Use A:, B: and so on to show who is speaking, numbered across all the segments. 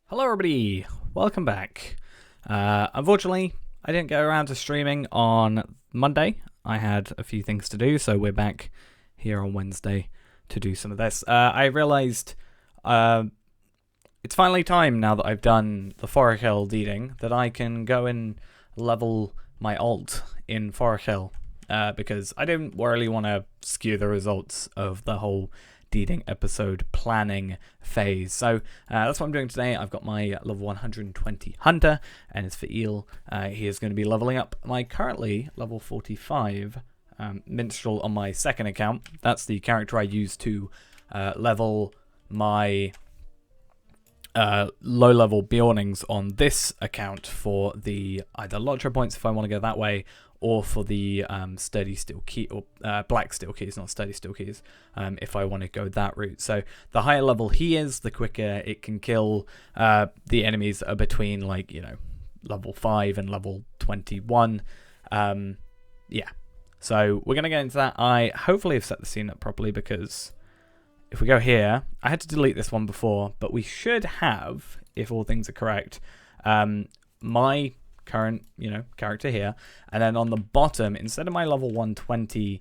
A: Hello everybody, welcome back. Unfortunately, I didn't get around to streaming on Monday. I had a few things to do, so we're back here on Wednesday to do some of this. I realised it's finally time, now that I've done the Forakill deeding, that I can go and level my alt in Forakill, because I didn't really want to skew the results of the whole deeding episode planning phase. So that's what I'm doing today. I've got my level 120 hunter, and it's for Eel. He is going to be leveling up my currently level 45 minstrel on my second account. That's the character I use to level my low level Bjornings on this account for the either Lotro points if I want to go that way, or for the sturdy steel key, or black steel keys, not sturdy steel keys, if I want to go that route. So the higher level he is, the quicker it can kill the enemies that are between, like, you know, level 5 and level 21. Yeah, so we're going to get into that. I hopefully have set the scene up properly, because if we go here, I had to delete this one before, but we should have, if all things are correct, my current, character here, and then on the bottom, instead of my level 120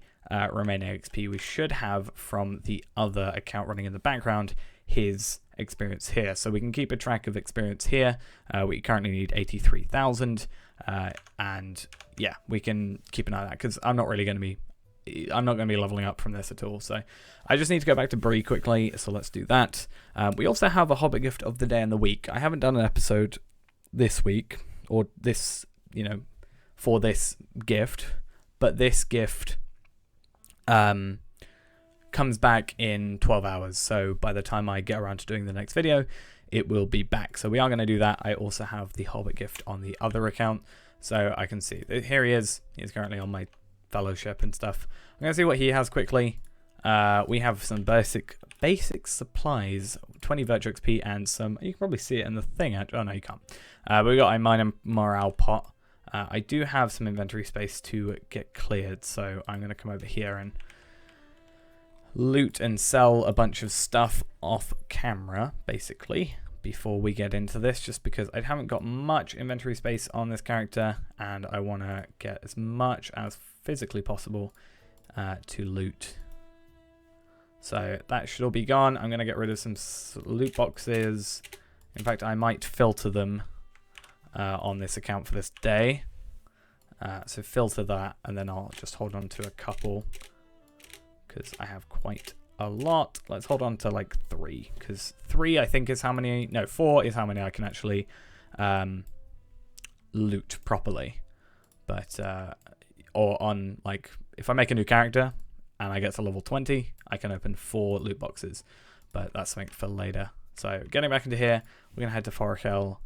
A: remaining XP, we should have, from the other account running in the background, his experience here. So we can keep a track of experience here. We currently need 83,000, and yeah, we can keep an eye on that, because I'm not going to be leveling up from this at all. So I just need to go back to Bree quickly, so let's do that. We also have a Hobbit gift of the day and the week. I haven't done an episode this week, or this, for this gift, but this gift comes back in 12 hours. So by the time I get around to doing the next video, it will be back. So we are going to do that. I also have the Hobbit gift on the other account, so I can see. Here he is. He's currently on my fellowship and stuff. I'm going to see what he has quickly. We have some basic supplies, 20 virtue XP, and some, you can probably see it in the thing. Oh no, you can't. But we got a minor morale pot. I do have some inventory space to get cleared, so I'm going to come over here and loot and sell a bunch of stuff off camera, basically, before we get into this, just because I haven't got much inventory space on this character, and I want to get as much as physically possible to loot. So that should all be gone. I'm going to get rid of some loot boxes. In fact, I might filter them on this account for this day. So filter that, and then I'll just hold on to a couple, because I have quite a lot. Let's hold on to like 3, because 3 I think is how many, no, 4 is how many I can actually loot properly. But or on, like, if I make a new character and I get to level 20, I can open 4 loot boxes, but that's something for later. So getting back into here, we're going to head to Forakill.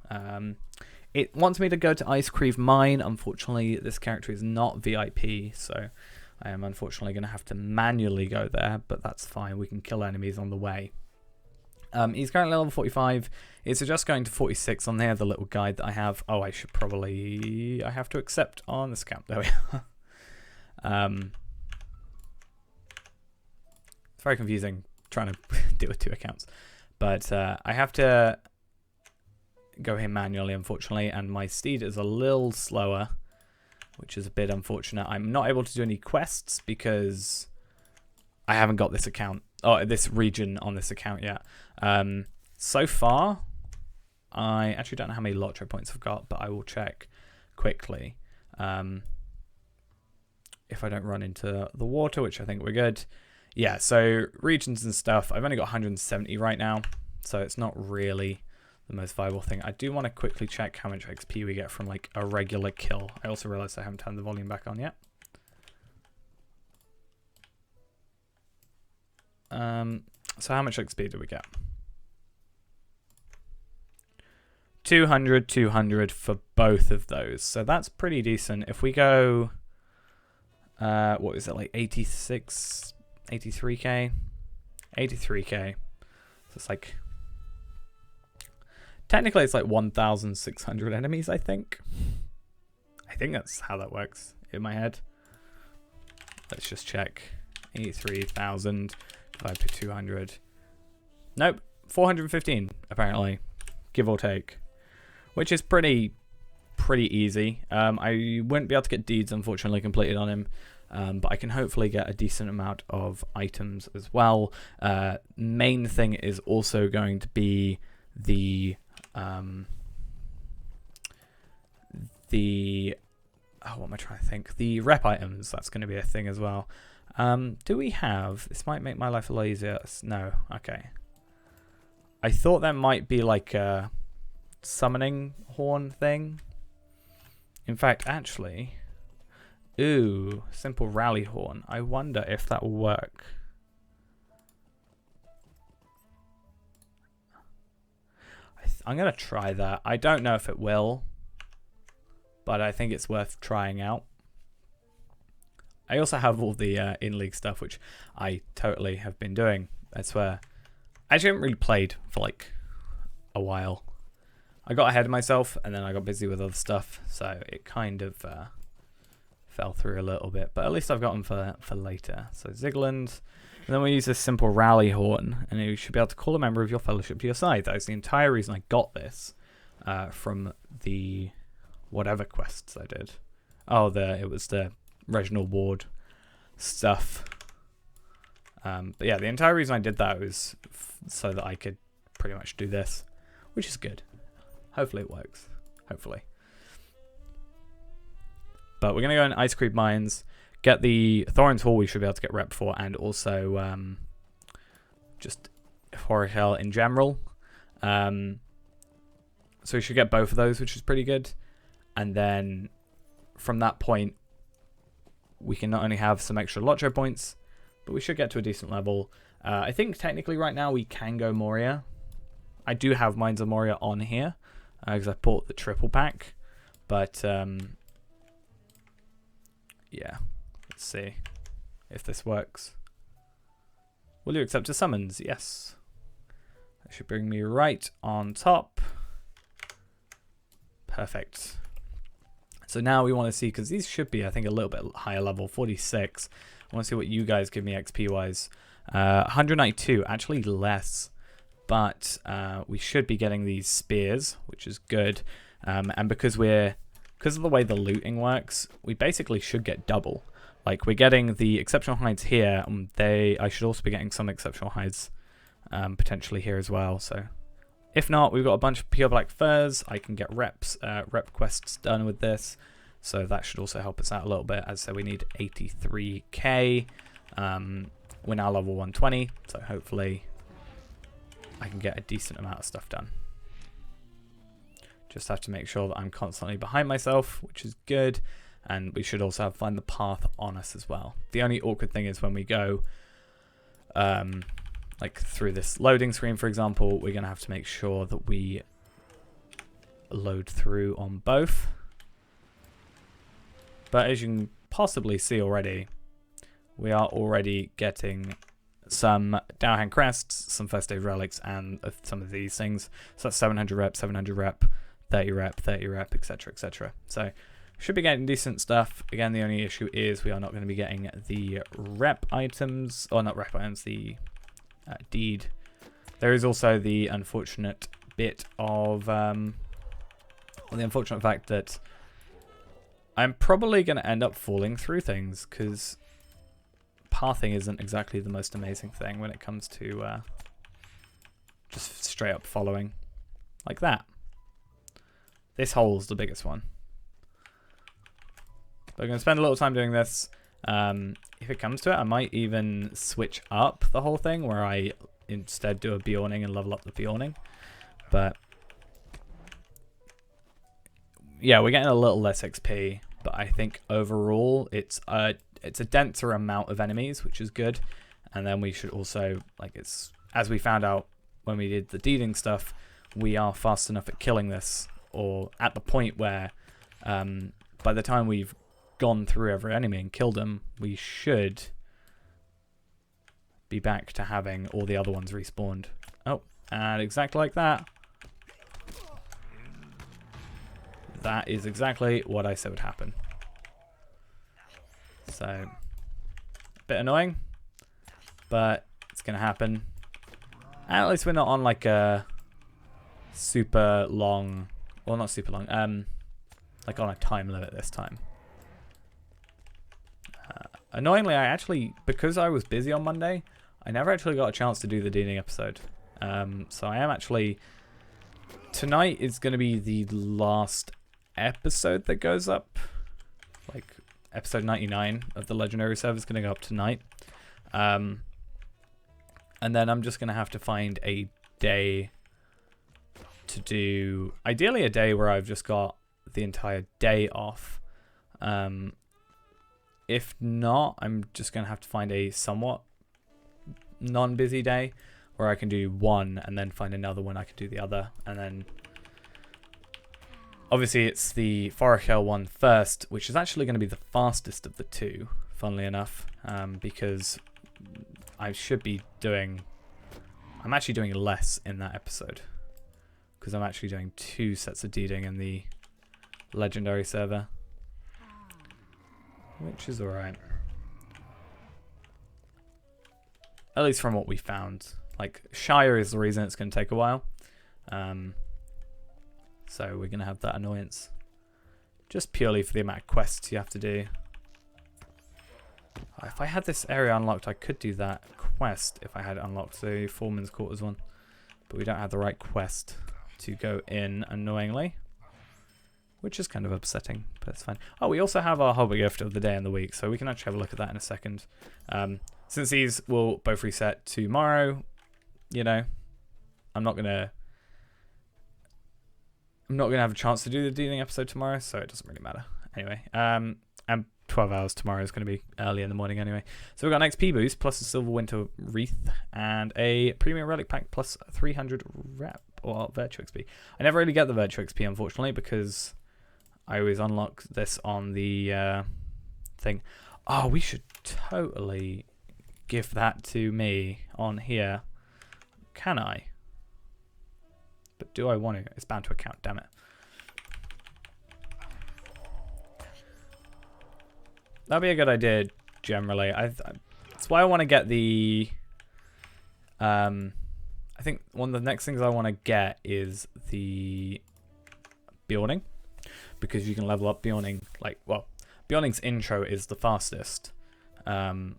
A: It wants me to go to Icecreeve Mine. Unfortunately, this character is not VIP, so I am unfortunately going to have to manually go there, but that's fine. We can kill enemies on the way. He's currently level 45. It's just going to 46 on there, the little guide that I have. Oh, I have to accept on this account. There we are. It's very confusing trying to deal with 2 accounts. But I have to go here manually, unfortunately, and my steed is a little slower, which is a bit unfortunate. I'm not able to do any quests because I haven't got this account, or this region on this account yet. So far, I actually don't know how many Lotro points I've got, but I will check quickly. If I don't run into the water, which I think we're good. Yeah, so regions and stuff, I've only got 170 right now, so it's not really the most viable thing. I do want to quickly check how much XP we get from, like, a regular kill. I also realized I haven't turned the volume back on yet. So how much XP do we get? 200, 200 for both of those. So that's pretty decent. If we go, what is it, like 86, 83k? 83k. So it's like, technically it's like 1,600 enemies, I think. I think that's how that works in my head. Let's just check. 83,000 divided by 200. Nope, 415 apparently give or take, which is pretty easy. I wouldn't be able to get deeds, unfortunately, completed on him, but I can hopefully get a decent amount of items as well. Main thing is also going to be the what am I trying to think? The rep items. That's going to be a thing as well. Do we have... This might make my life a lot easier. No. Okay. I thought there might be like a summoning horn thing. In fact, actually... Ooh, simple rally horn. I wonder if that will work. I'm going to try that. I don't know if it will, but I think it's worth trying out. I also have all the in-league stuff, which I totally have been doing. I swear. I actually haven't really played for like a while. I got ahead of myself, and then I got busy with other stuff, so it kind of fell through a little bit. But at least I've got them for later. So Zigland. And then we use this simple rally horn, and you should be able to call a member of your fellowship to your side. That is the entire reason I got this from the whatever quests I did. Oh, it was the Reginald Ward stuff. But yeah, the entire reason I did that was so that I could pretty much do this, which is good. Hopefully it works. Hopefully. But we're going to go in Ice Creep Mines. Get the Thorin's Hall we should be able to get rep for, and also just Horror in general. So we should get both of those, which is pretty good. And then from that point, we can not only have some extra Lotro points, but we should get to a decent level. I think technically right now we can go Moria. I do have Mines of Moria on here, because I bought the triple pack. But yeah. Let's see if this works. Will you accept a summons? Yes. That should bring me right on top. Perfect. So now we want to see, because these should be, I think, a little bit higher level, 46. I want to see what you guys give me XP-wise. 192, actually less. But we should be getting these spears, which is good. And because of the way the looting works, we basically should get double. Like, we're getting the exceptional hides here, and I should also be getting some exceptional hides potentially here as well. So, if not, we've got a bunch of pure black furs. I can get rep quests done with this, so that should also help us out a little bit. As I said, we need 83k. We're now level 120, so hopefully I can get a decent amount of stuff done. Just have to make sure that I'm constantly behind myself, which is good. And we should also find the path on us as well. The only awkward thing is when we go like through this loading screen, for example, we're going to have to make sure that we load through on both. But as you can possibly see already, we are already getting some Downhand Crests, some First Aid Relics, and some of these things. So that's 700 rep, 700 rep, 30 rep, 30 rep, etc., etc. So should be getting decent stuff. Again, the only issue is we are not going to be getting the rep items, or not rep items, the deed. There is also the unfortunate bit of, the unfortunate fact that I'm probably going to end up falling through things, because pathing isn't exactly the most amazing thing when it comes to just straight up following. Like that. This hole's the biggest one. But I'm going to spend a little time doing this. If it comes to it, I might even switch up the whole thing, where I instead do a Bjorning and level up the Bjorning. But yeah, we're getting a little less XP, but I think overall it's a denser amount of enemies, which is good. And then we should also, like, it's as we found out when we did the deeding stuff, we are fast enough at killing this, or at the point where by the time we've gone through every enemy and killed them, we should be back to having all the other ones respawned. Oh, and exactly like that. That is exactly what I said would happen. So, a bit annoying, but it's going to happen. At least we're not on like a super long, well, not super long, like on a time limit this time. Annoyingly, I actually, because I was busy on Monday, I never actually got a chance to do the Deaning episode. So I am actually, tonight is going to be the last episode that goes up. Like, episode 99 of the Legendary server is going to go up tonight. And then I'm just going to have to find a day to do, ideally a day where I've just got the entire day off. If not, I'm just going to have to find a somewhat non-busy day where I can do one and then find another one I can do the other. And then obviously it's the Forakel one first, which is actually going to be the fastest of the two, funnily enough, because I should be doing, I'm actually doing less in that episode because I'm actually doing 2 sets of deeding in the Legendary server, which is alright. At least from what we found. Like, Shire is the reason it's going to take a while. So we're going to have that annoyance. Just purely for the amount of quests you have to do. If I had this area unlocked, I could do that quest if I had it unlocked, the Foreman's Quarters one. But we don't have the right quest to go in, annoyingly. Which is kind of upsetting, but it's fine. Oh, we also have our Hobbit gift of the day and the week, so we can actually have a look at that in a second. Since these will both reset tomorrow, you know, I'm not gonna have a chance to do the dealing episode tomorrow, so it doesn't really matter. Anyway, and 12 hours tomorrow is going to be early in the morning anyway. So we've got an XP boost plus a Silver Winter Wreath and a Premium Relic Pack plus 300 rep or Virtue XP. I never really get the Virtue XP, unfortunately, because I always unlock this on the thing. Oh, we should totally give that to me on here. Can I? But do I want to? It's bound to account, damn it. That'd be a good idea, generally. That's why I want to get the... I think one of the next things I want to get is the Bjorning. Because you can level up Bjorning, like, well, Bjorning's intro is the fastest. When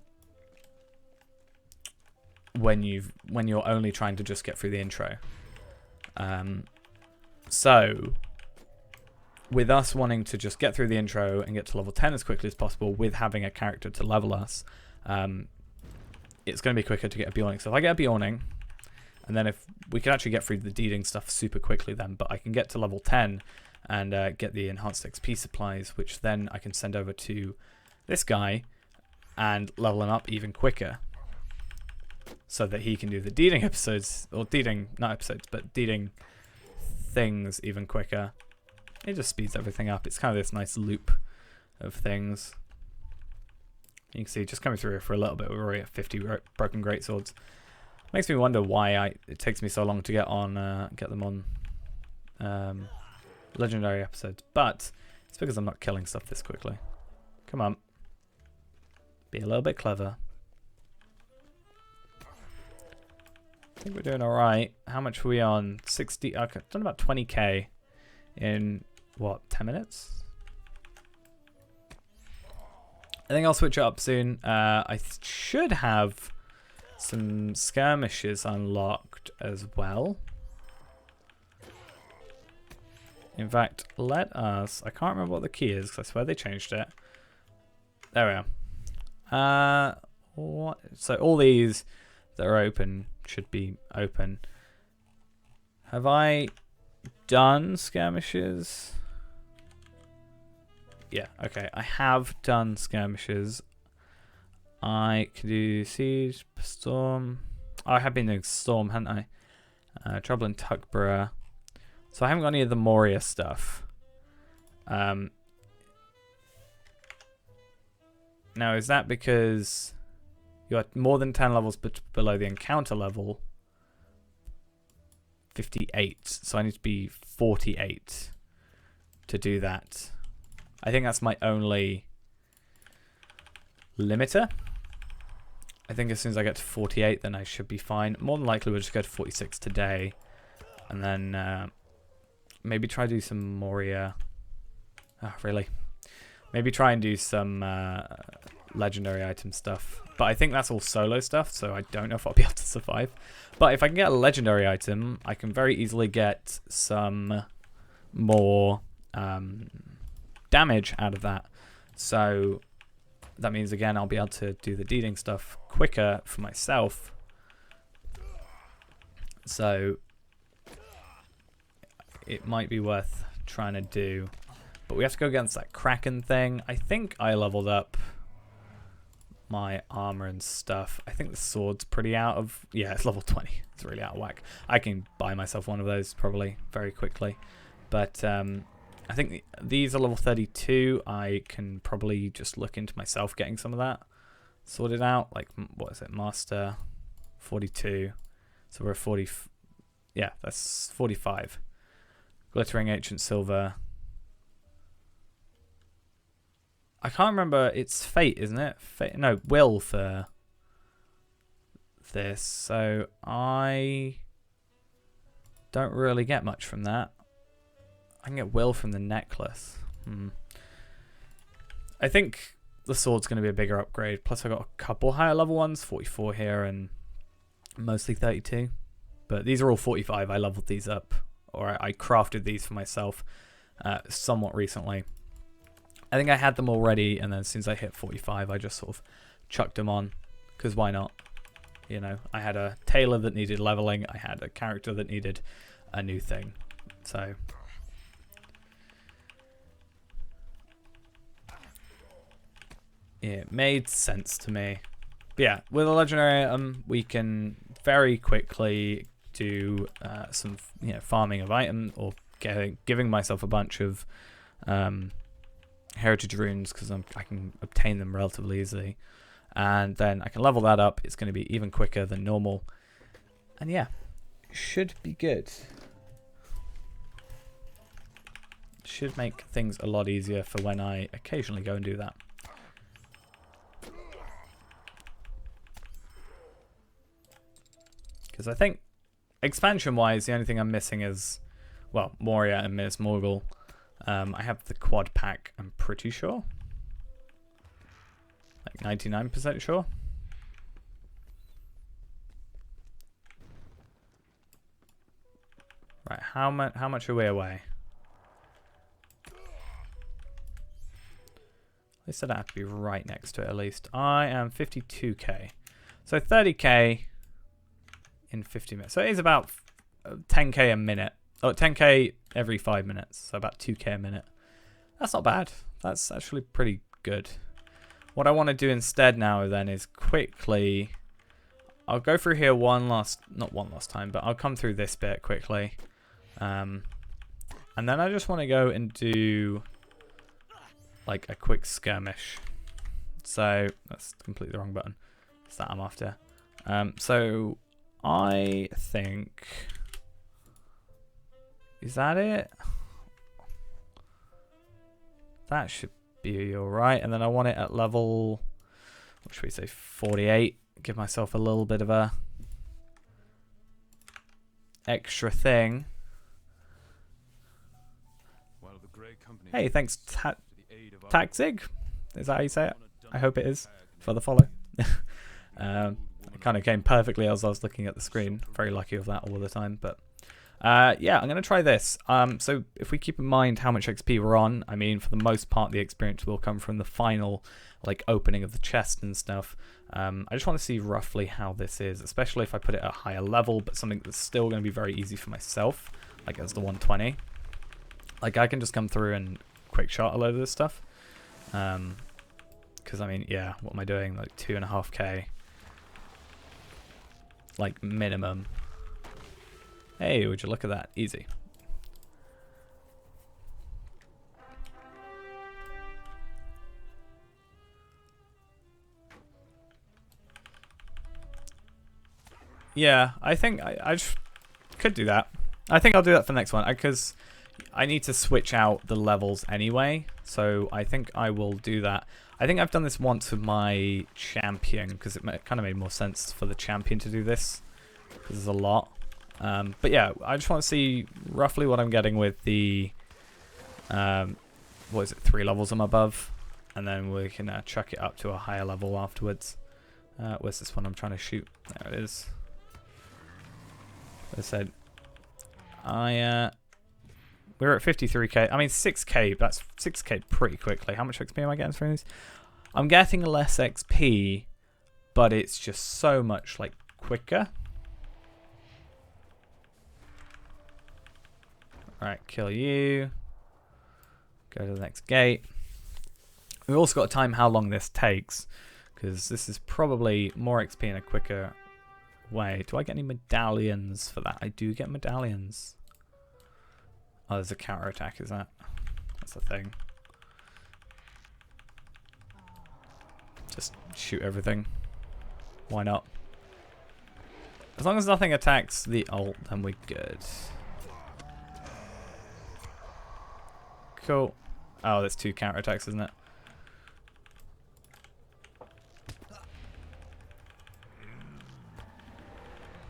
A: you're only trying to just get through the intro. So with us wanting to just get through the intro and get to level 10 as quickly as possible with having a character to level us, it's going to be quicker to get a Bjorning. So if I get a Bjorning, and then if we can actually get through the deeding stuff super quickly then, but I can get to level 10 and get the enhanced XP supplies, which then I can send over to this guy and level him up even quicker so that he can do the deeding episodes, or deeding, not episodes, but deeding things even quicker. It just speeds everything up. It's kind of this nice loop of things. You can see just coming through here for a little bit, we're already at 50 broken greatswords. Makes me wonder why it takes me so long to get them on Legendary episodes, but it's because I'm not killing stuff this quickly. Come on. Be a little bit clever. I think we're doing alright. How much are we on? 60, okay, done about 20k in, what, 10 minutes? I think I'll switch it up soon. I should have some skirmishes unlocked as well. In fact, let us... I can't remember what the key is, because I swear they changed it. There we are. What? So all these that are open should be open. Have I done skirmishes? Yeah, okay. I have done skirmishes. I can do siege, storm. Oh, I have been doing storm, haven't I? Trouble in Tuckborough. So I haven't got any of the Moria stuff. Now, is that because you're more than 10 levels below the encounter level? 58. So I need to be 48 to do that. I think that's my only limiter. I think as soon as I get to 48, then I should be fine. More than likely, we'll just go to 46 today. And then maybe try to do some Moria. Oh, really? Maybe try and do some legendary item stuff. But I think that's all solo stuff, so I don't know if I'll be able to survive. But if I can get a legendary item, I can very easily get some more damage out of that. So that means, again, I'll be able to do the deeding stuff quicker for myself. So it might be worth trying to do. But we have to go against that Kraken thing. I think I leveled up my armor and stuff. I think the sword's pretty out of... Yeah, it's level 20. It's really out of whack. I can buy myself one of those probably very quickly. But I think these are level 32. I can probably just look into myself getting some of that sorted out. Like, what is it? Master 42. So we're at 40... Yeah, that's 45. Glittering Ancient Silver. I can't remember. It's Fate, isn't it? Fate, no, Will for this. So I don't really get much from that. I can get Will from the necklace. I think the sword's going to be a bigger upgrade. Plus I got a couple higher level ones. 44 here and mostly 32. But these are all 45. I leveled these up. Or I crafted these for myself somewhat recently. I think I had them already, and then as soon as I hit 45, I just sort of chucked them on, because why not? You know, I had a tailor that needed leveling, I had a character that needed a new thing, so... It made sense to me. But yeah, with a legendary item, we can very quickly do some, farming of items, or giving myself a bunch of... heritage runes, because I can obtain them relatively easily, and then I can level that up. It's going to be even quicker than normal, and yeah, should be good. Should make things a lot easier for when I occasionally go and do that. Because I think expansion wise the only thing I'm missing is, well, Moria and Minas Morgul. I have the quad pack, I'm pretty sure. Like 99% sure. Right, how much are we away? They said I have to be right next to it at least. I am 52k. So 30k in 50 minutes. So it is about 10k a minute. Oh, 10k every 5 minutes, so about 2k a minute. That's not bad. That's actually pretty good. What I want to do instead now then is quickly... I'll go through here not one last time, but I'll come through this bit quickly. And then I just want to go and do like a quick skirmish. So, that's completely the wrong button. It's that I'm after. So, I think... Is that it? That should be alright. And then I want it at level, what should we say, 48. Give myself a little bit of a extra thing. Hey, thanks Taxig. Is that how you say it? I hope it is for the follow. It kind of came perfectly as I was looking at the screen. Very lucky with that all the time, but yeah, I'm going to try this. So if we keep in mind how much XP we're on, I mean, for the most part, the experience will come from the final, like, opening of the chest and stuff. I just want to see roughly how this is, especially if I put it at a higher level, but something that's still going to be very easy for myself, like as the 120. Like, I can just come through and quick shot a load of this stuff. Because, I mean, yeah, what am I doing? Like, 2.5k. Like, minimum. Hey, would you look at that? Easy. Yeah, I think I just could do that. I think I'll do that for the next one, because I need to switch out the levels anyway, so I think I will do that. I think I've done this once with my champion, because it kind of made more sense for the champion to do this, because there's a lot. But yeah, I just want to see roughly what I'm getting with the, what is it, 3 levels I'm above, and then we can chuck it up to a higher level afterwards. Where's this one I'm trying to shoot? There it is. As I said, we're at 53k. I mean 6k. That's 6k pretty quickly. How much XP am I getting from these? I'm getting less XP, but it's just so much like quicker. Alright, kill you. Go to the next gate. We've also got to time how long this takes, because this is probably more XP in a quicker way. Do I get any medallions for that? I do get medallions. Oh, there's a counter attack, is that? That's the thing. Just shoot everything. Why not? As long as nothing attacks the ult, then we're good. Cool. Oh, there's 2 counter attacks, isn't it?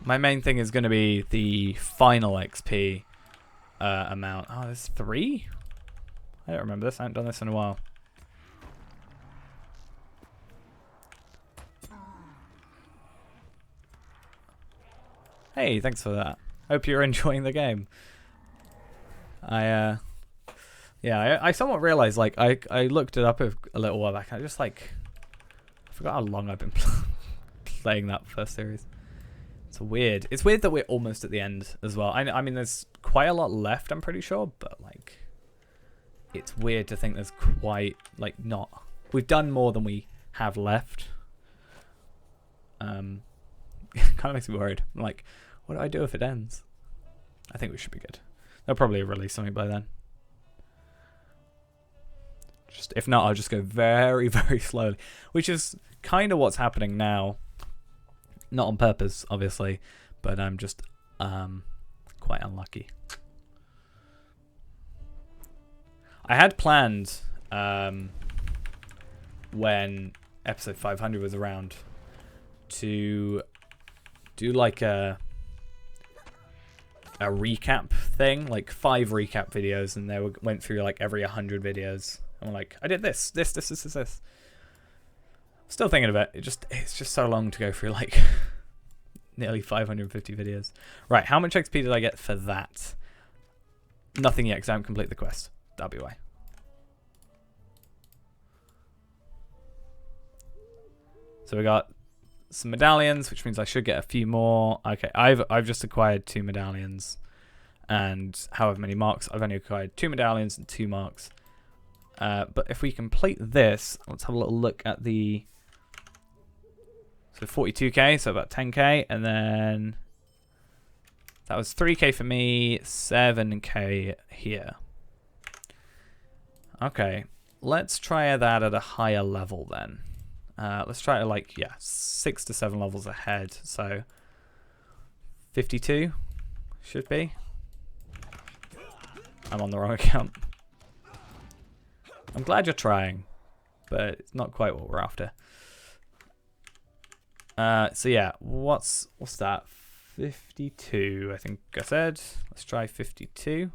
A: My main thing is going to be the final XP amount. Oh, there's 3? I don't remember this. I haven't done this in a while. Hey, thanks for that. Hope you're enjoying the game. Yeah, I somewhat realized, like, I looked it up a little while back. I just, like, I forgot how long I've been playing that first series. It's weird. It's weird that we're almost at the end as well. I mean, there's quite a lot left, I'm pretty sure, but, like, it's weird to think there's quite, like, not. We've done more than we have left. Kind of makes me worried. I'm like, what do I do if it ends? I think we should be good. They'll probably release something by then. If not, I'll just go very, very slowly, which is kind of what's happening now. Not on purpose, obviously, but I'm just quite unlucky. I had planned when episode 500 was around to do like a recap thing, like 5 recap videos, and they went through like every 100 videos. I'm like, I did this. Still thinking of it. It's just so long to go through like nearly 550 videos. Right, how much XP did I get for that? Nothing yet, because I haven't completed the quest. That'll be why. So we got some medallions, which means I should get a few more. Okay, I've just acquired 2 medallions, and however many marks. I've only acquired 2 medallions and 2 marks. But if we complete this, let's have a little look at the. So 42k, so about 10k, and then that was 3k for me, 7k here. Okay, let's try that at a higher level then. Let's try it like, yeah, 6 to 7 levels ahead. So 52 should be. I'm on the wrong account. I'm glad you're trying, but it's not quite what we're after. So yeah, what's that? 52, I think I said. Let's try 52.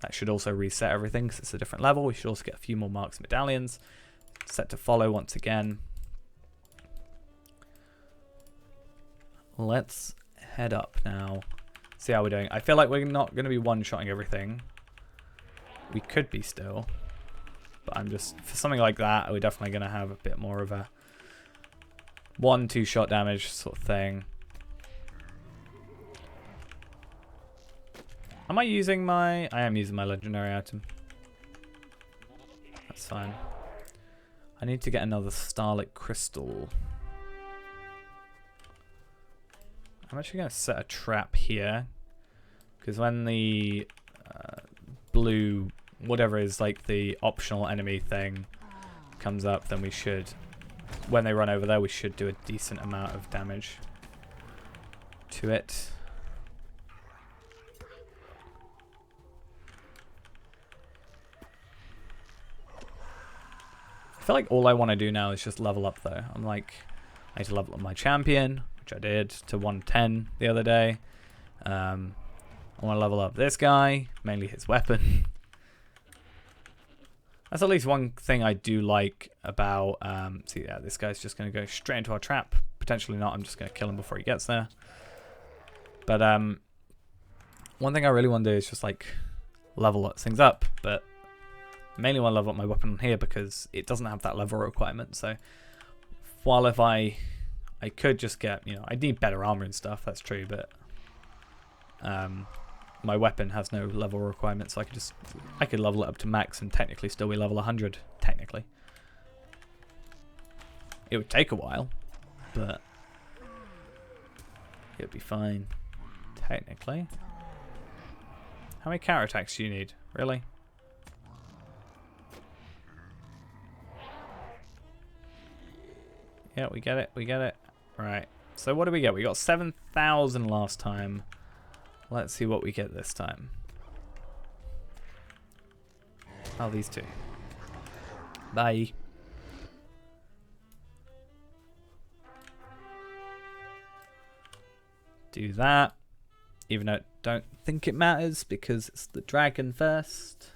A: That should also reset everything because it's a different level. We should also get a few more marks and medallions. Set to follow once again. Let's head up now. See how we're doing. I feel like we're not going to be one-shotting everything. We could be still. But I'm just, for something like that, we're definitely going to have a bit more of a 1-2 shot damage sort of thing. Am I using my... I am using my legendary item. That's fine. I need to get another Starlit Crystal. I'm actually going to set a trap here. Because when the blue, whatever is like the optional enemy thing comes up, then we should, when they run over there, we should do a decent amount of damage to it. I feel like all I want to do now is just level up though. I'm like, I need to level up my champion, which I did, to 110 the other day. I want to level up this guy, mainly his weapon. That's at least one thing I do like about... see, yeah, this guy's just going to go straight into our trap. Potentially not, I'm just going to kill him before he gets there. But one thing I really want to do is just like level things up. But mainly want to level up my weapon on here because it doesn't have that level requirement. So while if I could just get, you know, I need better armor and stuff, that's true, but my weapon has no level requirement, so I could level it up to max and technically still be level 100, technically. It would take a while, but it would be fine, technically. How many counter attacks do you need? Really? Yeah, we get it, we get it. Right, so what do we get? We got 7,000 last time. Let's see what we get this time. Oh, these two. Bye. Do that. Even though I don't think it matters because it's the dragon first.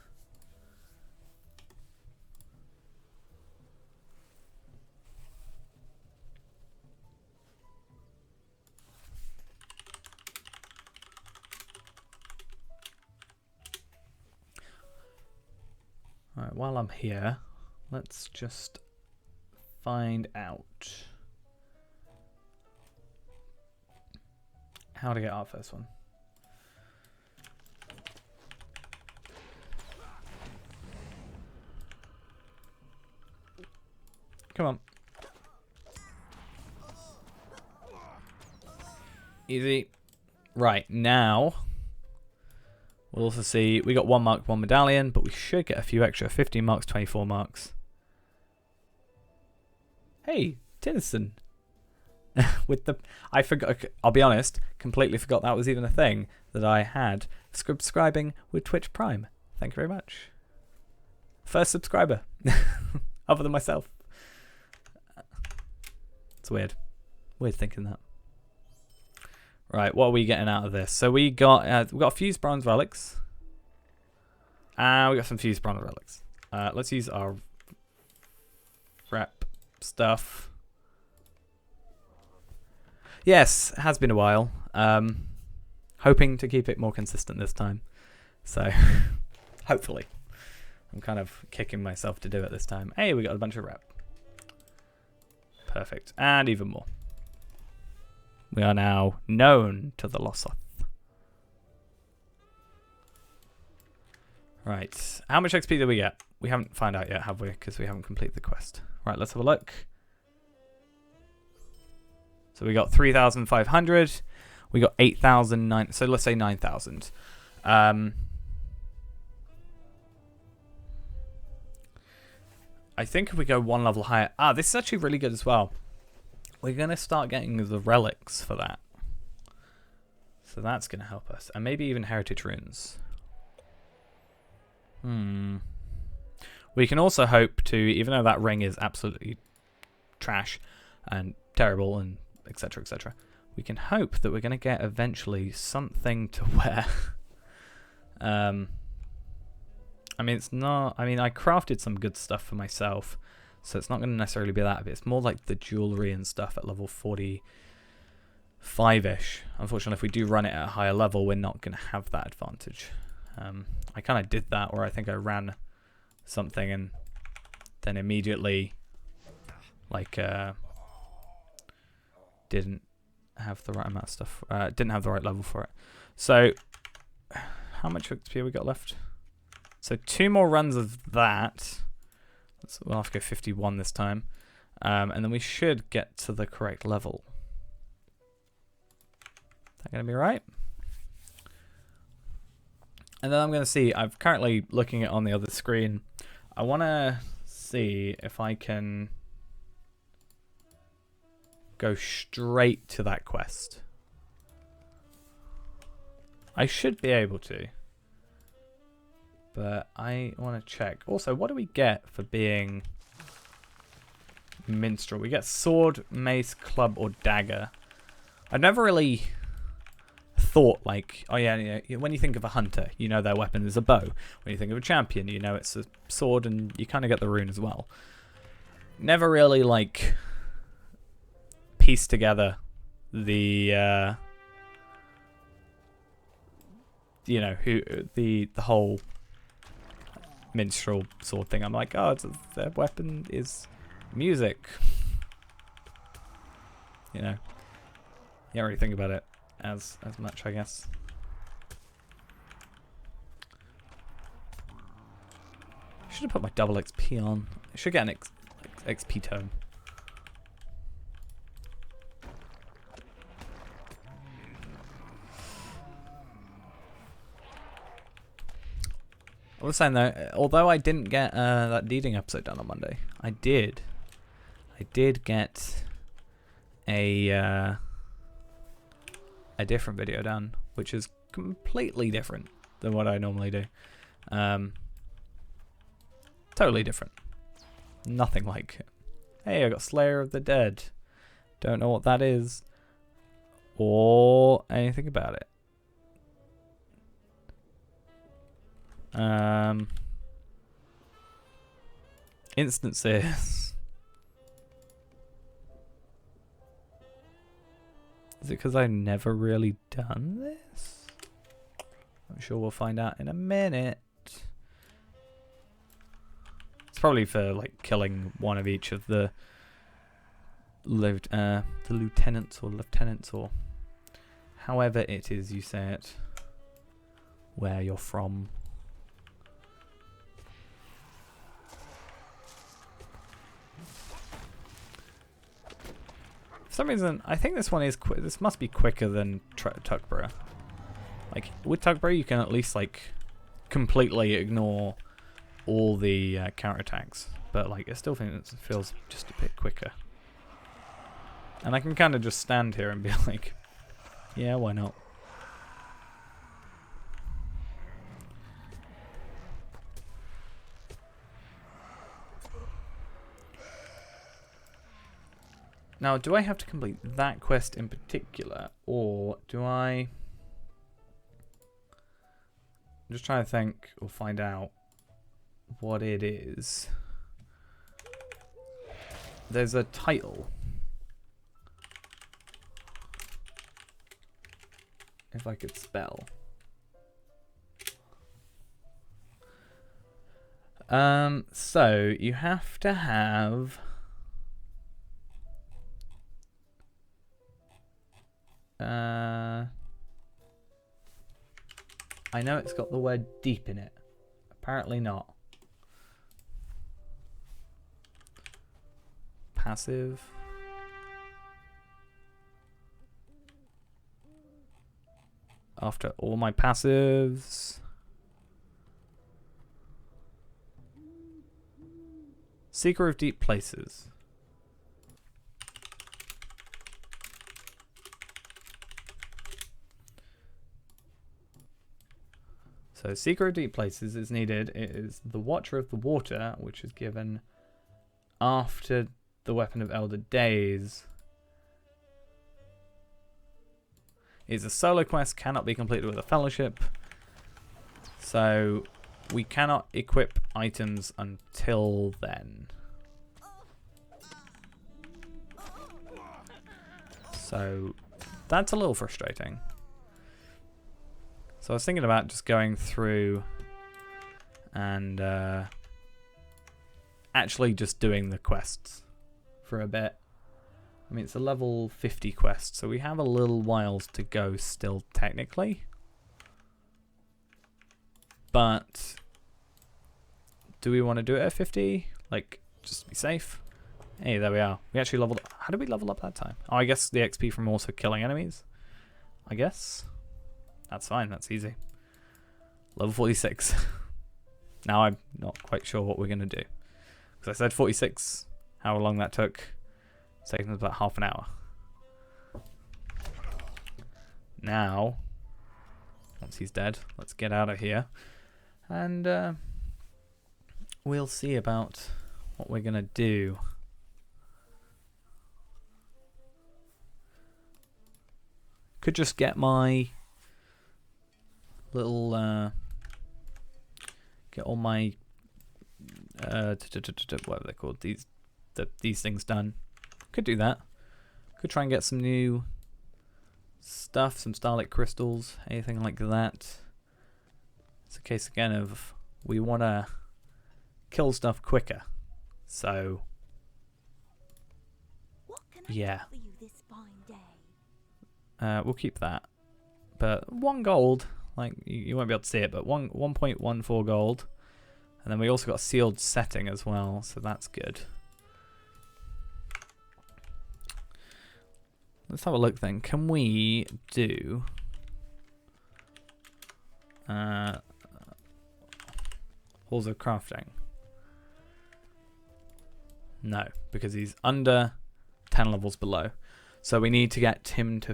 A: Alright, while I'm here, let's just find out how to get our first one. Come on. Easy. Right, now we'll also see, we got 1 mark, 1 medallion, but we should get a few extra. 15 marks, 24 marks. Hey, Tennyson. With the, I forgot, I'll be honest, completely forgot that was even a thing that I had. Subscribing with Twitch Prime. Thank you very much. First subscriber. Other than myself. It's weird. Weird thinking that. Right, what are we getting out of this? So we got a fused bronze relics. And we got some fused bronze relics. Let's use our rep stuff. Yes, it has been a while. Hoping to keep it more consistent this time. So, hopefully. I'm kind of kicking myself to do it this time. Hey, we got a bunch of rep. Perfect. And even more. We are now known to the Lossoth. Right. How much XP did we get? We haven't found out yet, have we? Because we haven't completed the quest. Right, let's have a look. So we got 3,500. We got 8,009. So let's say 9,000. I think if we go one level higher... Ah, this is actually really good as well. We're going to start getting the relics for that. So that's going to help us. And maybe even heritage runes. We can also hope to, even though that ring is absolutely trash and terrible and etc., we can hope that we're going to get eventually something to wear. I mean, it's not... I mean, I crafted some good stuff for myself. So it's not going to necessarily be that, but it's more like the jewelry and stuff at level 45-ish. Unfortunately, if we do run it at a higher level, we're not going to have that advantage. I kind of did that, or I think I ran something and then immediately, like, didn't have the right amount of stuff. Didn't have the right level for it. So, how much XP have we got left? So 2 more runs of that. We'll have to go 51 this time. And then we should get to the correct level. Is that going to be right? And then I'm going to see, I'm currently looking at on the other screen. I want to see if I can go straight to that quest. I should be able to. But I want to check. Also, what do we get for being minstrel? We get sword, mace, club, or dagger. I've never really thought like, oh yeah, when you think of a hunter, you know their weapon is a bow. When you think of a champion, you know it's a sword, and you kind of get the rune as well. Never really like pieced together the the whole minstrel sword thing. I'm like, oh, their weapon is music. You know, you don't really think about it as much, I guess. I should have put my double XP on. I should get an XP tome. I was saying though, although I didn't get that Deeding episode done on Monday, I did get a different video done, which is completely different than what I normally do. Totally different. Nothing like, hey, I got Slayer of the Dead. Don't know what that is, or anything about it. Instances. Is it because I've never really done this? I'm sure we'll find out in a minute. It's probably for like killing one of each of the lieutenants or however it is you say it, where you're from. For some reason, I think this one is this must be quicker than Tuckborough. Like with Tuckborough, you can at least like completely ignore all the counterattacks, but like I still think it feels just a bit quicker. And I can kind of just stand here and be like, yeah, why not? Now, do I have to complete that quest in particular, or do I... I'm just trying to think or find out what it is. There's a title. If I could spell. So you have to have... I know it's got the word deep in it. Apparently not. Passive. After all my passives. Seeker of Deep Places. So Seeker of Deep Places is needed. It is the Watcher of the Water, which is given after the Weapon of Elder Days. It's a solo quest, cannot be completed with a fellowship. So we cannot equip items until then. So that's a little frustrating. So I was thinking about just going through and actually just doing the quests for a bit. I mean, it's a level 50 quest, so we have a little while to go still, technically. But do we want to do it at 50? Like, just to be safe? Hey, there we are. We actually leveled up. How did we level up that time? Oh, I guess the XP from also killing enemies. I guess. That's fine, that's easy. Level 46. Now I'm not quite sure what we're going to do. Because I said 46, how long that took. It's taken about half an hour. Now, once he's dead, let's get out of here. And we'll see about what we're going to do. Could just get my little get all my whatever they're called, these things done. Could do that. Could try and get some new stuff, some Starlight crystals, anything like that. It's a case again of we want to kill stuff quicker. So yeah, we'll keep that. But 1 gold, like you won't be able to see it, but 1.14 gold. And then we also got a sealed setting as well, so that's good. Let's have a look then. Can we do Halls of Crafting? No, because he's under 10 levels below. So we need to get him to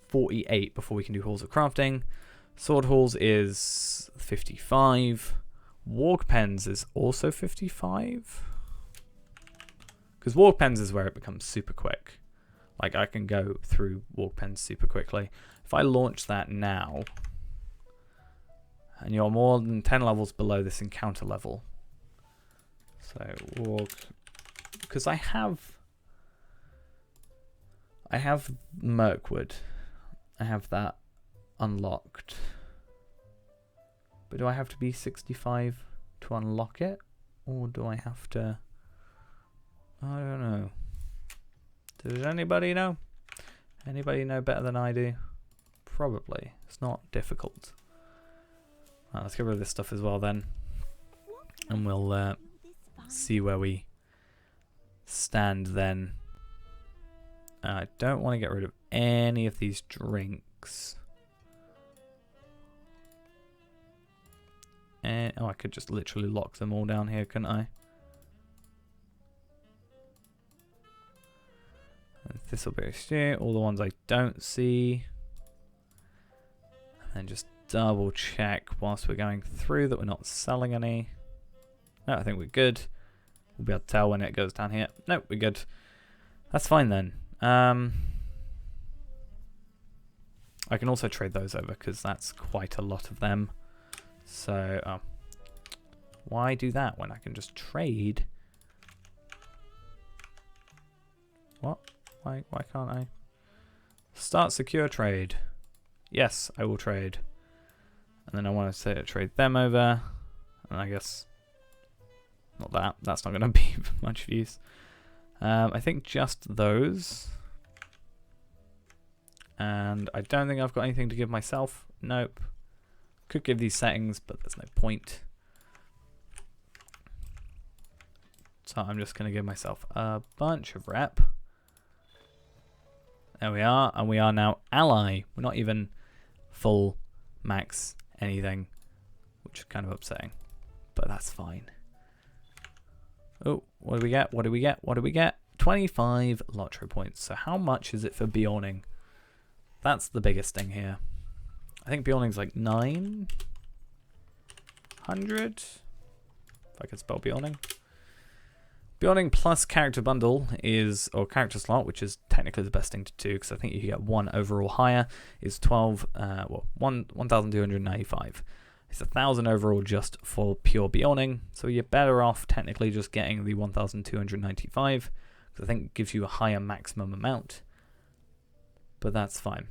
A: 48 before we can do Halls of Crafting. Sword Halls is 55. Warg Pens is also 55. Because Warg Pens is where it becomes super quick. Like, I can go through Warg Pens super quickly. If I launch that now, and you're more than 10 levels below this encounter level. So, Warg... Because I have Mirkwood. I have that unlocked. But do I have to be 65 to unlock it? Or do I have to... I don't know. Does anybody know? Anybody know better than I do? Probably. It's not difficult. Right, let's get rid of this stuff as well then. And we'll see where we stand then. I don't want to get rid of any of these drinks. And, oh, I could just literally lock them all down here, couldn't I? This will be all the ones I don't see. And then just double check whilst we're going through that we're not selling any. No, I think we're good. We'll be able to tell when it goes down here. No, we're good. That's fine then. I can also trade those over because that's quite a lot of them. So, why do that when I can just trade? What? Why can't I? Start secure trade. Yes, I will trade. And then I want to trade them over. And I guess not that. That's not going to be much use. I think just those. And I don't think I've got anything to give myself. Nope. Could give these settings, but there's no point. So I'm just going to give myself a bunch of rep. There we are, and we are now ally. We're not even full max anything, which is kind of upsetting, but that's fine. Oh, what do we get? What do we get? What do we get? 25 Lotro points. So how much is it for Bjorning? That's the biggest thing here. I think Bjorning's like 900. If I could spell Bjorning. Bjorning plus character bundle is, or character slot, which is technically the best thing to do because I think you get 1 overall higher, is 1,295. It's 1,000 overall just for pure Bjorning, so you're better off technically just getting the 1,295 because I think it gives you a higher maximum amount, but that's fine.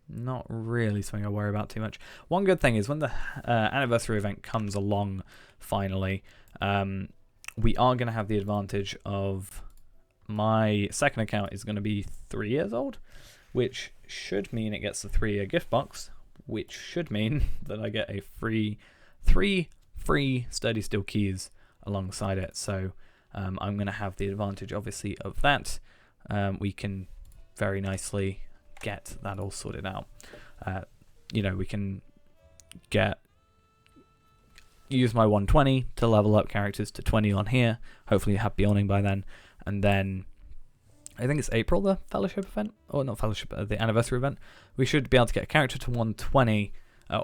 A: Not really something I worry about too much. One good thing is when the anniversary event comes along finally, we are going to have the advantage of my second account is going to be 3 years old, which should mean it gets the 3-year gift box, which should mean that I get a three free Sturdy Steel keys alongside it. So I'm going to have the advantage obviously of that. We can very nicely get that all sorted out. You know, we can use my 120 to level up characters to 20 on here. Hopefully you have Bjorning by then. And then I think it's April, the fellowship event, or not fellowship, the anniversary event. We should be able to get a character to 120,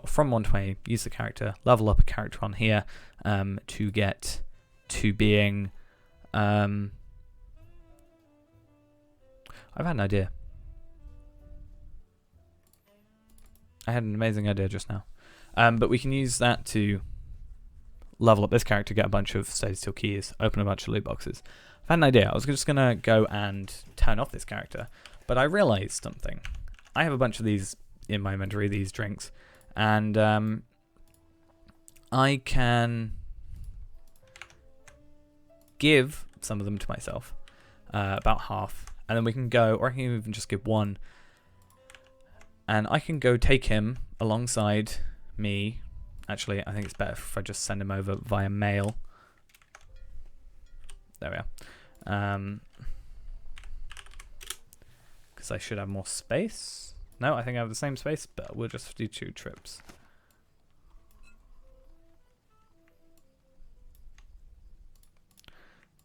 A: from 120, use the character, level up a character on here, to get to being, I've had an idea. I had an amazing idea just now. But we can use that to level up this character, get a bunch of Sturdy Steel keys, open a bunch of loot boxes. I've had an idea. I was just going to go and turn off this character, but I realized something. I have a bunch of these in my inventory, these drinks, and I can give some of them to myself, about half, and then we can go, or I can even just give one, and I can go take him alongside me. Actually, I think it's better if I just send him over via mail. There we are. Because I should have more space. No, I think I have the same space, but we'll just do 2 trips.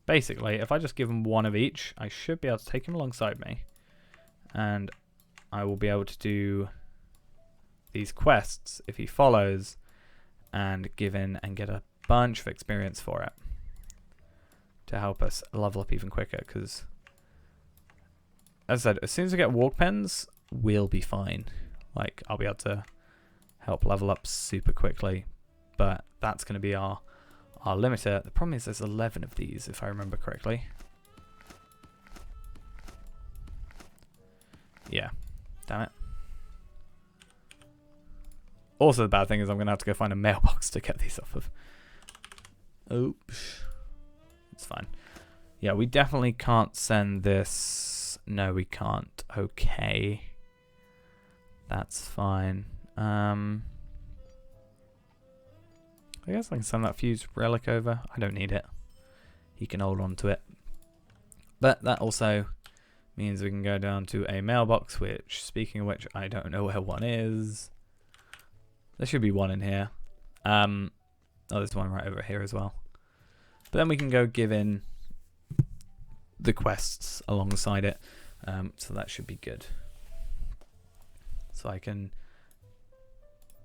A: Basically, if I just give him one of each, I should be able to take him alongside me. And I will be able to do these quests if he follows, and give in and get a bunch of experience for it to help us level up even quicker. Because, as I said, as soon as I get walk pens, we'll be fine. Like, I'll be able to help level up super quickly, but that's going to be our limiter. The problem is there's 11 of these, if I remember correctly. Yeah, damn it. Also, the bad thing is I'm going to have to go find a mailbox to get these off of. Oops. It's fine. Yeah, we definitely can't send this. No, we can't. Okay. That's fine. I guess I can send that fused relic over. I don't need it. He can hold on to it. But that also means we can go down to a mailbox, which, speaking of which, I don't know where one is. There should be one in here. Oh, there's one right over here as well. But then we can go give in the quests alongside it. So that should be good. So I can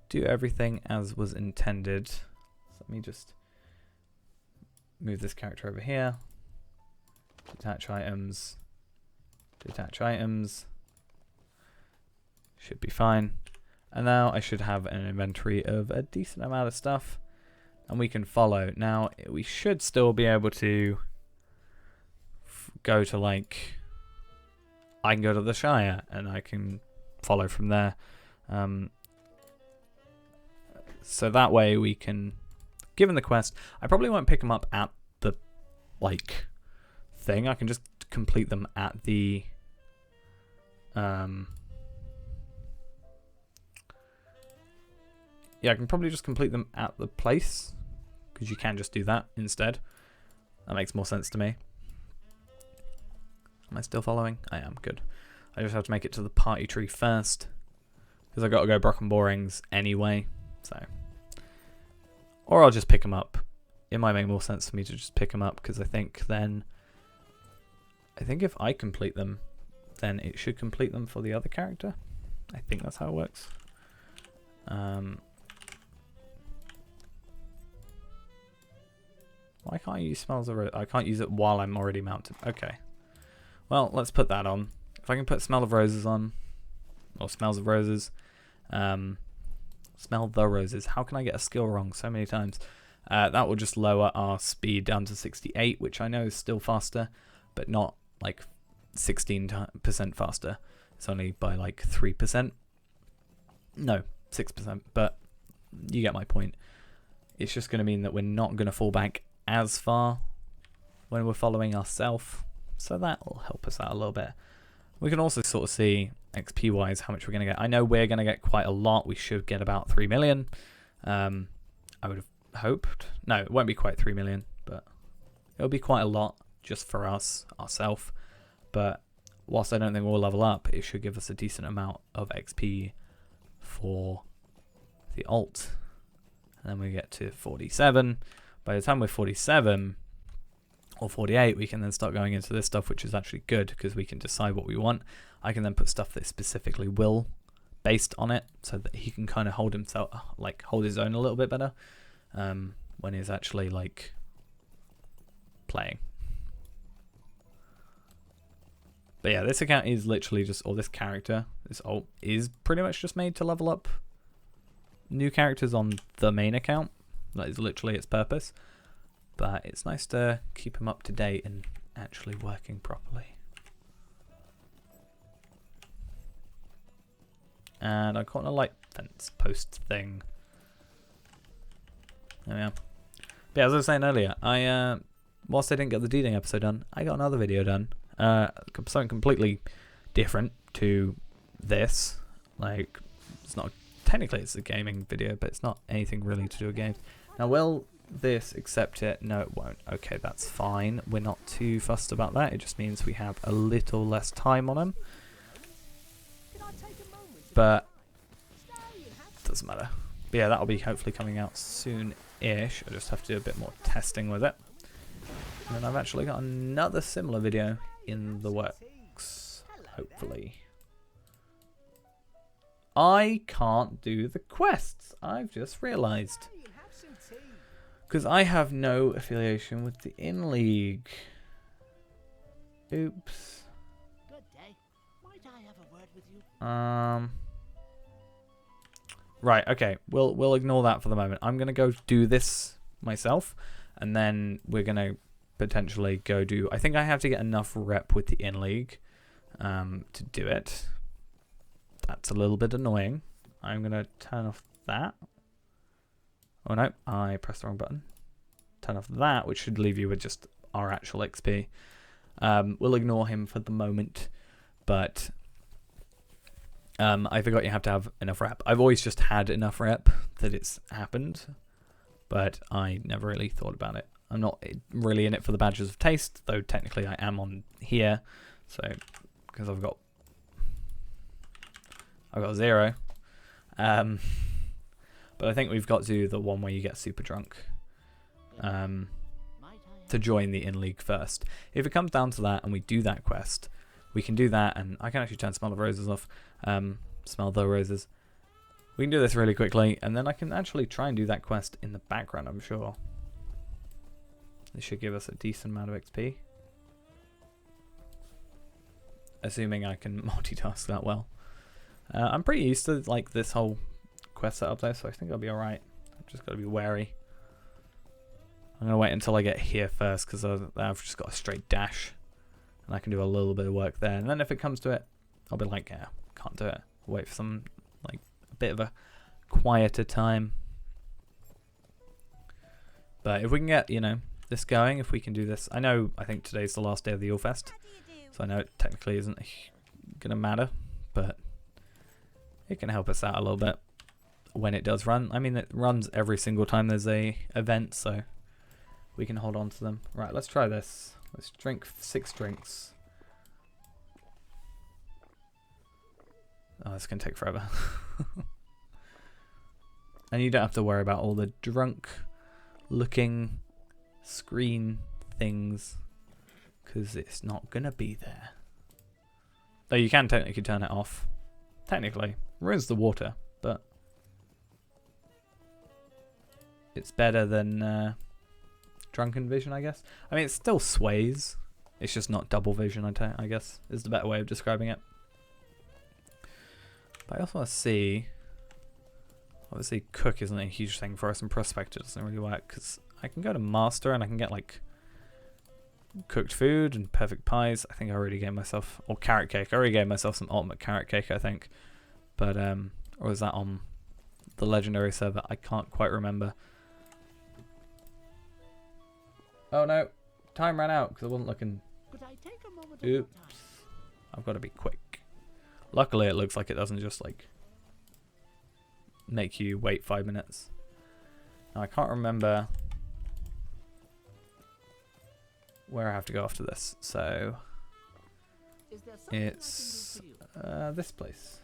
A: do everything as was intended. So let me just move this character over here. Detach items. Detach items. Should be fine. And now I should have an inventory of a decent amount of stuff. And we can follow. Now, we should still be able to go to, like, I can go to the Shire and I can follow from there. So that way we can, given the quest, I probably won't pick them up at the, like, thing. I can just complete them at the, yeah, I can probably just complete them at the place, because you can just do that instead. That makes more sense to me. Am I still following? I am, good. I just have to make it to the party tree first, because I've got to go Brock and Borings anyway, so. Or I'll just pick them up. It might make more sense for me to just pick them up, because I think then, if I complete them, then it should complete them for the other character. I think that's how it works. Why can't I use Smells of Roses? I can't use it while I'm already mounted. Okay. Well, let's put that on. If I can put Smell of Roses on, or Smells of Roses, Smell the Roses. How can I get a skill wrong so many times? That will just lower our speed down to 68, which I know is still faster, but not like 16% faster. It's only by like 3%. No, 6%, but you get my point. It's just going to mean that we're not going to fall back as far when we're following ourselves, so that will help us out a little bit. We can also sort of see XP wise how much we're going to get. I know we're going to get quite a lot. We should get about 3 million. I would have hoped. No, it won't be quite 3 million, but it'll be quite a lot just for us, ourselves. But whilst I don't think we'll level up, it should give us a decent amount of XP for the alt. And then we get to 47. By the time we're 47 or 48, we can then start going into this stuff, which is actually good because we can decide what we want. I can then put stuff that specifically will based on it, so that he can kind of hold himself, like hold his own a little bit better when he's actually like playing. But yeah, this account is literally just, or this character, this alt, is pretty much just made to level up new characters on the main account. That is literally its purpose. But it's nice to keep them up to date and actually working properly. And I got a light fence post thing. There we are. But yeah, as I was saying earlier, whilst I didn't get the Deeding episode done, I got another video done. Something completely different to this. Like, it's not, technically it's a gaming video, but it's not anything really to do with games. Now, will this accept it? No, it won't. Okay, that's fine. We're not too fussed about that. It just means we have a little less time on them. But doesn't matter. But yeah, that'll be hopefully coming out soon-ish. I just have to do a bit more testing with it. And then I've actually got another similar video in the works, hopefully. I can't do the quests, I've just realised. Because I have no affiliation with the InLeague. Oops.
B: Good day. Might I have a word with you?
A: Right, okay. We'll ignore that for the moment. I'm gonna go do this myself, and then we're gonna potentially go do. I think I have to get enough rep with the InLeague to do it. That's a little bit annoying. I'm gonna turn off that. Oh no, I pressed the wrong button. Turn off that, which should leave you with just our actual XP. We'll ignore him for the moment, but I forgot you have to have enough rep. I've always just had enough rep that it's happened, but I never really thought about it. I'm not really in it for the badges of taste, though technically I am on here, so because I've got 0. But I think we've got to do the one where you get super drunk to join the InLeague first. If it comes down to that and we do that quest, we can do that, and I can actually turn Smell of Roses off. Smell the Roses. We can do this really quickly, and then I can actually try and do that quest in the background, I'm sure. This should give us a decent amount of XP. Assuming I can multitask that well. I'm pretty used to like this whole quest setup though, so I think I'll be alright. I've just got to be wary. I'm going to wait until I get here first, because I've just got a straight dash. And I can do a little bit of work there. And then if it comes to it, I'll be like, yeah, can't do it. Wait for some, like, a bit of a quieter time. But if we can get, you know, this going, if we can do this. I think today's the last day of the Allfest. So I know it technically isn't going to matter. But it can help us out a little bit when it does run. I mean, it runs every single time there's a event, so we can hold on to them. Right, let's try this. Let's drink 6 drinks. Oh, this can take forever. And you don't have to worry about all the drunk looking screen things, because it's not going to be there. Though you can technically turn it off. Technically. Ruins the water, but it's better than drunken vision, I guess. I mean, it still sways. It's just not double vision, I guess, is the better way of describing it. But I also want to see... Obviously, cook isn't a huge thing for us, and prospector doesn't really work, because I can go to master and I can get, like, cooked food and perfect pies. I think I already gave myself... Or carrot cake. I already gave myself some ultimate carrot cake, I think. But, or was that on the legendary server? I can't quite remember. Oh no, time ran out because I wasn't looking.
B: Could I take a moment
A: Oops. I've got to be quick. Luckily, it looks like it doesn't just like make you wait 5 minutes. Now, I can't remember where I have to go after this, so it's this place.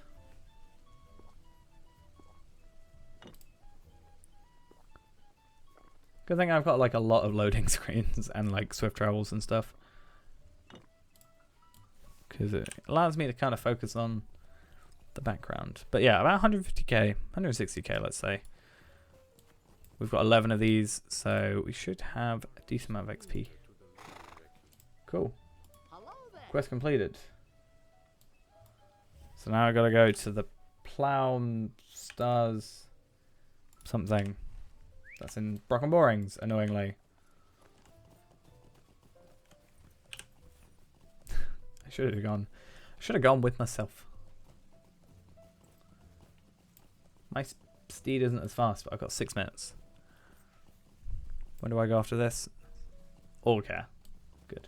A: Good thing I've got like a lot of loading screens and like swift travels and stuff, because it allows me to kind of focus on the background. But yeah, about 150k, 160k, let's say. We've got 11 of these, so we should have a decent amount of XP. Cool. Quest completed. So now I gotta go to the Plough Stars something. That's in Brocken Borings, annoyingly. I should have gone. I should have gone with myself. My steed isn't as fast, but I've got 6 minutes. When do I go after this? All care. Good.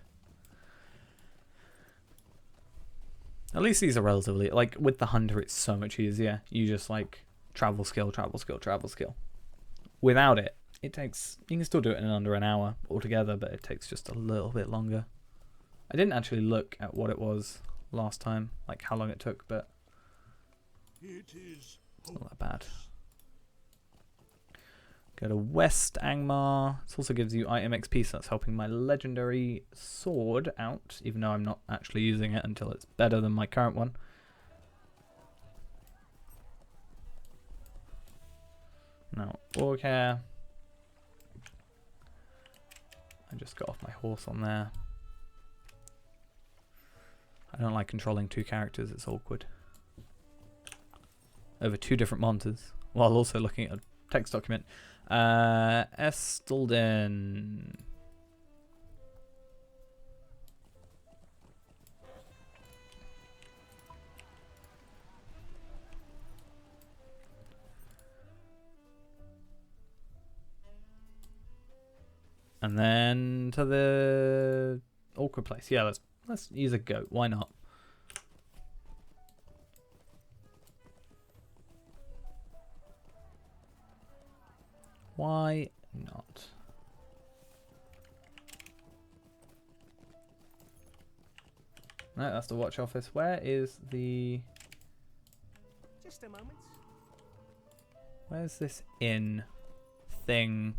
A: At least these are relatively, like with the hunter it's so much easier. You just like travel skill, travel skill, travel skill. Without it, it takes, you can still do it in under an hour altogether, but it takes just a little bit longer. I didn't actually look at what it was last time, like how long it took, but it's not that bad. Go to West Angmar. This also gives you item XP, so that's helping my legendary sword out, even though I'm not actually using it until it's better than my current one. Now, Orcare. I just got off my horse on there. I don't like controlling 2 characters, it's awkward. Over 2 different monitors, while also looking at a text document. Estelden. And then to the awkward place. Yeah, let's use a goat. Why not? Why not? No, that's the watch office. Where is the...
B: Just a moment.
A: Where's this inn thing?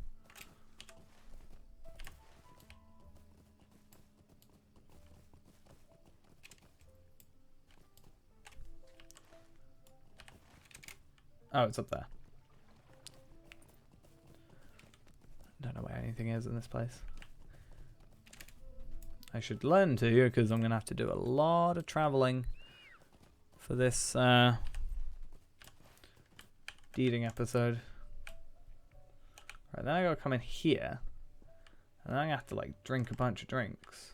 A: Oh, it's up there. Don't know where anything is in this place. I should learn to, because I'm going to have to do a lot of traveling for this deeding episode. Right, then I got to come in here. And then I have to like drink a bunch of drinks.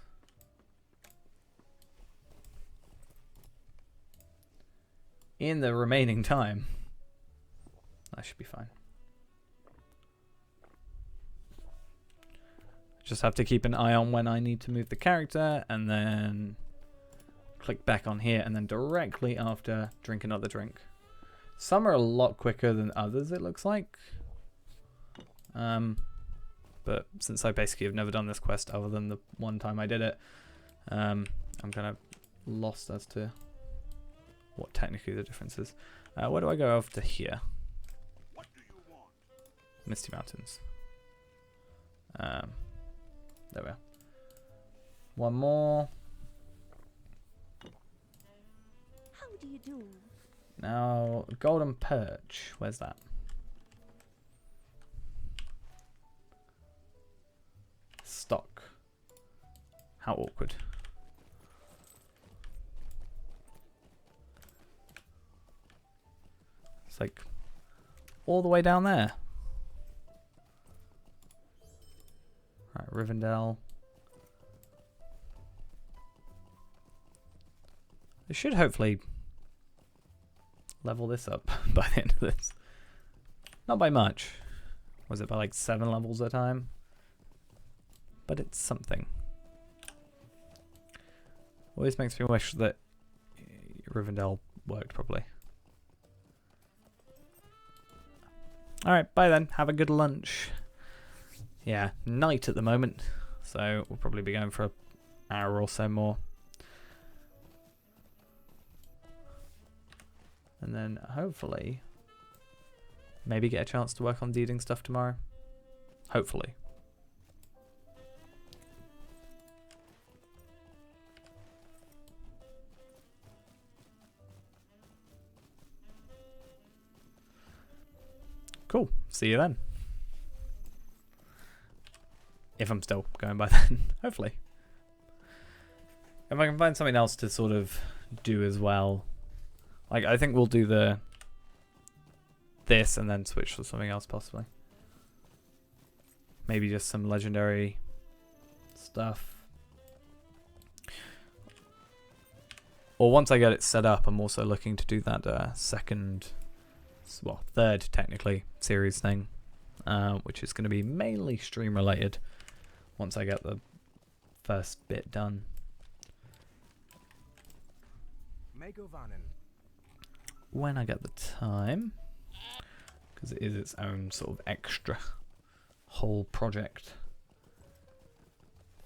A: In the remaining time. That should be fine. Just have to keep an eye on when I need to move the character, and then click back on here, and then directly after drink another drink. Some are a lot quicker than others, it looks like. But since I basically have never done this quest other than the one time I did it, I'm kind of lost as to what technically the difference is. Where do I go after here?
B: What do you want?
A: Misty Mountains. There we are. One more.
B: How do you do?
A: Now, Golden Perch. Where's that? Stock. How awkward. It's like all the way down there. Right, Rivendell. I should hopefully level this up by the end of this. Not by much. Was it by like 7 levels at a time? But it's something. Always makes me wish that Rivendell worked properly. Alright, bye then. Have a good lunch. Yeah, night at the moment, so we'll probably be going for an hour or so more. And then hopefully, maybe get a chance to work on deeding stuff tomorrow. Hopefully. Cool, see you then. If I'm still going by then, hopefully. If I can find something else to sort of do as well Like, I think we'll do this and then switch to something else possibly. Maybe just some legendary stuff. Or once I get it set up, I'm also looking to do that third technically series thing, which is going to be mainly stream related once I get the first bit done. When I get the time, because it is its own sort of extra whole project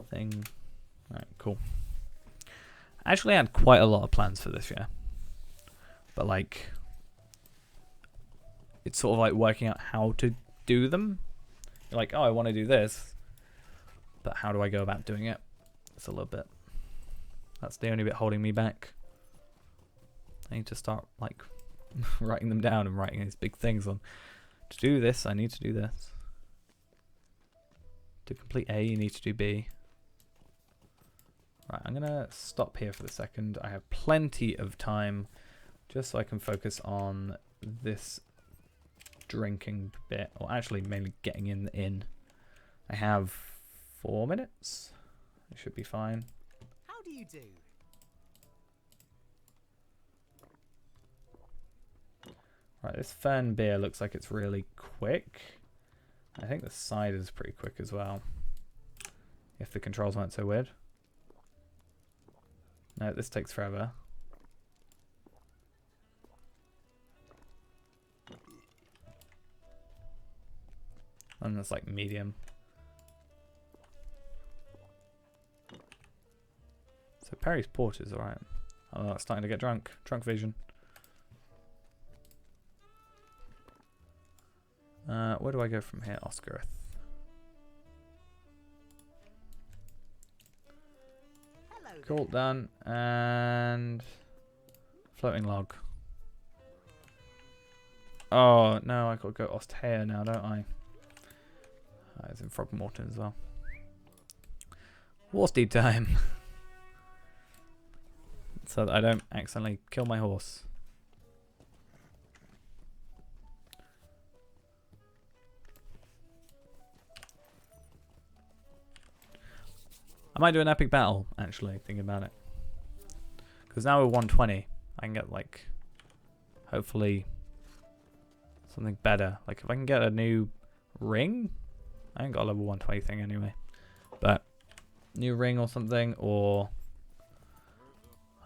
A: thing. Alright, cool. I actually had quite a lot of plans for this year, but like, it's sort of like working out how to do them. You're like, oh, I want to do this, but how do I go about doing it? It's a little bit. That's the only bit holding me back. I need to start like writing them down and writing these big things on. To do this, I need to do this. To complete A, you need to do B. Right, I'm gonna stop here for the second. I have plenty of time just so I can focus on this drinking bit, or actually mainly getting in the inn. I have 4 minutes. It should be fine.
B: How do you do?
A: Right, this Fern beer looks like it's really quick. I think the cider's pretty quick as well, if the controls weren't so weird. No, this takes forever. And that's like medium. So Perry's Port is alright. Oh, it's starting to get drunk. Drunk vision. Where do I go from here? Oscarith. Cool, done. And floating log. Oh no, I gotta go Osthea now, don't I? It's in Frogmorton as well. Horse-deed time. So that I don't accidentally kill my horse. I might do an epic battle, actually, thinking about it. Because now we're 120. I can get, like, hopefully something better. Like, if I can get a new ring? I ain't got a level 120 thing anyway. But, new ring or something, or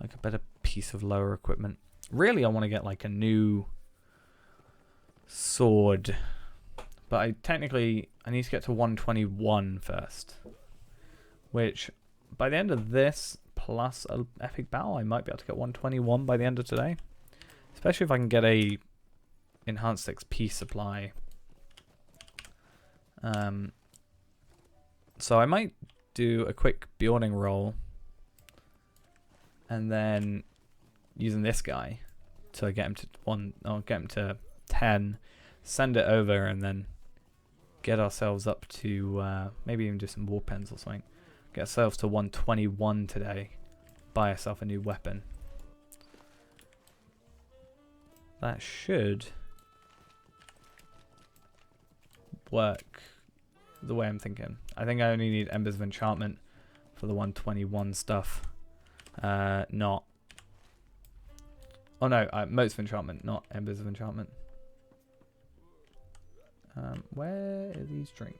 A: like a better piece of lower equipment. Really, I want to get, like, a new sword. But I need to get to 121 first. Which, by the end of this, plus an epic battle, I might be able to get 121 by the end of today. Especially if I can get a enhanced XP supply. So I might do a quick Bjorning roll. And then using this guy to get him to get him to 10. Send it over and then get ourselves up to maybe even do some war pens or something. Get ourselves to 121 today. Buy ourselves a new weapon. That should work the way I'm thinking. I think I only need Embers of Enchantment for the 121 stuff. Not... Oh no, Motes of Enchantment, not Embers of Enchantment. Where are these drinks?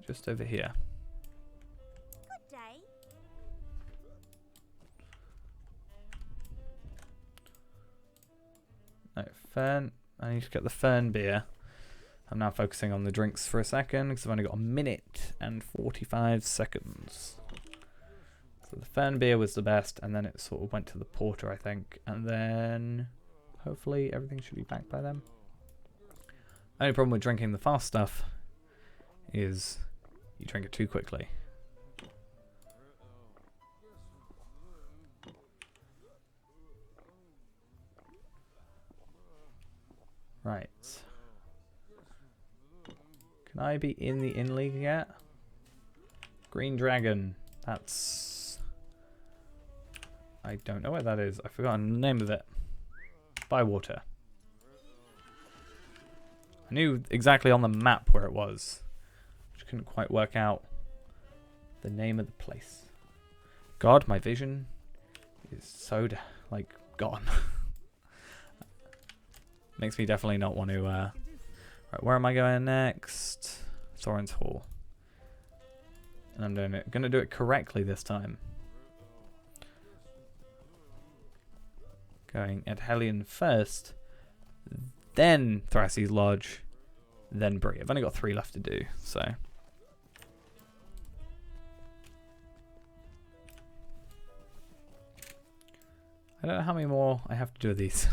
A: Just over here. No, Fern. I need to get the Fern beer. I'm now focusing on the drinks for a second because I've only got a minute and 45 seconds. So the Fern beer was the best, and then it sort of went to the porter, I think, and then hopefully everything should be back by then. Only problem with drinking the fast stuff is you drink it too quickly. Right. Can I be in the inn league yet? Green Dragon. That's... I don't know where that is. I've forgotten the name of it. Bywater. I knew exactly on the map where it was. Just couldn't quite work out the name of the place. God, my vision is so, like, gone. Makes me definitely not want to, Right, where am I going next? Thorin's Hall. And I'm gonna do it correctly this time. Going at Hellion first, then Thrassy's Lodge, then Bree. I've only got 3 left to do, so. I don't know how many more I have to do of these.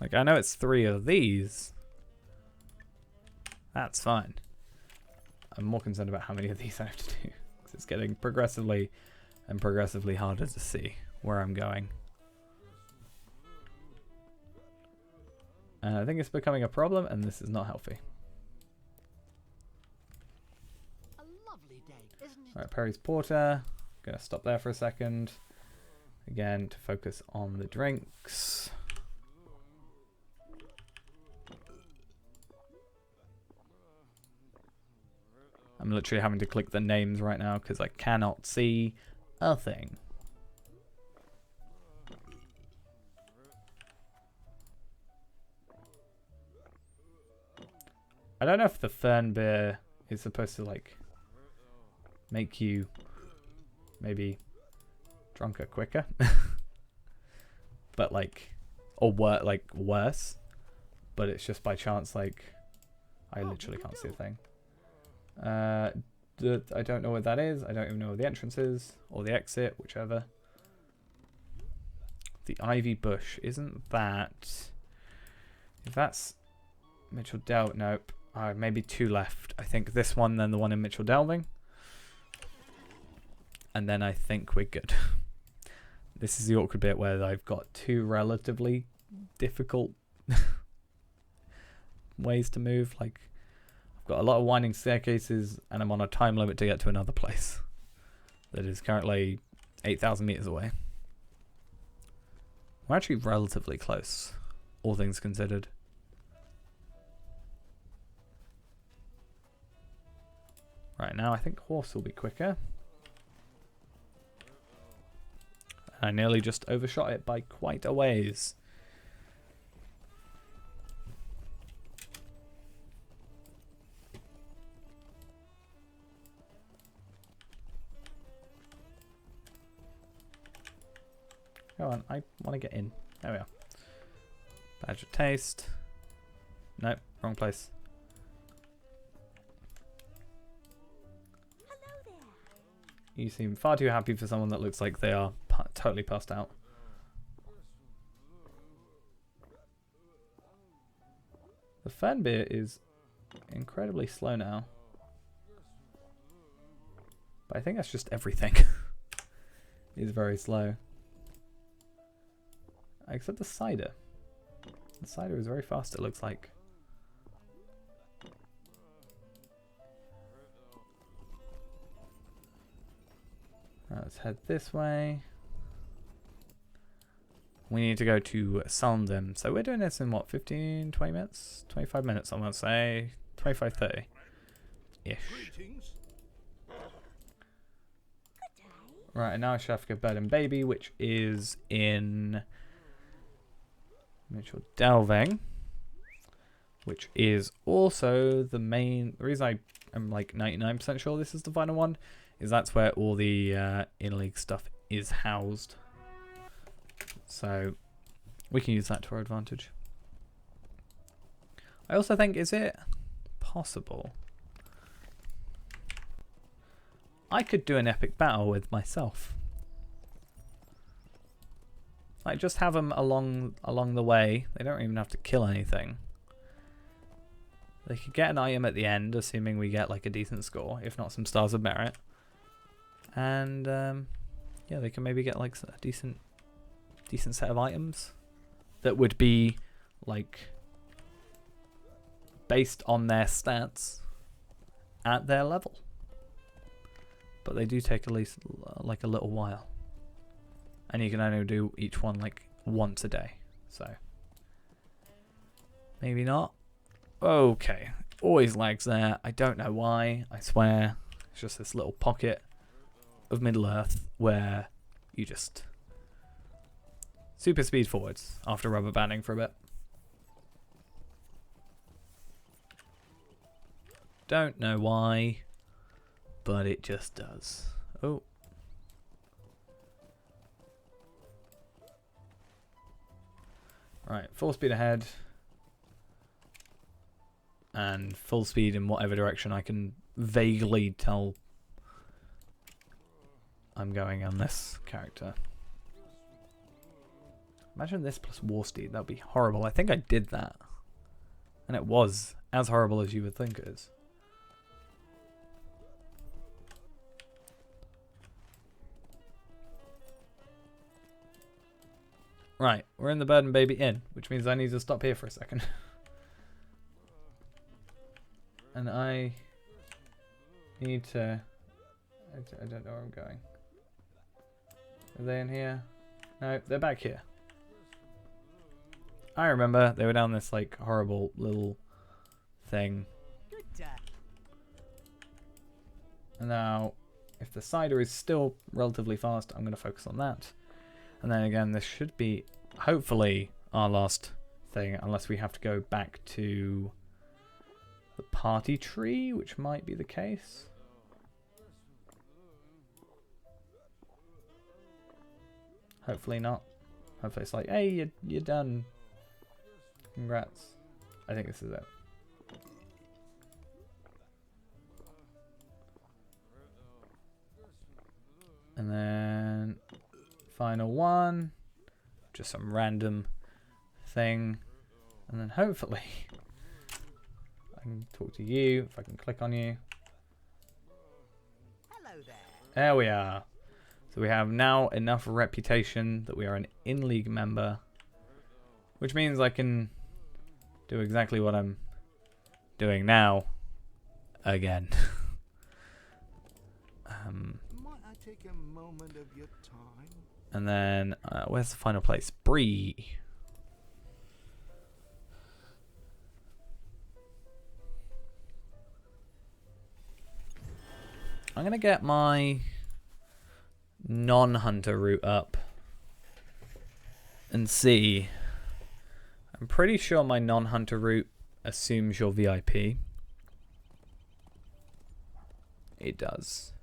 A: Like, I know it's 3 of these. That's fine. I'm more concerned about how many of these I have to do. Because it's getting progressively and progressively harder to see where I'm going. And I think it's becoming a problem, and this is not healthy.
B: A lovely day, isn't it?
A: Alright, Perry's Porter. Gonna stop there for a second. Again, to focus on the drinks. I'm literally having to click the names right now because I cannot see a thing. I don't know if the Fern beer is supposed to, like, make you maybe drunker quicker. But, like, or worse. But it's just by chance, like, I literally can't see a thing. I don't know what that is. I don't even know where the entrance is. Or the exit, whichever. The Ivy Bush. Isn't that... If that's Mitchell Delving... Nope. Maybe 2 left. I think this one, then the one in Mitchell Delving. And then I think we're good. This is the awkward bit where I've got 2 relatively difficult ways to move. Like, I've got a lot of winding staircases, and I'm on a time limit to get to another place that is currently 8,000 meters away. We're actually relatively close, all things considered. Right, now I think horse will be quicker. I nearly just overshot it by quite a ways. Go on, I want to get in. There we are. Badge of taste. Nope, wrong place. You seem far too happy for someone that looks like they are totally passed out. The Fern beer is incredibly slow now. But I think that's just everything. It's very slow. Except the cider. The cider is very fast, it looks like. Right, let's head this way. We need to go to Sandem. So we're doing this in what, 15, 20 minutes? 25 minutes, I'm going to say. 25, 30-ish. Right, and now Shafka Bird and Baby, which is in Mitchell Delving, which is also the main... The reason I am like 99% sure this is the final one is that's where all the in-league stuff is housed. So we can use that to our advantage. I also think, is it possible I could do an epic battle with myself? Like, just have them along the way. They don't even have to kill anything. They could get an item at the end, assuming we get like a decent score, if not some stars of merit. And yeah, they can maybe get like a decent set of items that would be like based on their stats at their level. But they do take at least like a little while. and you can only do each one like once a day. So maybe not. Okay, always lags there. I don't know why. I swear, it's just this little pocket of Middle Earth where you just super speed forwards after rubber banding for a bit. Don't know why, but it just does. Oh. Right, full speed ahead. And full speed in whatever direction I can vaguely tell I'm going on this character. Imagine this plus war speed. That would be horrible. I think I did that. And it was as horrible as you would think it is. Right, we're in the Burden Baby Inn, which means I need to stop here for a second. And I need to... I don't know where I'm going. Are they in here? No, they're back here. I remember they were down this like horrible little thing. And now, if the cider is still relatively fast, I'm going to focus on that. And then again, this should be hopefully our last thing, unless we have to go back to the party tree, which might be the case. Hopefully not. Hopefully it's like, hey, you're done. Congrats. I think this is it. And then final one. Just some random thing. And then hopefully I can talk to you if I can click on you.
B: Hello there.
A: There we are. So we have now enough reputation that we are an in-league member, which means I can do exactly what I'm doing now again.
B: Might I take a moment of your time?
A: And then where's the final place? Bree. I'm gonna get my non-hunter route up and see. I'm pretty sure my non-hunter route assumes you're VIP. It does.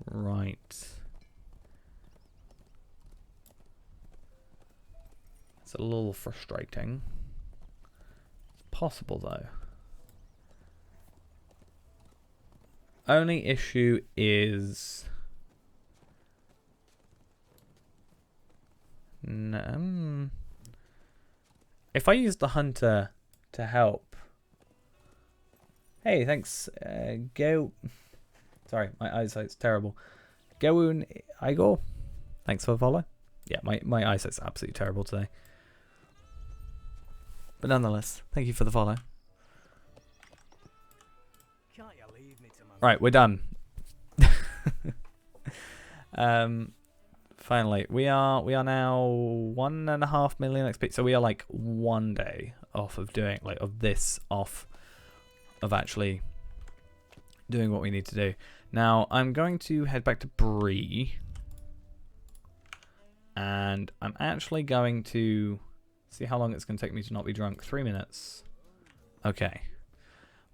A: Right. It's a little frustrating. It's possible though. Only issue is if I use the hunter to help. Hey, thanks. Go. Sorry, my eyesight's terrible. Goun Igor. Thanks for the follow. Yeah, my eyesight's absolutely terrible today. But nonetheless, thank you for the follow.
B: Can't you leave me to my...
A: Right, we're done. Finally, we are now 1.5 million XP. So we are like one day off of doing of actually doing what we need to do. Now I'm going to head back to Bree, and I'm actually going to see how long it's going to take me to not be drunk. 3 minutes. Okay.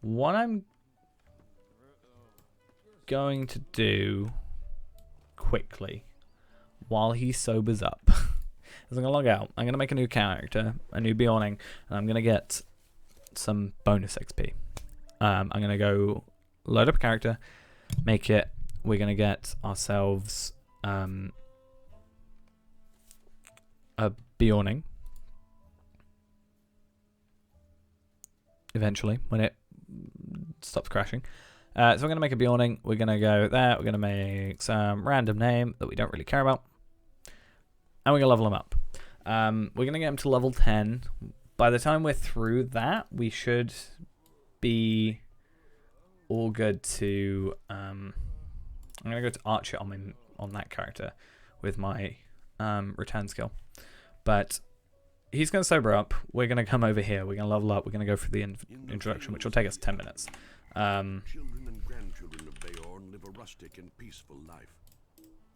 A: What I'm going to do quickly while he sobers up is I'm going to log out. I'm going to make a new character, a new Bjorning, and I'm going to get some bonus XP. I'm going to go load up a character, make it. We're going to get ourselves a Bjorning eventually when it stops crashing. So we're going to make a Bjorning. We're going to go there. We're going to make some random name that we don't really care about. And we're going to level him up. We're going to get him to level 10. By the time we're through that, we should be all good to... I'm going to go to Archer on that character with my return skill. But he's going to sober up. We're going to come over here. We're going to level up. We're going to go through the introduction, which will take us 10 minutes.
C: Children and grandchildren of Beorn live a rustic and peaceful life.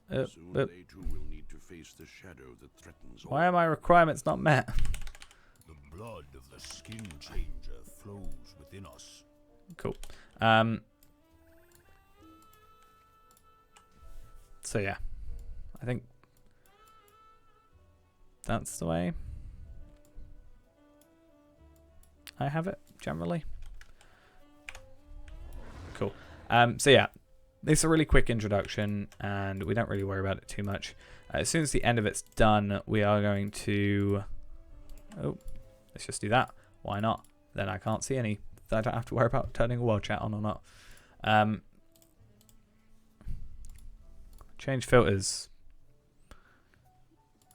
C: Soon they too will need to face the shadow that threatens all.
A: Why are my requirements not met?
D: The blood of the skin changer flows within us.
A: Cool. So yeah, I think that's the way I have it generally. Cool. So yeah, this is a really quick introduction, and we don't really worry about it too much. As soon as the end of it's done, we are going to... Oh, let's just do that. Why not? Then I can't see any. I don't have to worry about turning world chat on or not. Change filters.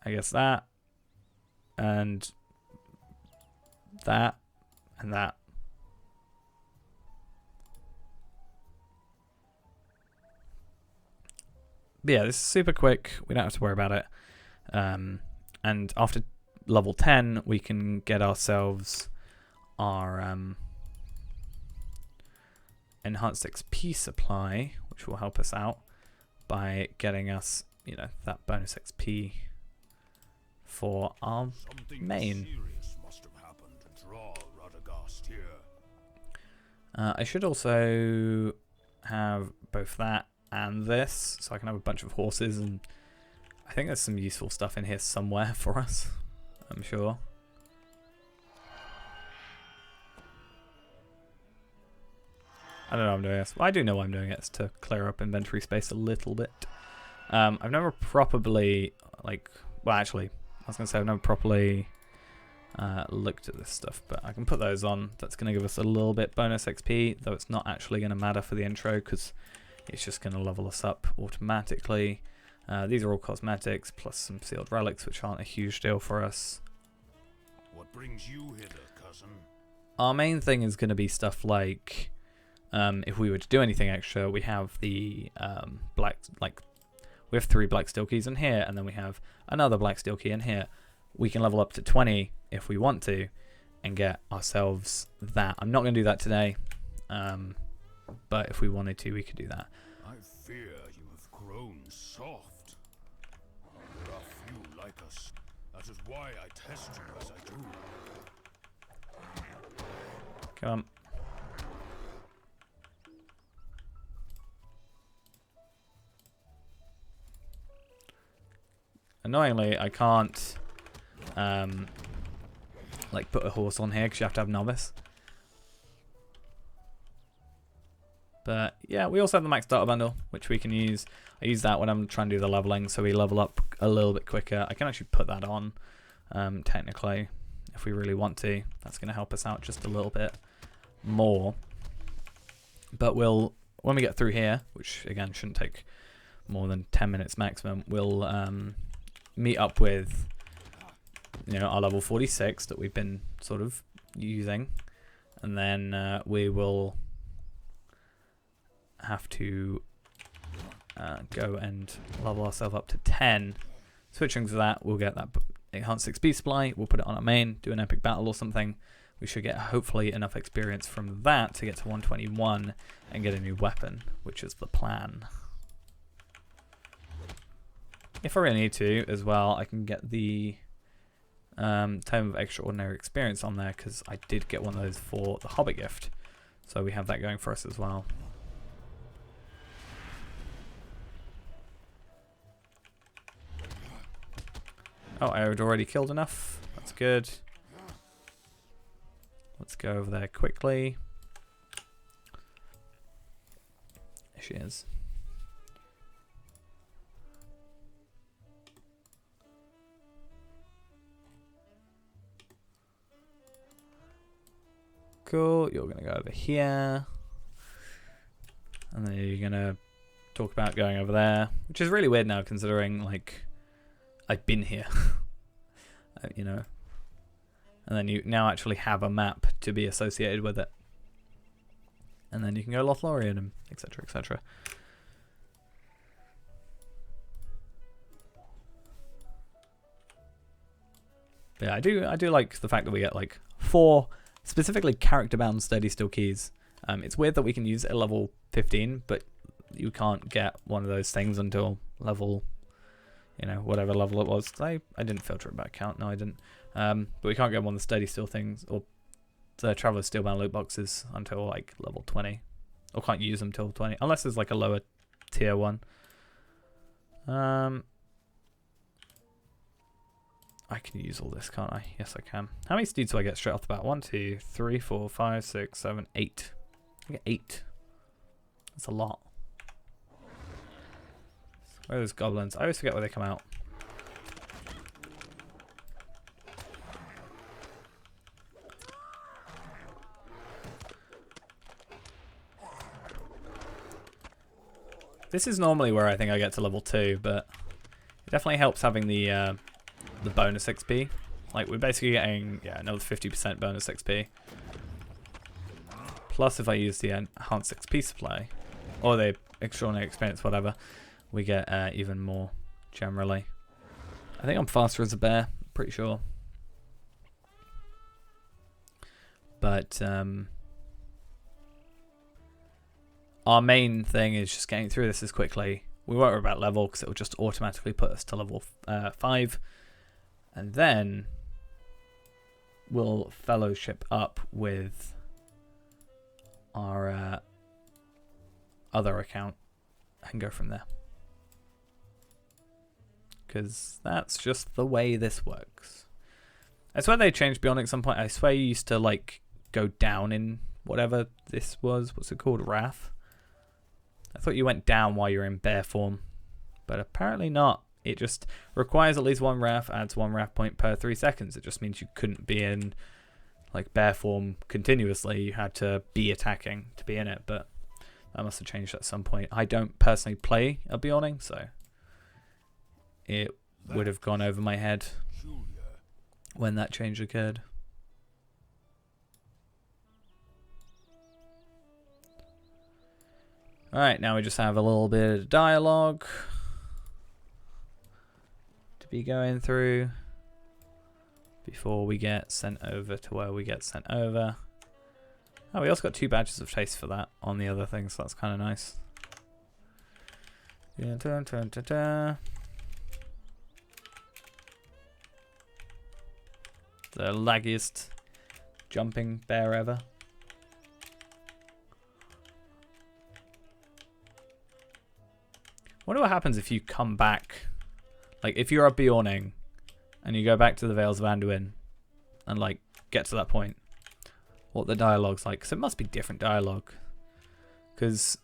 A: I guess that. And that. And that. But yeah, this is super quick. We don't have to worry about it. And after level 10, we can get ourselves our enhanced XP supply, which will help us out by getting us, you know, that bonus XP for our main.
D: Must have happened to draw Radagast here.
A: I should also have both that and this, so I can have a bunch of horses, and I think there's some useful stuff in here somewhere for us, I'm sure. I don't know why I'm doing this. Well, I do know why I'm doing it. It's to clear up inventory space a little bit. I've never properly, well, actually, I was going to say I've never properly looked at this stuff, but I can put those on. That's going to give us a little bit bonus XP, though it's not actually going to matter for the intro because it's just going to level us up automatically. These are all cosmetics plus some sealed relics, which aren't a huge deal for us.
D: What brings you hither, cousin?
A: Our main thing is going to be stuff like, if we were to do anything extra, we have the we have 3 black steel keys in here, and then we have another black steel key in here. We can level up to 20 if we want to, and get ourselves that. I'm not going to do that today, but if we wanted to, we could do that.
D: I fear you have grown soft. There are few like us. That is why I test you as I do.
A: Come on. Annoyingly, I can't put a horse on here because you have to have novice. But yeah, we also have the max starter bundle, which we can use. I use that when I'm trying to do the leveling, so we level up a little bit quicker. I can actually put that on, technically, if we really want to. That's going to help us out just a little bit more. But when we get through here, which again shouldn't take more than 10 minutes maximum, we'll meet up with, you know, our level 46 that we've been sort of using, and then we will have to go and level ourselves up to 10. Switching to that, we'll get that enhanced XP supply, we'll put it on our main, do an epic battle or something. We should get hopefully enough experience from that to get to 121 and get a new weapon, which is the plan. If I really need to as well, I can get the Tome of Extraordinary Experience on there, because I did get one of those for the Hobbit gift. So we have that going for us as well. Oh, I had already killed enough. That's good. Let's go over there quickly. There she is. Cool, you're going to go over here. And then you're going to talk about going over there. Which is really weird now, considering, like, I've been here. You know. And then you now actually have a map to be associated with it. And then you can go Lothlorien and etc, etc. But yeah, I do like the fact that we get like 4 specifically character-bound steady steel keys. It's weird that we can use it at level 15, but you can't get one of those things until level, you know, whatever level it was. I didn't filter it by count. No, I didn't. But we can't get one of the steady steel things or the Traveler's Steelbound loot boxes until like level 20, or can't use them till 20 unless there's like a lower tier one. I can use all this, can't I? Yes, I can. How many steeds do I get straight off the bat? 1, 2, 3, 4, 5, 6, 7, 8. I get 8. That's a lot. Where are those goblins? I always forget where they come out. This is normally where I think I get to level 2, but it definitely helps having the bonus XP. Like, we're basically getting, yeah, another 50% bonus XP. Plus, if I use the enhanced XP supply, or the extraordinary experience, whatever, we get even more generally. I think I'm faster as a bear, pretty sure. But our main thing is just getting through this as quickly. We won't worry about level because it will just automatically put us to level 5. And then we'll fellowship up with our other account and go from there. Because that's just the way this works. I swear they changed Bionic at some point. I swear you used to like go down in whatever this was. What's it called? Wrath? I thought you went down while you're in bear form. But apparently not. It just requires at least 1 wrath, adds 1 wrath point per 3 seconds. It just means you couldn't be in like bear form continuously. You had to be attacking to be in it, but that must have changed at some point. I don't personally play a Bionic, so it would have gone over my head when that change occurred. Alright, now we just have a little bit of dialogue to be going through before we get sent over to where we get sent over. Oh, we also got 2 badges of taste for that on the other thing, so that's kind of nice. The laggiest jumping bear ever. Wonder what happens if you come back, like if you're a Bjorning and you go back to the Vales of Anduin and like get to that point, what the dialogue's like, because it must be different dialogue. Because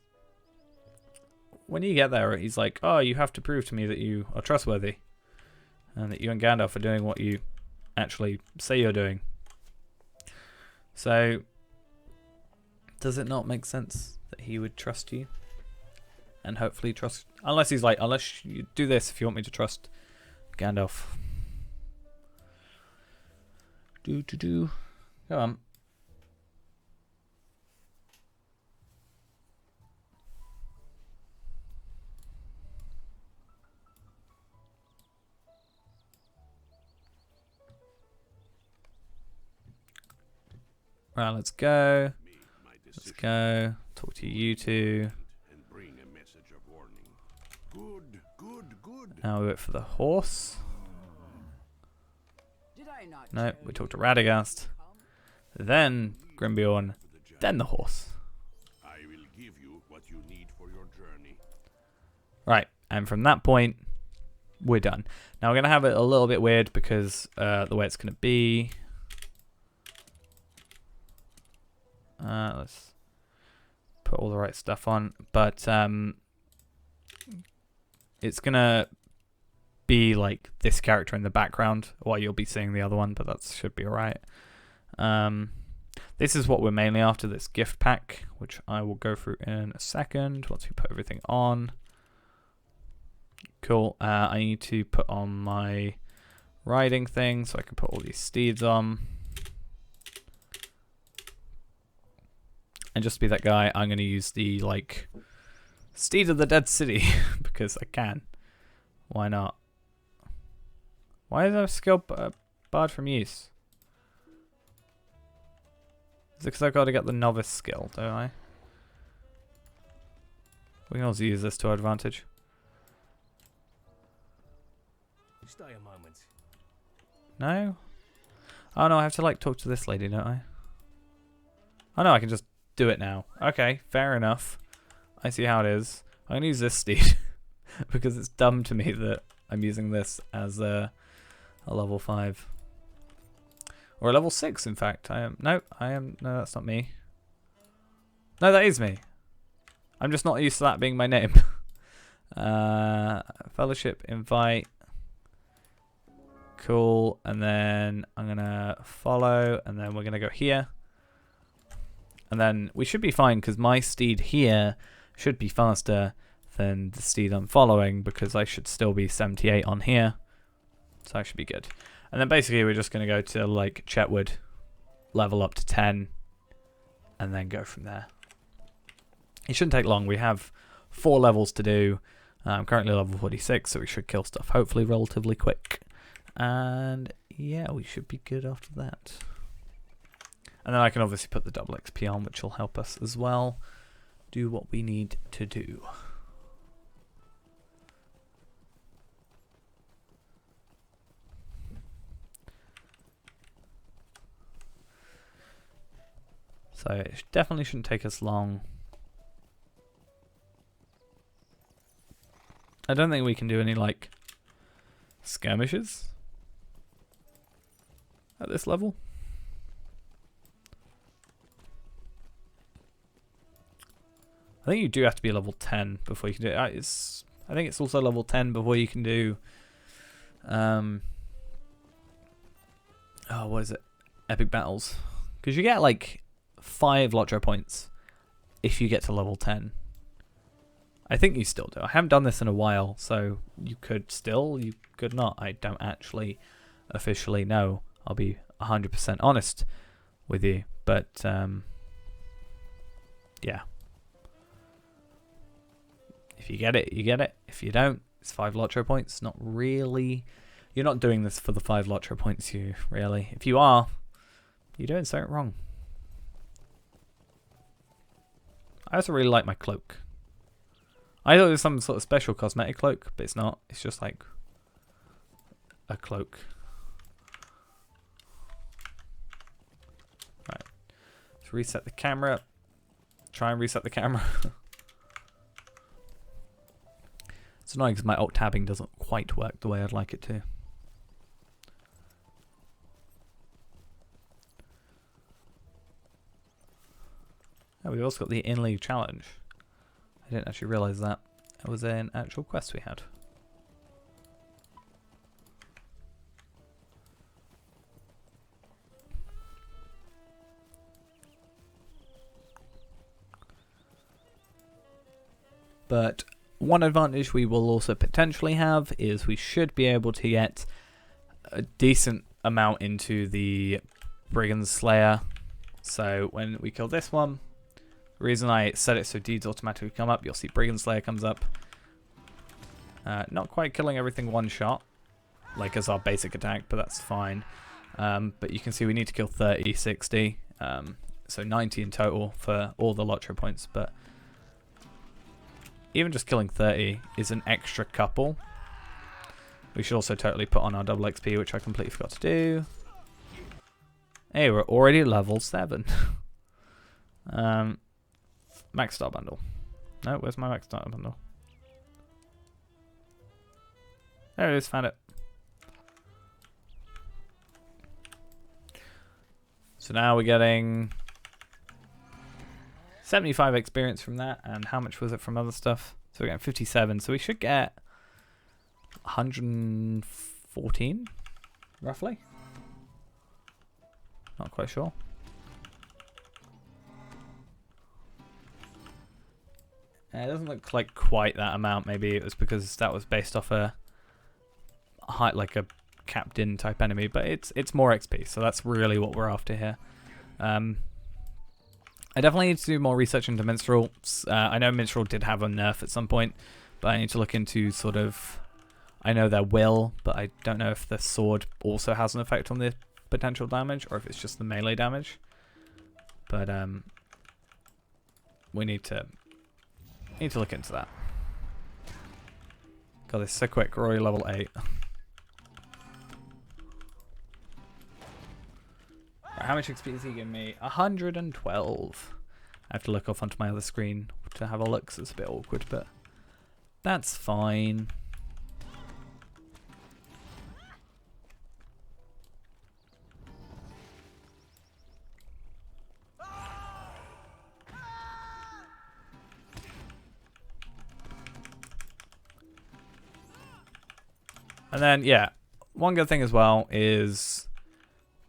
A: when you get there, he's like, oh, you have to prove to me that you are trustworthy and that you and Gandalf are doing what you actually say you're doing. So does it not make sense that he would trust you? And hopefully trust, unless he's like, unless you do this if you want me to trust Gandalf. Go on. Right, let's go. Let's go. Talk to you two. Now we wait for the horse. No, we talk to Radagast. Then Grimbeorn. Then the horse.
C: I will give you what you need for your journey.
A: Right, and from that point, we're done. Now we're going to have it a little bit weird because the way it's going to be. Let's put all the right stuff on. But it's going to be like this character in the background while you'll be seeing the other one, but that should be alright. This is what we're mainly after, this gift pack, which I will go through in a second once we put everything on. Cool. I need to put on my riding thing so I can put all these steeds on. And just to be that guy, I'm going to use the like Steed of the Dead City because I can. Why not? Why is there a skill barred from use? Is it because I've got to get the novice skill, don't I? We can also use this to our advantage.
E: Stay a moment.
A: No? Oh no, I have to like talk to this lady, don't I? Oh no, I can just do it now. Okay, fair enough. I see how it is. I'm gonna use this steed because it's dumb to me that I'm using this as a level 5. Or a level 6, in fact. No, that's not me. No, that is me. I'm just not used to that being my name. Fellowship, invite. Cool, and then I'm gonna follow, and then we're gonna go here. And then we should be fine, because my steed here should be faster than the steed I'm following, because I should still be 78 on here. So that should be good. And then basically we're just going to go to like Chetwood, level up to 10, and then go from there. It shouldn't take long. We have 4 levels to do. I'm currently level 46, so we should kill stuff hopefully relatively quick. And yeah, we should be good after that. And then I can obviously put the double XP on, which will help us as well do what we need to do. So it definitely shouldn't take us long. I don't think we can do any like skirmishes at this level. I think you do have to be level 10 before you can do it. I think it's also level 10 before you can do what is it? Epic battles. Because you get like 5 Lotro points if you get to level 10. I think you still do. I haven't done this in a while, so you could still, you could not. I don't actually officially know. I'll be 100% honest with you. But, yeah. If you get it, you get it. If you don't, it's 5 Lotro points. Not really. You're not doing this for the 5 Lotro points, you really. If you are, you're doing something wrong. I also really like my cloak. I thought it was some sort of special cosmetic cloak, but it's not. It's just like a cloak. Right. Let's reset the camera. Try and reset the camera. It's annoying because my alt tabbing doesn't quite work the way I'd like it to. Oh, we've also got the in-league challenge. I didn't actually realise that. That was an actual quest we had. But one advantage we will also potentially have is we should be able to get a decent amount into the Brigand Slayer. So when we kill this one, the reason I set it so deeds automatically come up, you'll see Brigand Slayer comes up. Not quite killing everything one shot, like as our basic attack, but that's fine. But you can see we need to kill 30, 60, so 90 in total for all the Lotro points. But even just killing 30 is an extra couple. We should also totally put on our double XP, which I completely forgot to do. Hey, we're already level 7. Max Star Bundle. No, where's my Max Star Bundle? There it is, found it. So now we're getting 75 experience from that, and how much was it from other stuff? So we're getting 57, so we should get 114, roughly. Not quite sure. It doesn't look like quite that amount. Maybe it was because that was based off a high, like a capped in type enemy, but it's more XP, so that's really what we're after here. I definitely need to do more research into Minstrel. I know Minstrel did have a nerf at some point, but I need to look into sort of I know there will, but I don't know if the sword also has an effect on the potential damage or if it's just the melee damage. But we need to look into that. God, this is so quick. We're already level 8. Right, how much XP is he giving me? 112. I have to look off onto my other screen to have a look, so it's a bit awkward, but that's fine. And then, yeah, one good thing as well is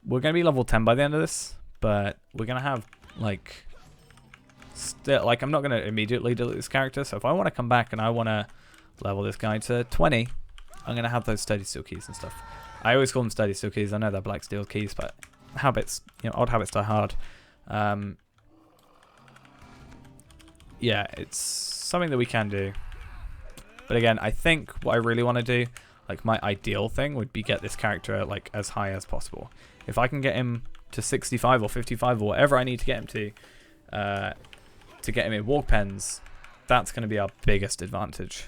A: we're going to be level 10 by the end of this, but we're going to have, like, still, like, I'm not going to immediately delete this character, so if I want to come back and I want to level this guy to 20, I'm going to have those sturdy steel keys and stuff. I always call them sturdy steel keys. I know they're black steel keys, but habits, you know, odd habits die hard. Yeah, it's something that we can do. But again, I think what I really want to do, like my ideal thing would be get this character like as high as possible. If I can get him to 65 or 55 or whatever I need to get him to get him in walk pens, that's going to be our biggest advantage.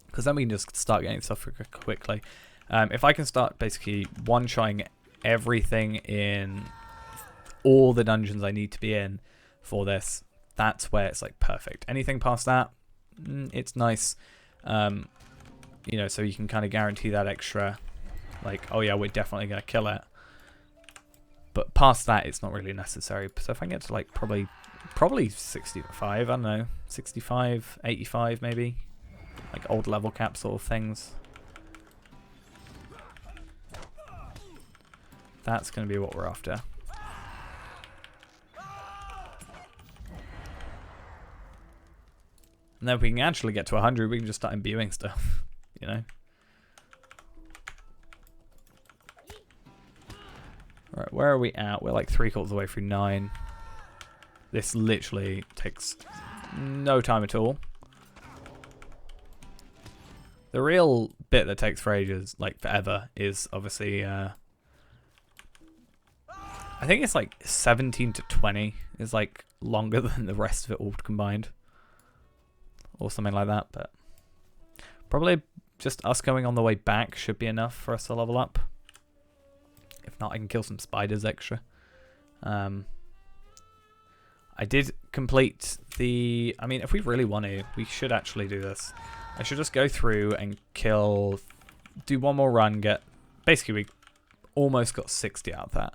A: Because then we can just start getting stuff quickly. If I can start basically one-shotting everything in all the dungeons I need to be in for this, that's where it's like perfect. Anything past that, it's nice. You know, so you can kind of guarantee that extra, like, oh yeah, we're definitely going to kill it. But past that, it's not really necessary. So if I can get to like probably 65, I don't know, 65, 85 maybe, like old level cap sort of things. That's going to be what we're after. And then if we can actually get to 100, we can just start imbuing stuff, you know? Alright, where are we at? We're like 3/4 of the way through 9. This literally takes no time at all. The real bit that takes for ages, like forever, is obviously, I think it's like 17 to 20 is like longer than the rest of it all combined. Or something like that, but probably just us going on the way back should be enough for us to level up. If not, I can kill some spiders extra. I did complete the... I mean, if we really want to, we should actually do this. I should just go through and kill... Do one more run, get... Basically, we almost got 60 out of that.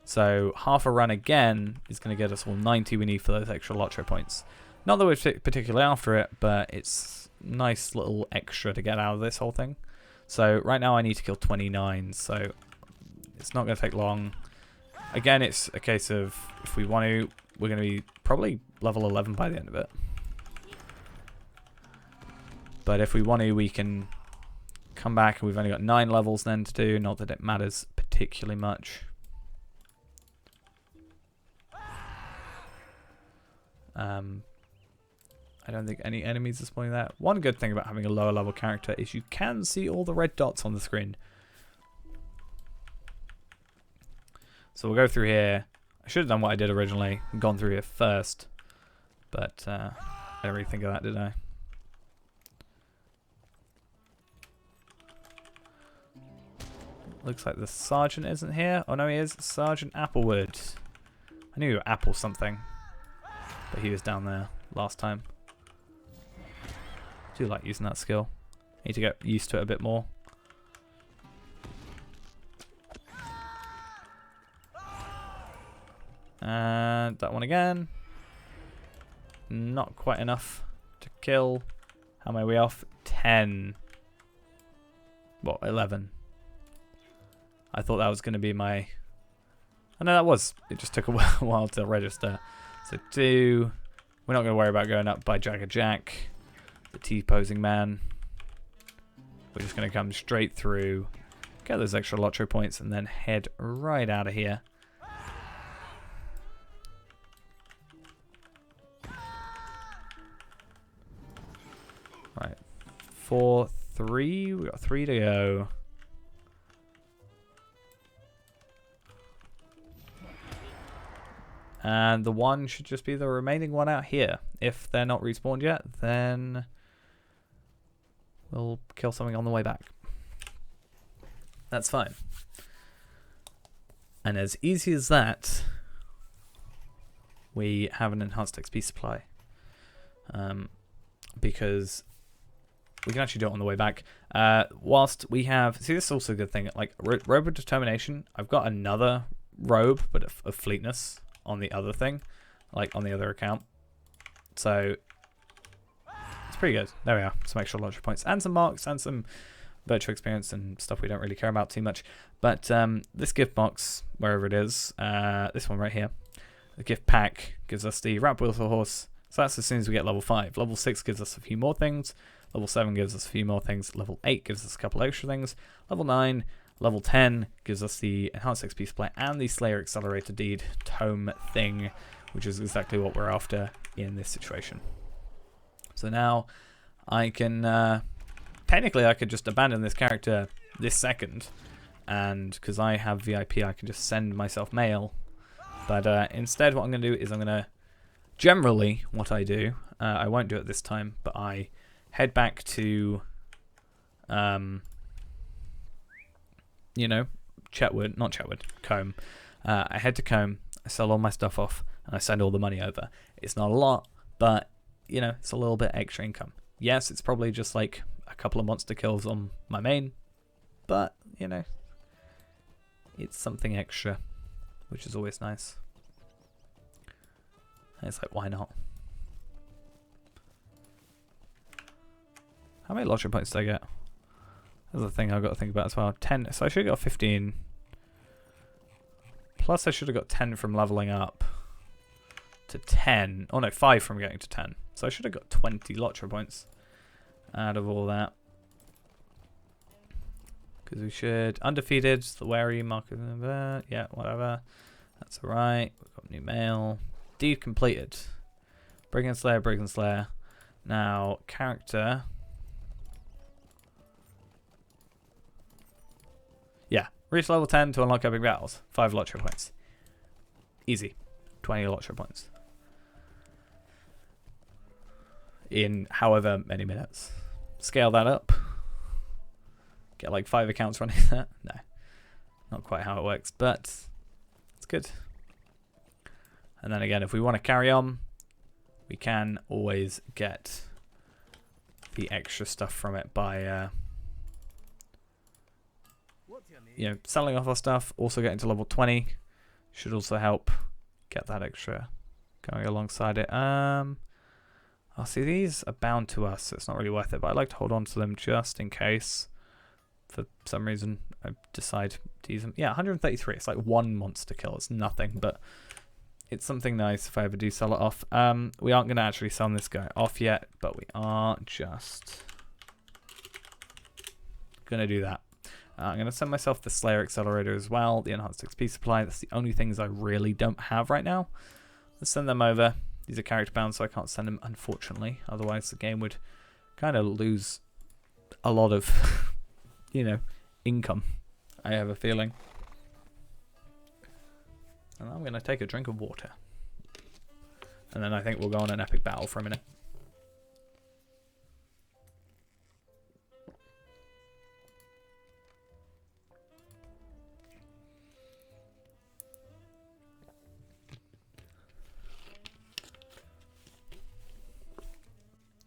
A: So, half a run again is going to get us all 90 we need for those extra Lotro points. Not that we're particularly after it, but it's nice little extra to get out of this whole thing. So right now I need to kill 29, so it's not going to take long. Again, it's a case of if we want to, we're going to be probably level 11 by the end of it. But if we want to, we can come back and we've only got 9 levels then to do. Not that it matters particularly much. I don't think any enemies are spawning there. One good thing about having a lower level character is you can see all the red dots on the screen. So we'll go through here. I should have done what I did originally, gone through here first. But I didn't really think of that, did I? Looks like the sergeant isn't here. Oh no, he is. Sergeant Applewood. I knew you were Apple something. But he was down there last time. I do like using that skill. Need to get used to it a bit more. And that one again. Not quite enough to kill. How many are we off? 10. What, 11? I thought that was going to be my... Oh no, that was. It just took a while to register. So 2. We're not going to worry about going up by Jagger Jack, the T-posing man. We're just going to come straight through, get those extra Lotro points, and then head right out of here. Right. 4, 3. We got 3 to go. And the 1 should just be the remaining one out here. If they're not respawned yet, then we'll kill something on the way back. That's fine. And as easy as that, we have an enhanced XP supply. Because we can actually do it on the way back. Whilst we have... See, this is also a good thing. Like, Robe of Determination, I've got another robe, but of Fleetness on the other thing. Like, on the other account. So, it's pretty good. There we are. Some extra launcher points. And some marks, and some virtual experience, and stuff we don't really care about too much. But this gift box, wherever it is, this one right here, the gift pack gives us the Rat Wheels Horse. So that's as soon as we get level 5. Level 6 gives us a few more things. Level 7 gives us a few more things. Level 8 gives us a couple extra things. Level 9, level 10 gives us the Enhanced XP Supply and the Slayer Accelerator Deed Tome thing, which is exactly what we're after in this situation. So now I can... technically, I could just abandon this character this second. And because I have VIP, I can just send myself mail. But instead, what I'm going to do is I'm going to... Generally, what I do, I won't do it this time, but I head back to, you know, Chetwood, not Chetwood, Combe. I head to Combe, I sell all my stuff off, and I send all the money over. It's not a lot, but, you know, it's a little bit extra income. Yes, it's probably just like a couple of monster kills on my main, but, you know, it's something extra, which is always nice. And it's like, why not? How many lottery points did I get? That's the thing I've got to think about as well. 10. So I should have got 15. Plus I should have got 10 from leveling up to 10. Oh no, 5 from getting to 10. So I should have got 20 lottery points out of all that. Because we should... Undefeated, the wary, marker, yeah, whatever. That's alright. We've got new mail. Deed completed. Brigand Slayer. Now, character. Yeah, reach level 10 to unlock epic battles. 5 lottery points. Easy. 20 lottery points. In however many minutes. Scale that up. Get like 5 accounts running that. No. Not quite how it works, but it's good. And then again, if we want to carry on, we can always get the extra stuff from it by, you know, selling off our stuff. Also getting to level 20 should also help get that extra going alongside it. I'll see these are bound to us, so it's not really worth it. But I like to hold on to them just in case, for some reason, I decide to use them. Yeah, 133. It's like 1 monster kill. It's nothing, but it's something nice if I ever do sell it off. We aren't going to actually sell this guy off yet, but we are just going to do that. I'm going to send myself the Slayer Accelerator as well, the Enhanced XP Supply. That's the only things I really don't have right now. Let's send them over. These are character bound, so I can't send them, unfortunately. Otherwise, the game would kind of lose a lot of, you know, income, I have a feeling. And I'm going to take a drink of water. And then I think we'll go on an epic battle for a minute.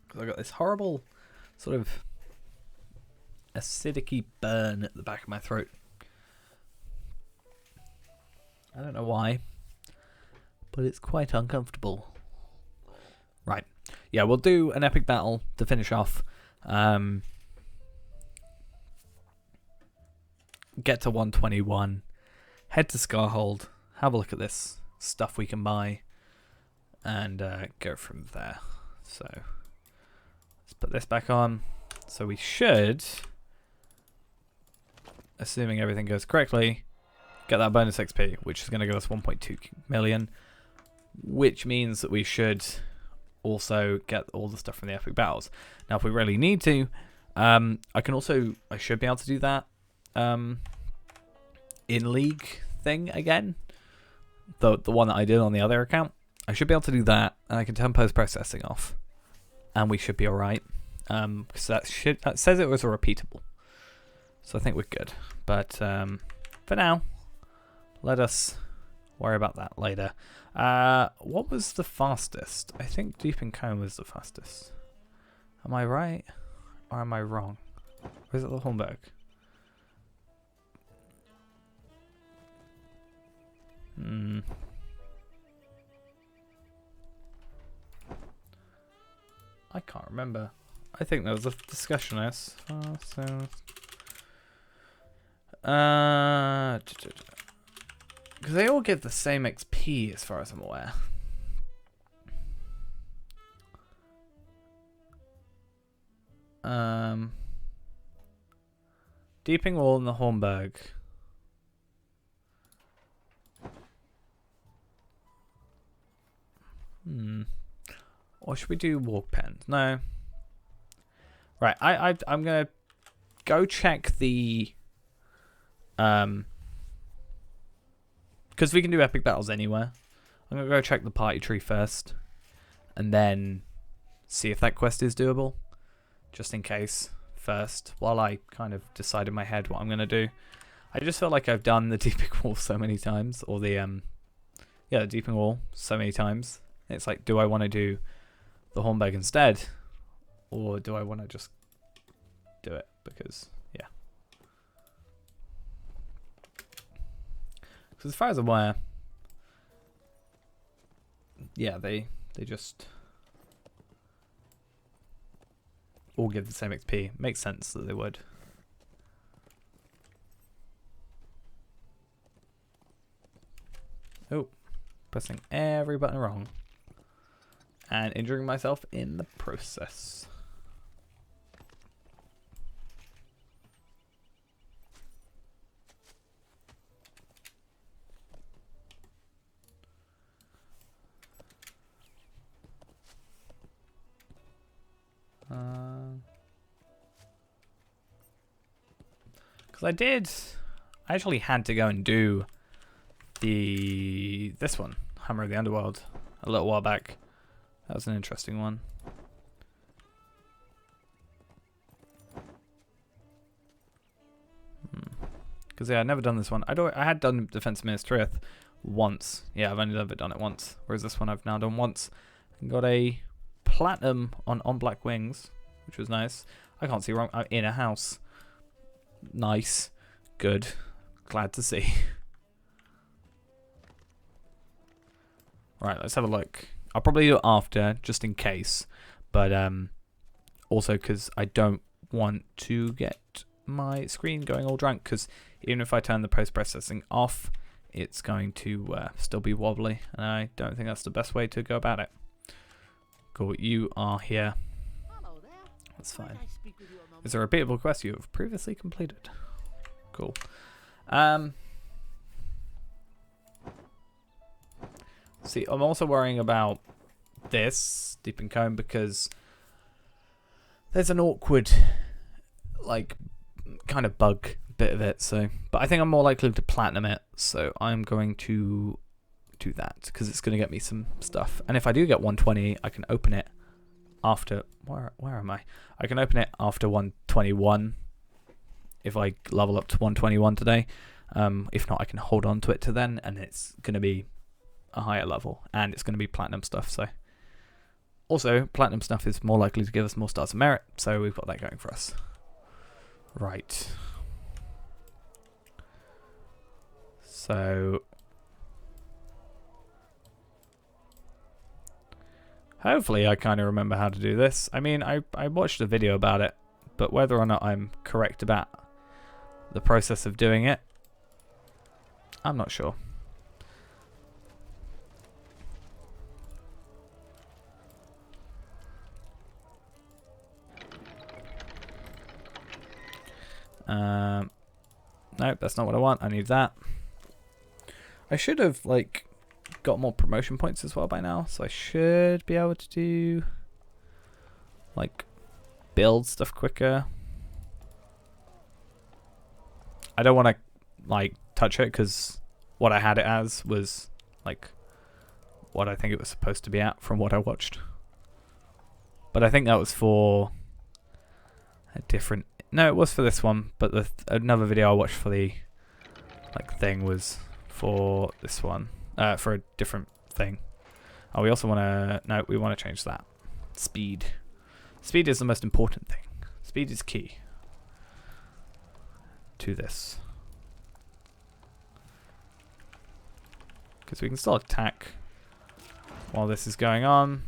A: Because I got this horrible sort of acidic-y burn at the back of my throat. I don't know why, but it's quite uncomfortable. Right. Yeah, we'll do an epic battle to finish off. Get to 121. Head to Scarhold. Have a look at this stuff we can buy. And go from there. So, let's put this back on. So we should, assuming everything goes correctly, get that bonus XP, which is going to give us 1.2 million, which means that we should also get all the stuff from the epic battles. Now, if we really need to, I should be able to do that in league thing again. The one that I did on the other account. I should be able to do that, and I can turn post-processing off, and we should be alright. Because that says it was a repeatable, so I think we're good. But for now, let us worry about that later. What was the fastest? I think Deeping Combe was the fastest. Am I right, or am I wrong? Or is it the Hornburg? I can't remember. I think there was a discussion on this. Because they all give the same XP as far as I'm aware. Deeping Wall and the Hornburg. Or should we do Walk Pen? No. Right, I'm gonna go check the because we can do epic battles anywhere. I'm gonna go check the party tree first, and then see if that quest is doable, just in case first, while I kind of decide in my head what I'm gonna do. I just feel like I've done the Deeping Wall so many times, or the the Deeping Wall so many times. It's like, do I want to do the Hornburg instead, or do I want to just do it? Because yeah, because as far as I'm aware, yeah, they just all give the same XP. Makes sense that they would. Oh, pressing every button wrong. And injuring myself in the process. Because I actually had to go and do this one, Hammer of the Underworld, a little while back. That was an interesting one. Because yeah, I'd never done this one. I had done Defense of Minas Tirith once. Yeah, I've only ever done it once. Whereas this one I've now done once. And got a platinum on Black Wings, which was nice. I can't see wrong. I'm in a house. Nice. Good. Glad to see. Right, let's have a look. I'll probably do it after, just in case. But also because I don't want to get my screen going all drunk. Because even if I turn the post-processing off, it's going to still be wobbly. And I don't think that's the best way to go about it. Cool, you are here.
B: Hello there.
A: That's fine.
B: Might I speak with you a moment?
A: Is there a repeatable quest you have previously completed? Cool. See, I'm also worrying about this Deeping Combe because there's an awkward, like, kind of bug bit of it. So, but I think I'm more likely to platinum it. So I'm going to do that because it's going to get me some stuff. And if I do get 120, I can open it after. Where am I? I can open it after 121. If I level up to 121 today. If not, I can hold on to it to then, and it's going to be a higher level, and it's going to be platinum stuff. So also platinum stuff is more likely to give us more stars of merit, so we've got that going for us. Right, so hopefully I kind of remember how to do this. I mean, I watched a video about it, but whether or not I'm correct about the process of doing it, I'm not sure. Nope, that's not what I want. I need that. I should have like got more promotion points as well by now, so I should be able to do like build stuff quicker. I don't want to like touch it because what I had it as was like what I think it was supposed to be at from what I watched. But I think that was for a different... No, it was for this one, but another video I watched for the like thing was for this one. For a different thing. Oh, we also want to... No, we want to change that. Speed. Speed is the most important thing. Speed is key to this. Because we can still attack while this is going on.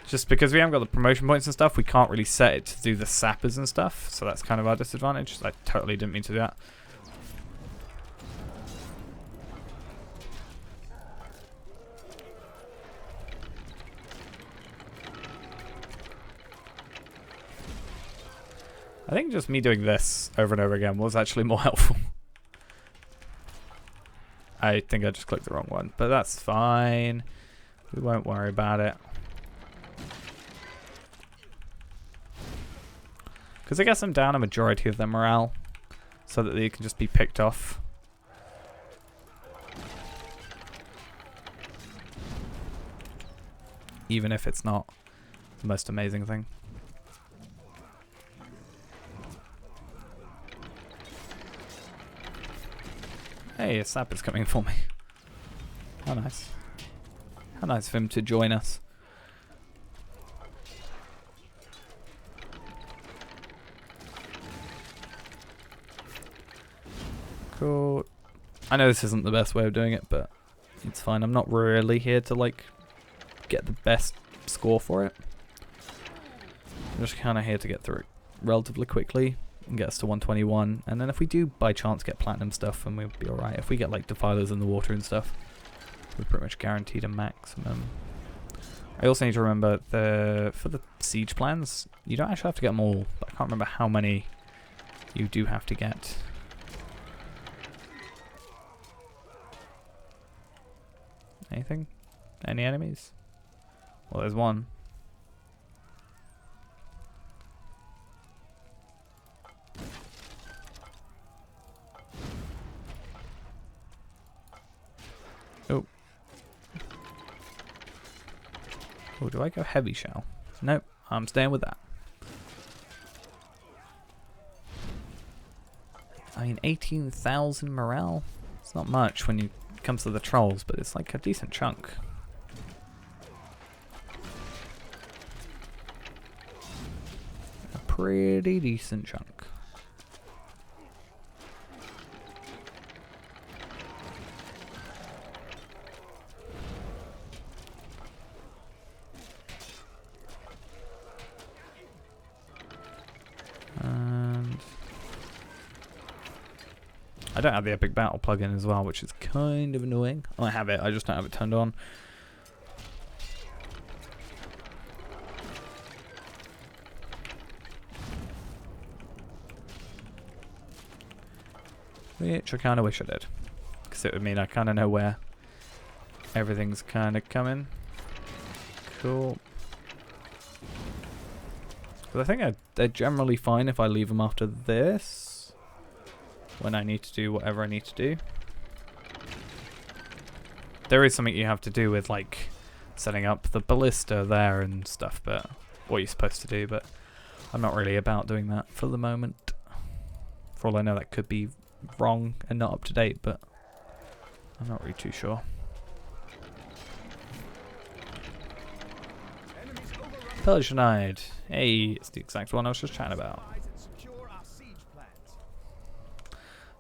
A: Just because we haven't got the promotion points and stuff, we can't really set it to do the sappers and stuff. So that's kind of our disadvantage. I totally didn't mean to do that. I think just me doing this over and over again was actually more helpful. I think I just clicked the wrong one, but that's fine. We won't worry about it. Because I guess I'm down a majority of their morale, so that they can just be picked off. Even if it's not the most amazing thing. Hey, a sapper's coming for me. How nice. How nice of him to join us. Cool. I know this isn't the best way of doing it, but it's fine. I'm not really here to like get the best score for it. I'm just kind of here to get through it relatively quickly and get us to 121. And then if we do by chance get platinum stuff, then we'll be alright. If we get like defilers in the water and stuff, we're pretty much guaranteed a maximum. I also need to remember for the siege plans, you don't actually have to get them all. But I can't remember how many you do have to get. Anything? Any enemies? Well, there's one. Oh. Oh, do I go heavy shell? Nope, I'm staying with that. I mean, 18,000 morale? It's not much when you comes to the trolls, but it's like a decent chunk. A pretty decent chunk. And I don't have the Epic Battle plugin as well, which is kind of annoying. I have it, I just don't have it turned on. Which I kind of wish I did. Because it would mean I kind of know where everything's kind of coming. Cool. But I think they're generally fine if I leave them after this. When I need to do whatever I need to do. There is something you have to do with like setting up the ballista there and stuff, but what you're supposed to do, but I'm not really about doing that for the moment. For all I know, that could be wrong and not up to date, but I'm not really too sure. Persianide. Hey, it's the exact one I was just chatting about.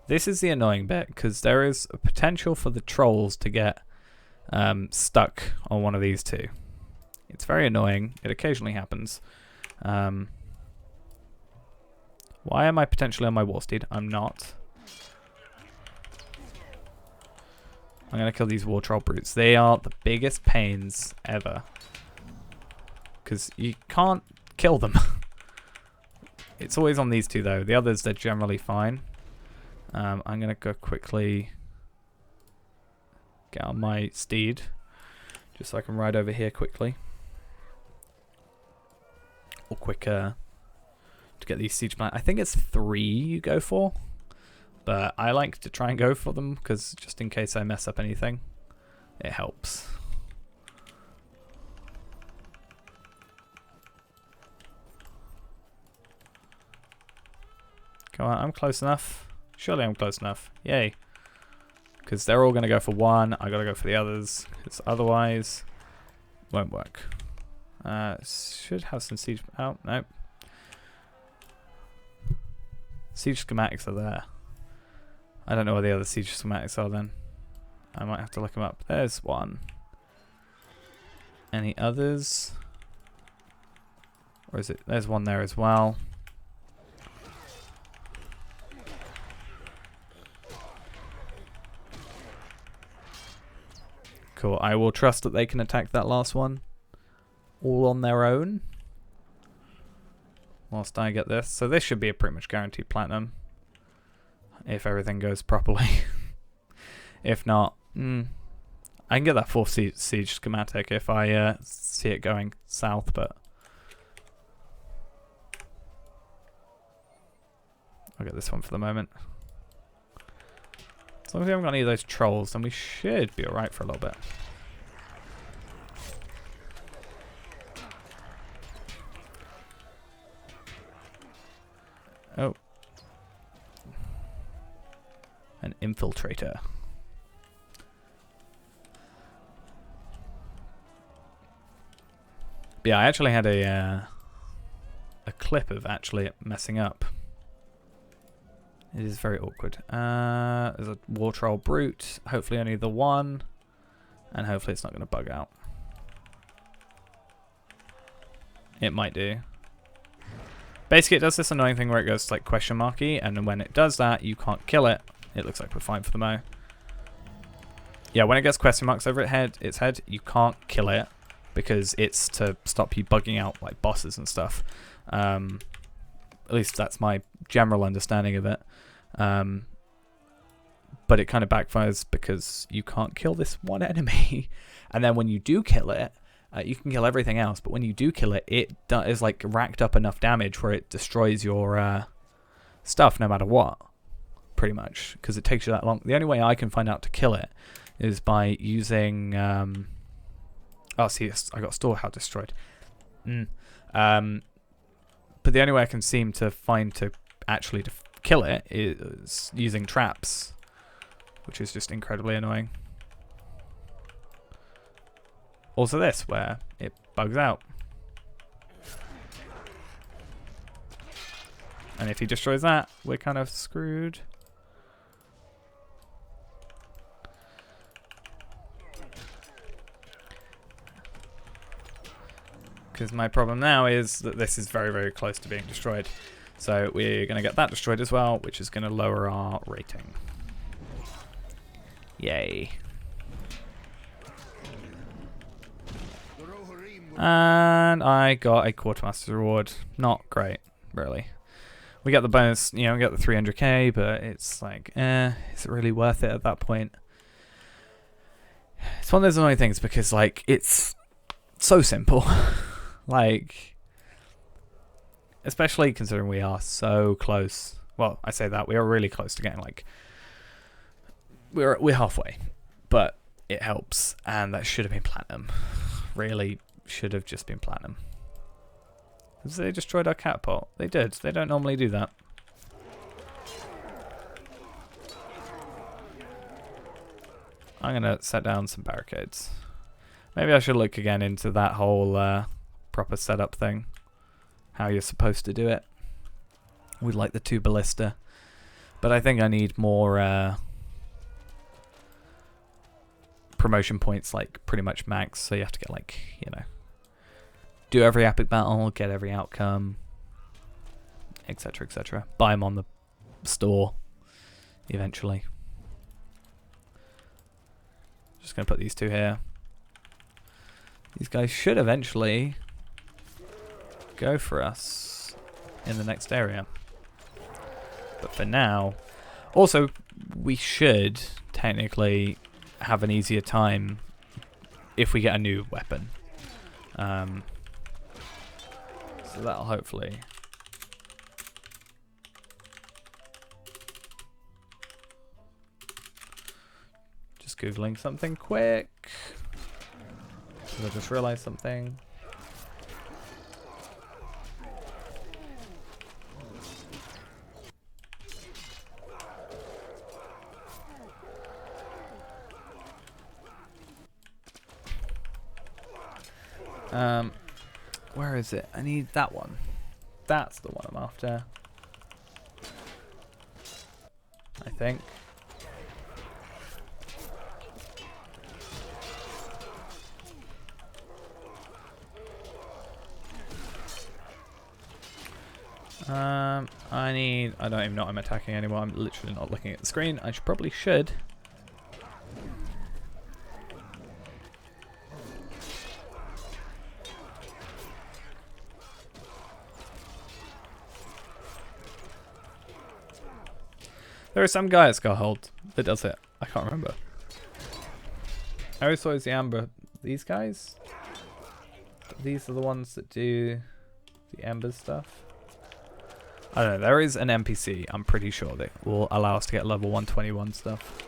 A: This is the annoying bit, because there is a potential for the trolls to get stuck on one of these two. It's very annoying. It occasionally happens. Why am I potentially on my war steed? I'm not. I'm going to kill these war troll brutes. They are the biggest pains ever. Because you can't kill them. It's always on these two, though. The others, they're generally fine. I'm going to go quickly get on my steed Just so I can ride over here quickly. Or quicker to get these siege plants. I think it's 3 you go for. But I like to try and go for them because just in case I mess up anything, it helps. Come on, I'm close enough. Surely I'm close enough. Yay. Because they're all going to go for 1. I got to go for the others. Because otherwise, won't work. Should have some siege. Oh, no. Siege schematics are there. I don't know where the other siege schematics are then. I might have to look them up. There's one. Any others? Or is it? There's one there as well. Cool. I will trust that they can attack that last one all on their own. Whilst I get this. So this should be a pretty much guaranteed platinum. If everything goes properly. If not, I can get that 4th siege schematic if I see it going south, but I'll get this one for the moment. As long as we haven't got any of those trolls, then we should be alright for a little bit. Oh. An infiltrator. But yeah, I actually had a clip of actually it messing up. It is very awkward. There's a war troll brute. Hopefully only the one. And hopefully it's not going to bug out. It might do. Basically it does this annoying thing where it goes like question marky, and when it does that you can't kill it. It looks like we're fine for the mo. Yeah, when it gets question marks over its head, you can't kill it because it's to stop you bugging out like bosses and stuff. At least that's my general understanding of it. But it kind of backfires because you can't kill this one enemy. And then when you do kill it, you can kill everything else. But when you do kill it, it is like racked up enough damage where it destroys your stuff no matter what. Pretty much. Because it takes you that long. The only way I can find out to kill it is by using... oh, see, I got storehouse destroyed. But the only way I can seem to find to actually kill it is using traps, which is just incredibly annoying. Also this, where it bugs out. And if he destroys that, we're kind of screwed. Because my problem now is that this is very, very close to being destroyed. So we're going to get that destroyed as well, which is going to lower our rating. Yay. And I got a Quartermaster's reward. Not great, really. We get the bonus, you know, we get the 300k, but it's like, is it really worth it at that point? It's one of those annoying things because, like, it's so simple. Like, especially considering we are so close. Well, I say that we are really close to getting like we're halfway, but it helps, and that should have been platinum. Really should have just been platinum. Because they destroyed our catapult. They did. They don't normally do that. I'm gonna set down some barricades. Maybe I should look again into that whole proper setup thing. How you're supposed to do it. With like the 2 ballista. But I think I need more promotion points, like pretty much max. So you have to get like, you know, do every epic battle, get every outcome, etc, etc. Buy them on the store eventually. Just gonna put these 2 here. These guys should eventually go for us in the next area. But for now, also we should technically have an easier time if we get a new weapon. So that'll hopefully. Just Googling something quick. I just realized something. Where is it? I need that one. That's the one I'm after. I think. I don't even know what I'm attacking anymore. I'm literally not looking at the screen. I probably should. There is some guy at Scarhold that does it. I can't remember. I always thought it was the Amber. These guys? These are the ones that do the Ember stuff. I don't know. There is an NPC, I'm pretty sure, that will allow us to get level 121 stuff.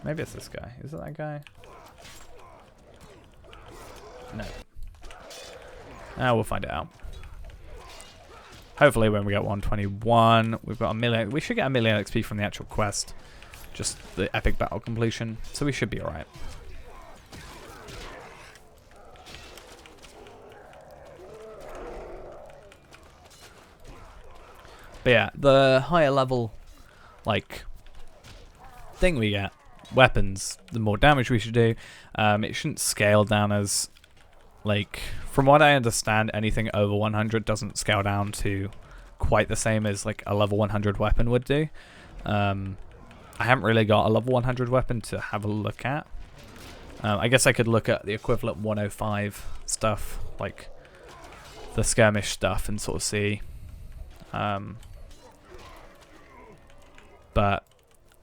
A: Maybe it's this guy. Is it that guy? No. We'll find it out. Hopefully when we get 121, we've got 1 million. We should get 1 million XP from the actual quest. Just the epic battle completion. So we should be alright. But yeah, the higher level, like, thing we get, weapons, the more damage we should do. It shouldn't scale down as, like, from what I understand, anything over 100 doesn't scale down to quite the same as, like, a level 100 weapon would do. I haven't really got a level 100 weapon to have a look at. I guess I could look at the equivalent 105 stuff, like the skirmish stuff, and sort of see. But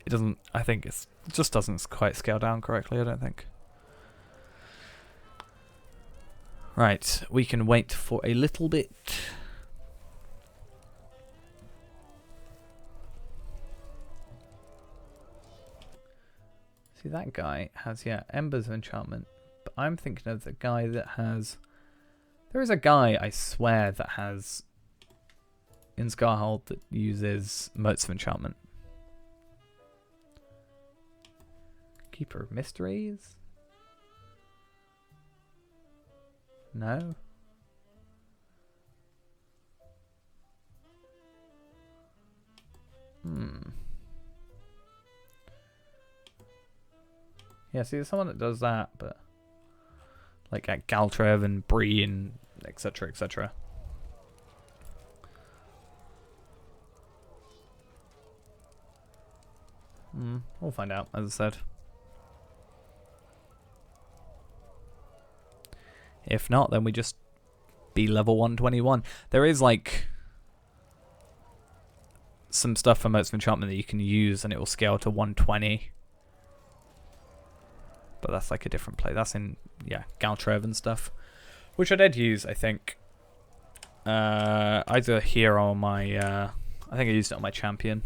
A: it doesn't, I think it just doesn't quite scale down correctly, I don't think. Right, we can wait for a little bit. See, that guy has, yeah, Embers of Enchantment. But I'm thinking of the guy that has... There is a guy, I swear, that has... in Scarhold that uses Motes of Enchantment. Keeper of Mysteries? No? Yeah, see, there's someone that does that, but... like at Galtrev and Bree and etc, etc. We'll find out, as I said. If not, then we just be level 121. There is, like, some stuff for Motes of Enchantment that you can use and it will scale to 120. But that's like a different play. That's in, yeah, Galtrev and stuff. Which I did use, I think. Either here or my... I think I used it on my champion.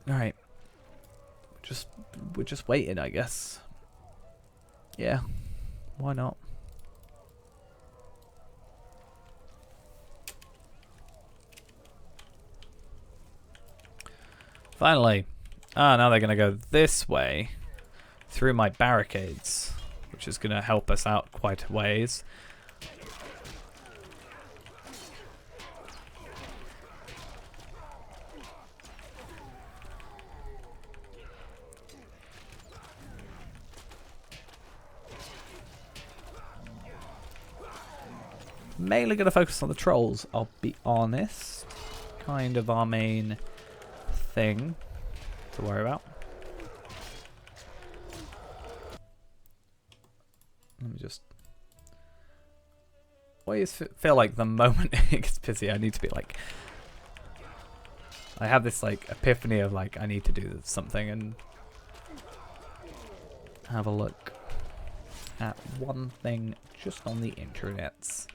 A: Alright. We're just waiting, I guess. Yeah. Why not? Finally. Now they're going to go this way through my barricades, which is going to help us out quite a ways. Mainly going to focus on the trolls, I'll be honest. Kind of our main thing to worry about. Let me just... always feel like the moment it gets busy, I need to be like, I have this like epiphany of like I need to do something and have a look at one thing just on the internets.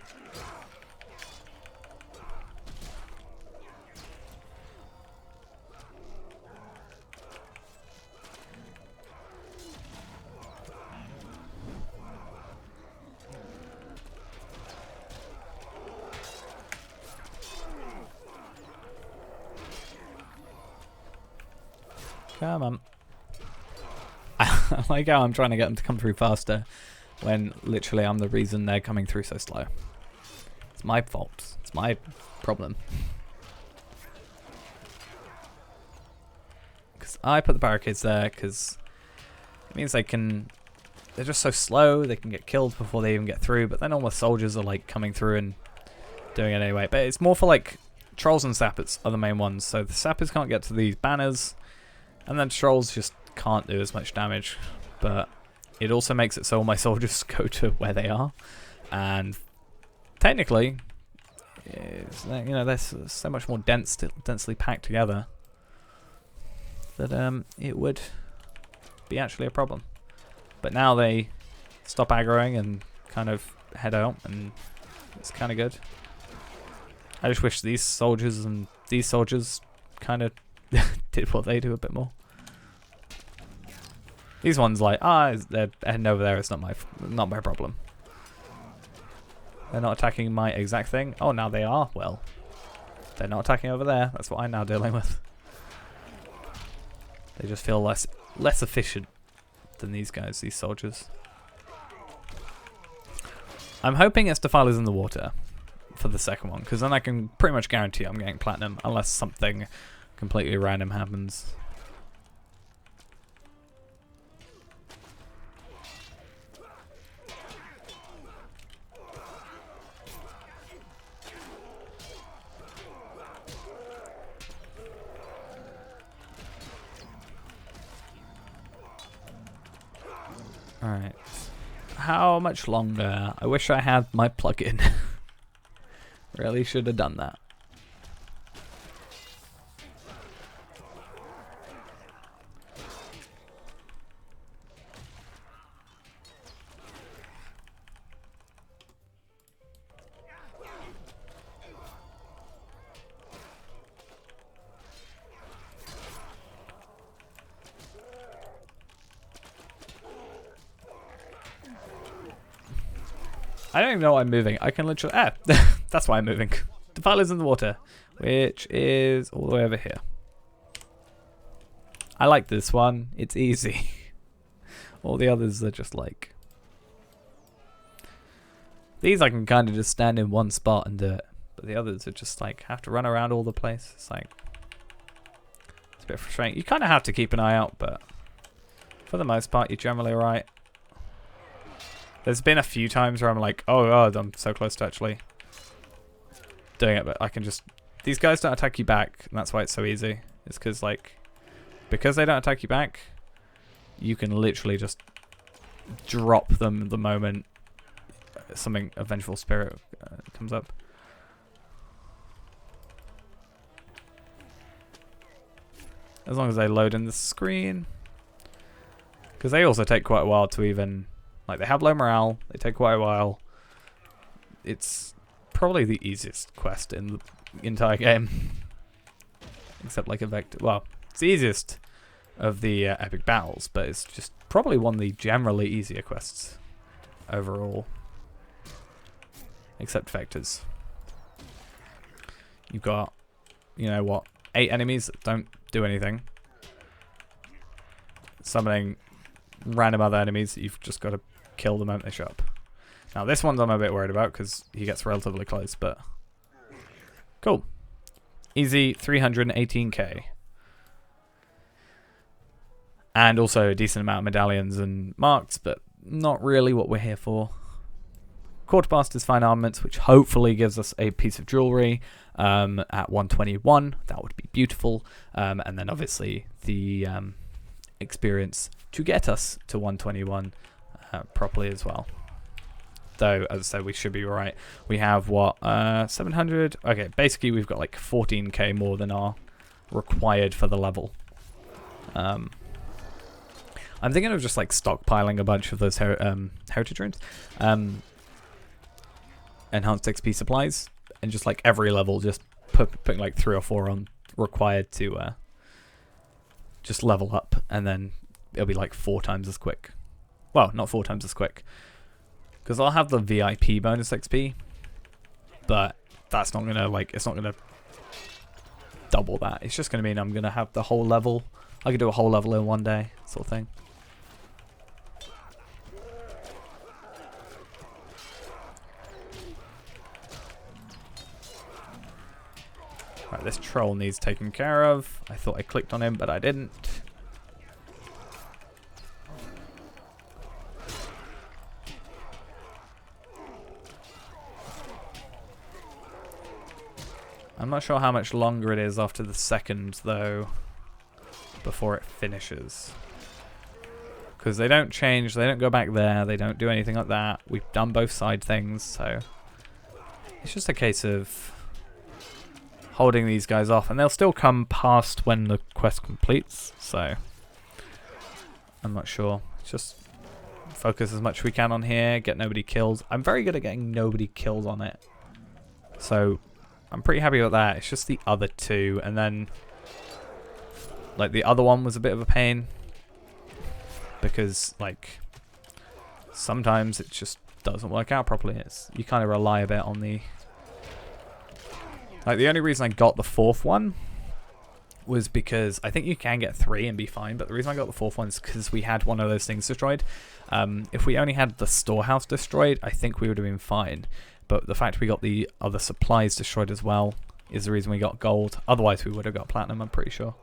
A: Come on. I like how I'm trying to get them to come through faster when literally I'm the reason they're coming through so slow. It's my fault. It's my problem. Because I put the barricades there because it means they're just so slow, they can get killed before they even get through, but then all the soldiers are like coming through and doing it anyway. But it's more for like trolls and sappers are the main ones, so the sappers can't get to these banners. And then trolls just can't do as much damage, but it also makes it so all my soldiers go to where they are, and technically, it's, you know, they're so much more densely packed together that it would be actually a problem. But now they stop aggroing and kind of head out, and it's kind of good. I just wish these soldiers and these soldiers kind of did what they do a bit more. These ones like, they're heading over there, it's not my problem. They're not attacking my exact thing. Oh, now they are. Well, they're not attacking over there. That's what I'm now dealing with. They just feel less efficient than these guys, these soldiers. I'm hoping it's Defilers in the Water for the second one, because then I can pretty much guarantee I'm getting platinum unless something completely random happens. Alright. How much longer? I wish I had my plugin. Really should have done that. I don't even know why I'm moving. I can literally... that's why I'm moving. Defilers in the Water, which is all the way over here. I like this one. It's easy. All the others are just like... These I can kind of just stand in one spot and do it. But the others are just like, have to run around all the place. It's like... It's a bit frustrating. You kind of have to keep an eye out, but... For the most part, you're generally right. There's been a few times where I'm like, oh god, I'm so close to actually doing it, but I can just... These guys don't attack you back, and that's why it's so easy. It's because, like, because they don't attack you back, you can literally just drop them the moment something, a Vengeful Spirit comes up. As long as they load in the screen. Because they also take quite a while to even... Like, they have low morale, they take quite a while. It's probably the easiest quest in the entire game. Except, like, a Vector... Well, it's the easiest of the epic battles, but it's just probably one of the generally easier quests overall. Except Vectors. You've got, you know what, 8 enemies that don't do anything. Summoning random other enemies that you've just got to kill the moment they show up. Now this one's I'm a bit worried about because he gets relatively close, but cool. Easy 318k. And also a decent amount of medallions and marks, but not really what we're here for. Quartermaster's Fine Armaments, which hopefully gives us a piece of jewellery at 121. That would be beautiful. And then obviously the experience to get us to 121 properly as well. though, as I said, we should be right. We have what, 700? Okay, basically we've got like 14k more than our required for the level. I'm thinking of just like stockpiling a bunch of those heritage runes, enhanced XP supplies, and just like every level just putting like 3 or 4 on required to just level up, and then it'll be like 4 times as quick. Well, not 4 times as quick, because I'll have the VIP bonus XP, but that's not gonna it's not gonna double that. It's just gonna mean I'm gonna have the whole level. I could do a whole level in one day, sort of thing. Right, this troll needs taken care of. I thought I clicked on him, but I didn't. I'm not sure how much longer it is after the second, though, before it finishes. Because they don't change, they don't go back there, they don't do anything like that. We've done both side things, so it's just a case of holding these guys off, and they'll still come past when the quest completes, so I'm not sure. Just focus as much as we can on here, get nobody killed. I'm very good at getting nobody killed on it, so I'm pretty happy with that. It's just the other two, and then like the other one was a bit of a pain because like sometimes it just doesn't work out properly. You kind of rely a bit on the the only reason I got the 4th one was because I think you can get 3 and be fine, but the reason I got the 4th one is because we had one of those things destroyed. If we only had the storehouse destroyed, I think we would have been fine. But the fact we got the other supplies destroyed as well is the reason we got gold. Otherwise we would have got platinum, I'm pretty sure.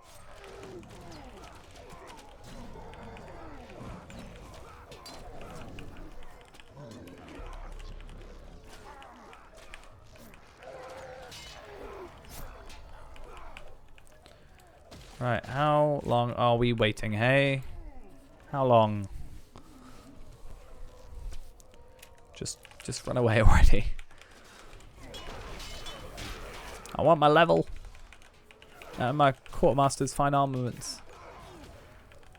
A: Right, how long are we waiting, hey? How long? Just run away already. I want my level. My quartermaster's fine armaments.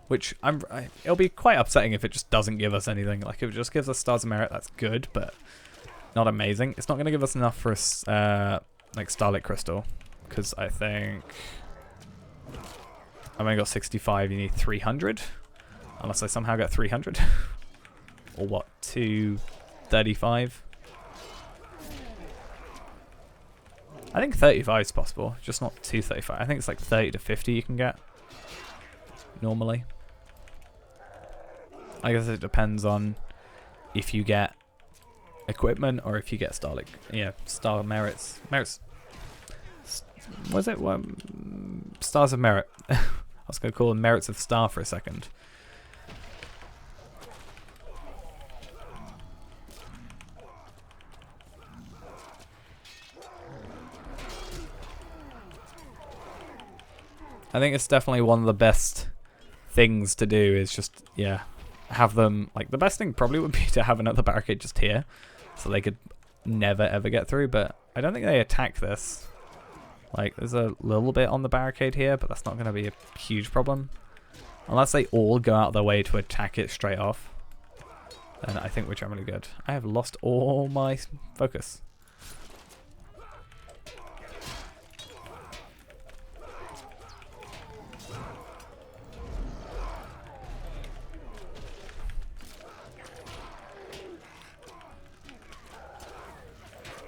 A: Which it'll be quite upsetting if it just doesn't give us anything. Like if it just gives us stars of merit, that's good, but not amazing. It's not going to give us enough for us like Starlit Crystal, because I think I've only got 65. You need 300, unless I somehow get 300, or what, 235? I think 35 is possible, just not 235. I think it's like 30 to 50 you can get normally. I guess it depends on if you get equipment or if you get star merits. Was it stars of merit? I was going to call them merits of star for a second. I think it's definitely one of the best things to do is just, have them, like, the best thing probably would be to have another barricade just here so they could never ever get through, but I don't think they attack this. Like, there's a little bit on the barricade here, but that's not going to be a huge problem. Unless they all go out of their way to attack it straight off, then I think we're generally good. I have lost all my focus.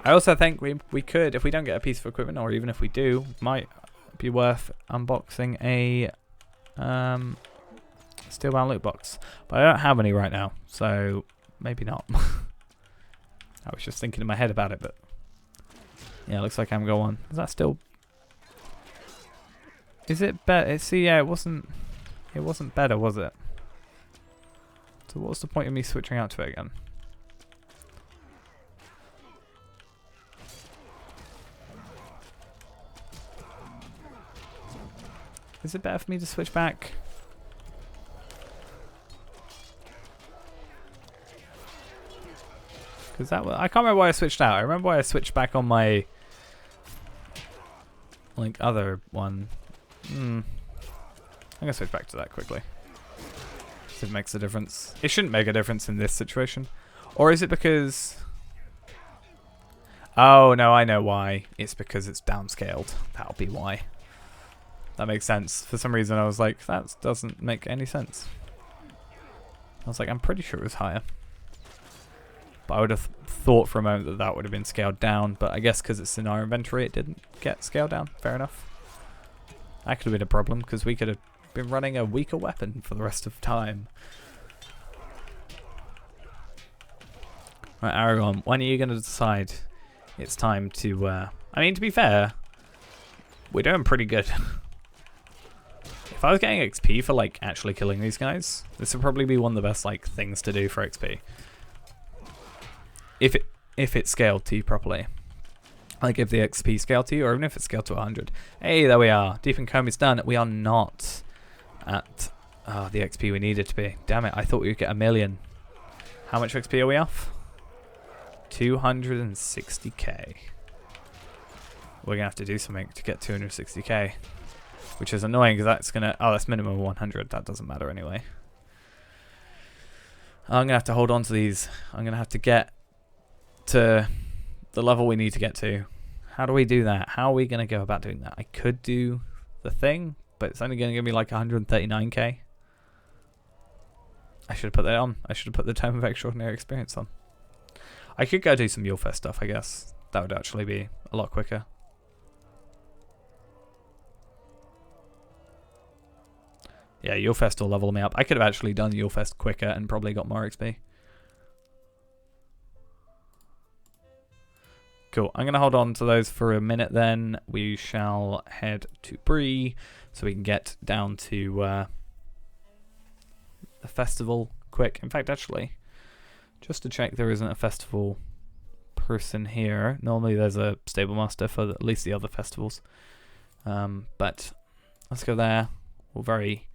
A: I also think we could, if we don't get a piece of equipment, or even if we do, it might be worth unboxing a Steelbound loot box. But I don't have any right now, so maybe not. I was just thinking in my head about it, but yeah, it looks like I'm going. Is that still? Is it better? See, yeah, it wasn't better, was it? So what's the point of me switching out to it again? Is it better for me to switch back? Because that I can't remember why I switched out. I remember why I switched back on my like other one. I'm gonna switch back to that quickly. See if it makes a difference. It shouldn't make a difference in this situation. Or is it because... Oh, no, I know why. It's because it's downscaled. That'll be why. That makes sense. For some reason, I was like, that doesn't make any sense. I was like, I'm pretty sure it was higher. But I would have thought for a moment that that would have been scaled down. But I guess because it's in our inventory, it didn't get scaled down. Fair enough. That could have been a problem, because we could have been running a weaker weapon for the rest of time. Right, Aragon, when are you going to decide it's time to... I mean, to be fair, we're doing pretty good. If I was getting XP for, like, actually killing these guys, this would probably be one of the best, like, things to do for XP. If it's scaled to you properly. Like, if the XP scaled to you, or even if it's scaled to 100. Hey, there we are. Deep and Comb is done. We are not at the XP we needed to be. Damn it, I thought we would get 1 million. How much XP are we off? 260k. We're going to have to do something to get 260k. Which is annoying, because that's going to... Oh, that's minimum 100. That doesn't matter anyway. I'm going to have to hold on to these. I'm going to have to get to the level we need to get to. How do we do that? How are we going to go about doing that? I could do the thing, but it's only going to give me like 139k. I should have put that on. I should have put the Tome of Extraordinary Experience on. I could go do some Yulefest stuff, I guess. That would actually be a lot quicker. Yeah, Yulefest will level me up. I could have actually done Yulefest quicker and probably got more XP. Cool. I'm going to hold on to those for a minute then. We shall head to Bree so we can get down to the festival quick. In fact, actually, just to check there isn't a festival person here. Normally there's a stable master for at least the other festivals. But let's go there. We'll very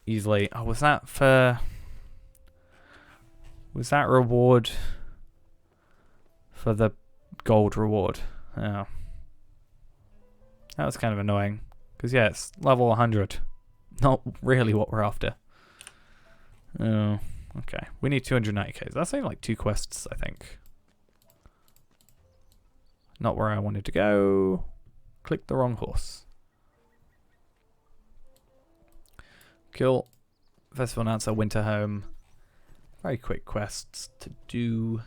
A: easily... Oh, was that for... Was that reward for the gold reward? Oh. That was kind of annoying. Because, yeah, it's level 100. Not really what we're after. Oh, okay. We need 290k. That's only like 2 quests, I think. Not where I wanted to go. Click the wrong horse. Cool. Festival announcer, Winter Home. Very quick quests to do.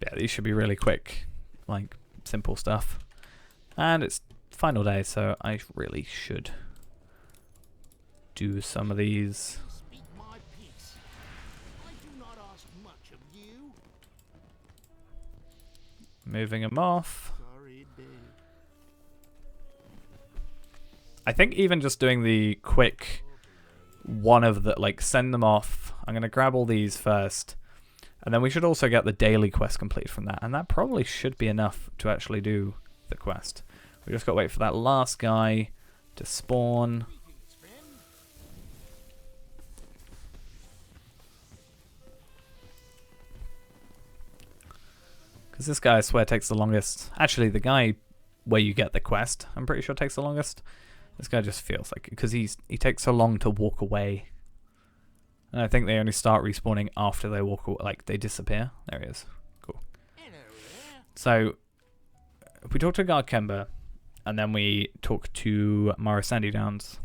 A: Yeah, these should be really quick, like simple stuff. And it's final day, so I really should do some of these.
B: Speak my peace. I do not ask much of you.
A: Moving them off.
B: Sorry, Dave.
A: I think even just doing the quick one of the, like, send them off. I'm going to grab all these first. And then we should also get the daily quest complete from that. And that probably should be enough to actually do the quest. We just got to wait for that last guy to spawn. Because this guy, I swear, takes the longest. Actually, the guy where you get the quest, I'm pretty sure takes the longest. This guy just feels like it, because he takes so long to walk away. And I think they only start respawning after they walk away, like they disappear. There he is. Cool. So, if we talk to Guard Kemba, and then we talk to Mara Sandy Downs,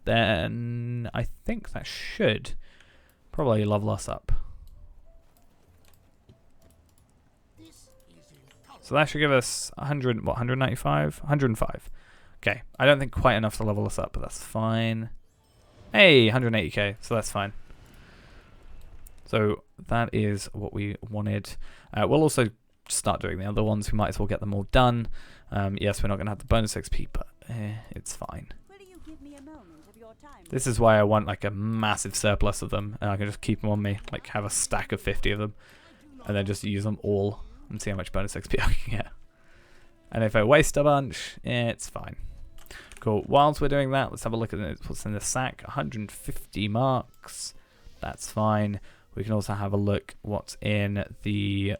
A: then I think that should probably level us up. So that should give us 100, what, 195? 105. Okay, I don't think quite enough to level us up, but that's fine. Hey, 180k, so that's fine. So that is what we wanted. We'll also start doing the other ones. We might as well get them all done. Yes, we're not going to have the bonus XP, but it's fine. This is why I want like a massive surplus of them, and I can just keep them on me, like have a stack of 50 of them, and then just use them all and see how much bonus XP I can get. And if I waste a bunch, it's fine. Cool. Whilst we're doing that, let's have a look at what's in the sack. 150 marks. That's fine. We can also have a look what's in the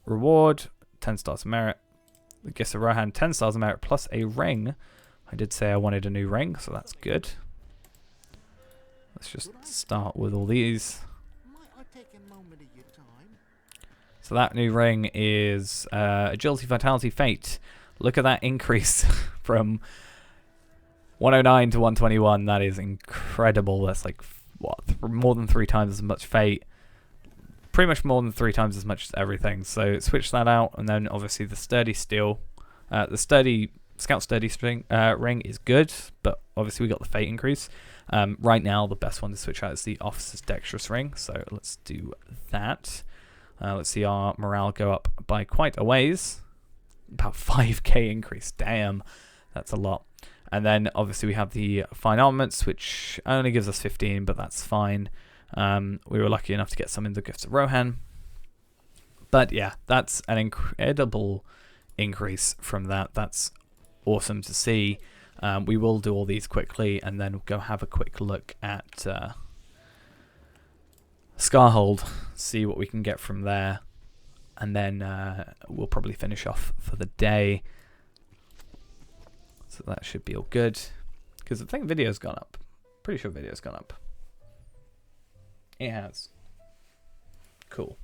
A: reward. 10 stars of merit. The Gifts of Rohan, 10 stars of merit plus a ring. I did say I wanted a new ring, so that's good. Let's just start with all these.
B: Might I take a moment of your time?
A: So that new ring is Agility, Vitality, Fate. Look at that increase from 109 to 121. That is incredible. That's like, what, more than 3 times as much Fate. Pretty much more than 3 times as much as everything. So switch that out, and then obviously the Sturdy Steel. The Sturdy Scout Sturdy string, ring is good, but obviously we got the Fate increase. Right now, the best one to switch out is the Officer's Dexterous ring, so let's do that. Let's see our morale go up by quite a ways. About 5k increase. Damn, that's a lot. And then obviously we have the Fine Armaments, which only gives us 15, but that's fine. We were lucky enough to get some in the Gifts of Rohan. But yeah, that's an incredible increase from that. That's awesome to see. We will do all these quickly and then go have a quick look at Scarhold, see what we can get from there, and then we'll probably finish off for the day. So that should be all good, because I think video's gone up. Pretty sure video's gone up. It has. Cool.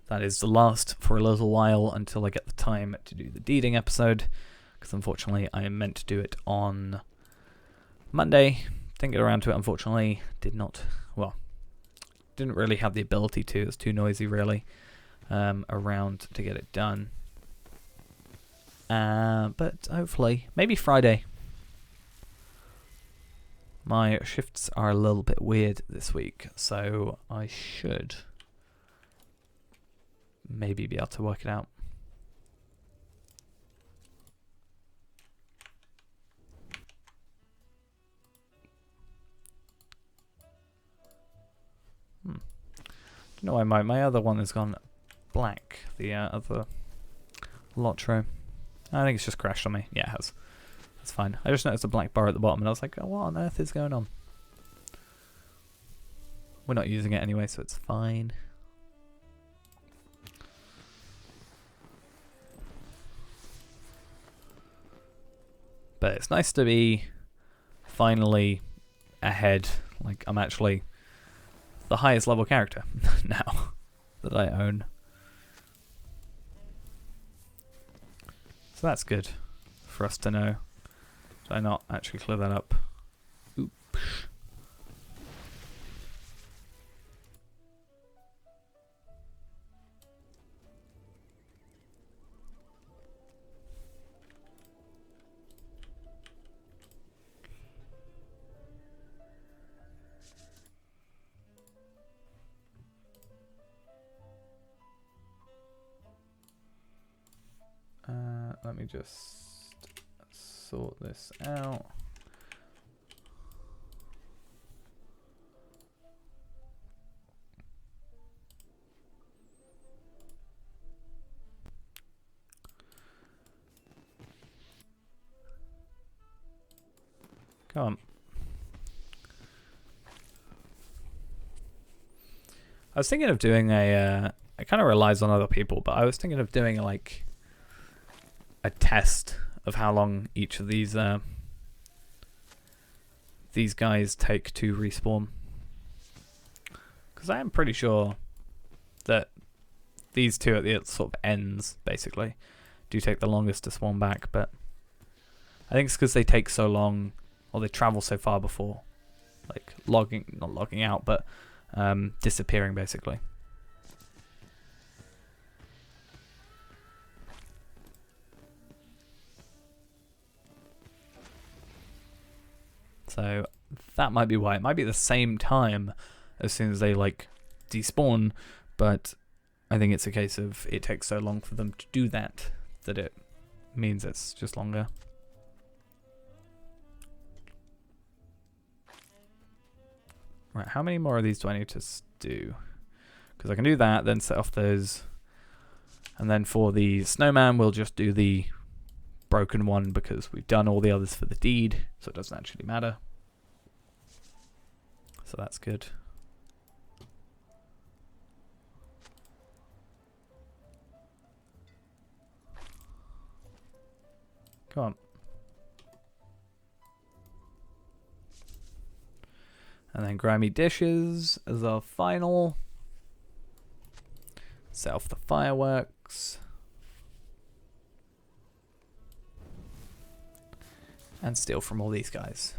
A: That is the last for a little while until I get the time to do the Deeding episode, because unfortunately I meant to do it on Monday. Didn't get around to it, unfortunately. Didn't really have the ability to. It was too noisy, really, around to get it done. But hopefully, maybe Friday. My shifts are a little bit weird this week, so I should maybe be able to work it out. Don't know why my other one has gone black. The other Lotro. I think it's just crashed on me. Yeah, it has. That's fine. I just noticed a black bar at the bottom and I was like, oh, what on earth is going on? We're not using it anyway, so it's fine. But it's nice to be finally ahead. Like, I'm actually the highest level character now that I own. So that's good for us to know. Did I not actually clear that up? Oops. Let me just sort this out. Come on. I was thinking of doing a, it kind of relies on other people, but I was thinking of doing like a test of how long each of these guys take to respawn. Because I am pretty sure that these two at the sort of ends, basically, do take the longest to spawn back, but I think it's because they take so long, or they travel so far before, like not logging out, but disappearing, basically. So that might be why. It might be the same time as soon as they like despawn, but I think it's a case of it takes so long for them to do that that it means it's just longer. Right, how many more of these do I need to do? Because I can do that, then set off those And then for the snowman, we'll just do the broken one because we've done all the others for the deed, so it doesn't actually matter. So that's good. Come on. And then grimy dishes as our final. Set off the fireworks. And steal from all these guys.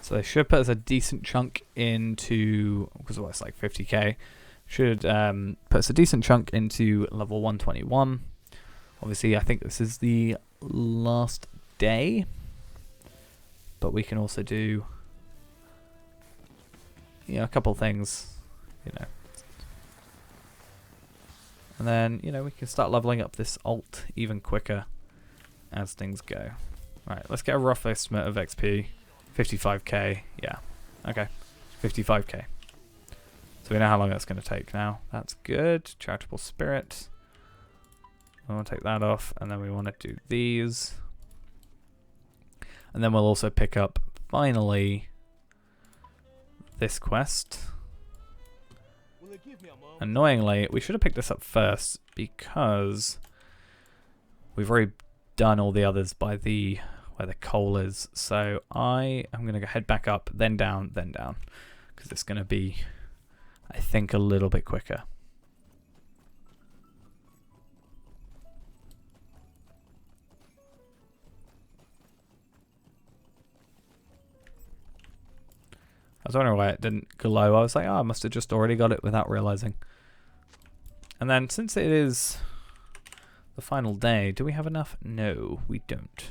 A: So they should put us a decent chunk into, because it's like 50k, should put us a decent chunk into level 121. Obviously, I think this is the last day, but we can also do, you know, a couple things, you know. And then, you know, we can start leveling up this alt even quicker as things go. Right, let's get a rough estimate of XP. 55k, yeah, okay, 55k. So we know how long that's going to take now. That's good. Charitable spirit. I want to take that off, and then we want to do these. And then we'll also pick up, finally, this quest. Annoyingly, we should have picked this up first because we've already done all the others by the where the coal is. So I am going to go head back up, then down, because it's going to be, I think, a little bit quicker. I was wondering why it didn't glow. I was like, oh, I must have just already got it without realizing. And then since it is the final day, do we have enough? No, we don't.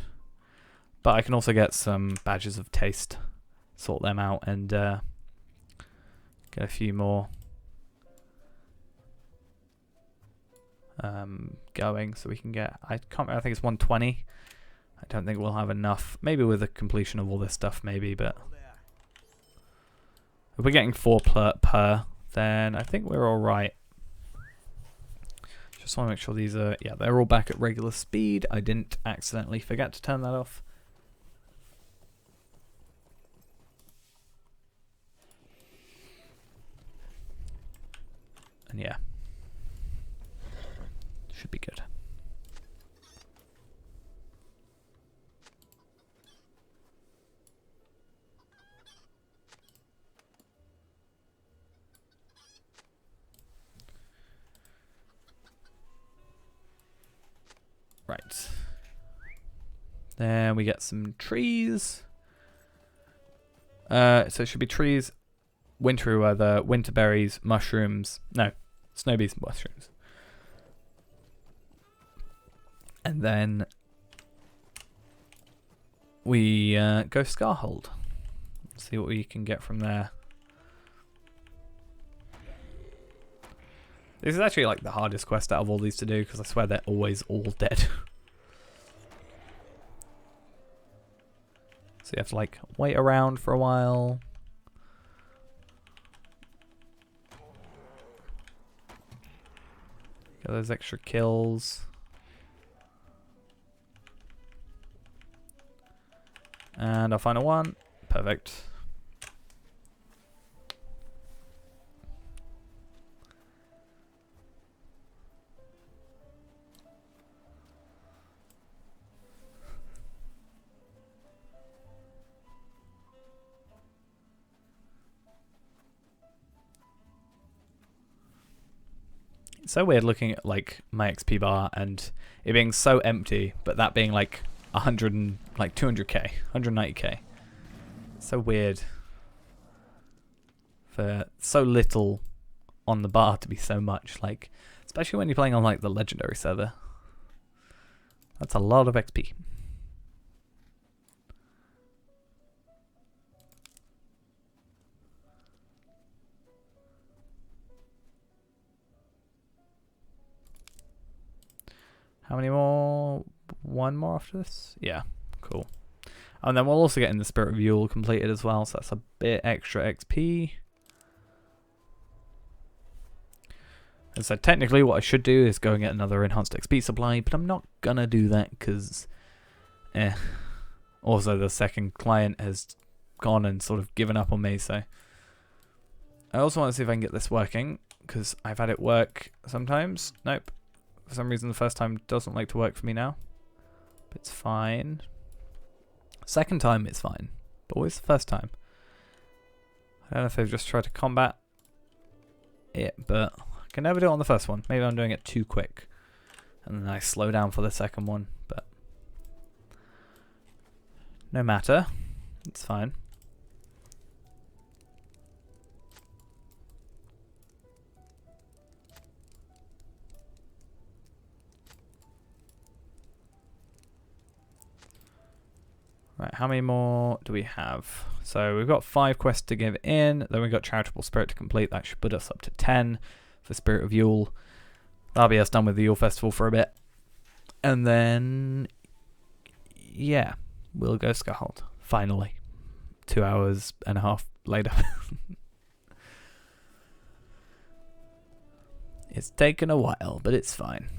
A: But I can also get some badges of taste, sort them out, and get a few more going, so we can get, I can't remember, I think it's 120. I don't think we'll have enough. Maybe with the completion of all this stuff, maybe, but if we're getting 4 per, then I think we're all right. Just want to make sure these are, yeah, they're all back at regular speed. I didn't accidentally forget to turn that off. And yeah, should be good. Right. Then we get some trees. So it should be trees, wintry weather, winter berries, mushrooms. No, snow bees and mushrooms. And then we go Scarhold. See what we can get from there. This is actually like the hardest quest out of all these to do because I swear they're always all dead. So you have to like wait around for a while. Get those extra kills. And our final one. Perfect. It's so weird looking at like my XP bar and it being so empty, but that being like 100 and like 200k, 190k. It's so weird for so little on the bar to be so much, like especially when you're playing on like the legendary server. That's a lot of XP. How many more? One more after this? Yeah, Cool. And then we'll also get in the Spirit of Yule completed as well, so that's a bit extra XP. And so technically what I should do is go and get another enhanced XP supply, but I'm not gonna do that because also the second client has gone and sort of given up on me, so I also want to see if I can get this working, because I've had it work sometimes. Nope. For some reason the first time doesn't like to work for me now. But it's fine. Second time it's fine. But always the first time. I don't know if they've just tried to combat it, but I can never do it on the first one. Maybe I'm doing it too quick. And then I slow down for the second one, but no matter. It's fine. Right, how many more do we have? So we've got 5 quests to give in. Then we've got Charitable Spirit to complete. That should put us up to 10 for Spirit of Yule. That'll be us done with the Yule Festival for a bit. And then, yeah, we'll go Scarhold. Finally. 2 hours and a half later. It's taken a while, but it's fine.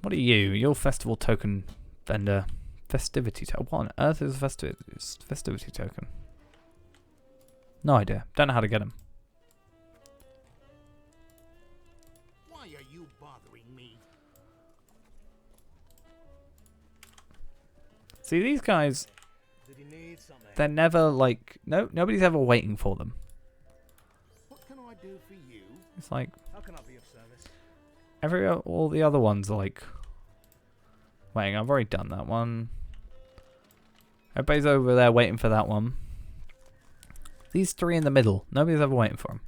A: What are you? Yule Festival token vendor. Festivity token. What on earth is a festivity token? No idea. Don't know how to get them.
B: Why are you bothering me?
A: See, these guys,
E: Did he need something?
A: they're never like, nobody's ever waiting for them.
B: What can I do for you?
A: It's like
E: How can I be of service?
A: all the other ones are like, waiting. I've already done that one. Everybody's over there waiting for that one. These 3 in the middle, nobody's ever waiting for them.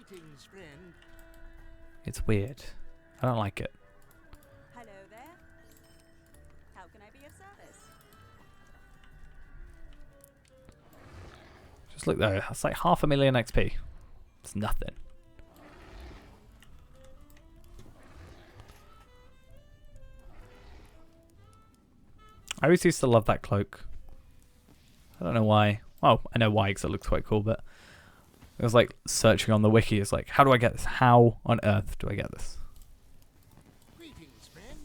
B: Greetings, friend.
A: It's weird. I don't like it.
F: Hello there. How can I be of service?
A: Just look there. That's like 500,000 XP. It's nothing. I always used to love that cloak. I don't know why. Well, I know why, because it looks quite cool, but it was like searching on the wiki. It's like, how do I get this? How on earth do I get this?
B: Greetings, friend.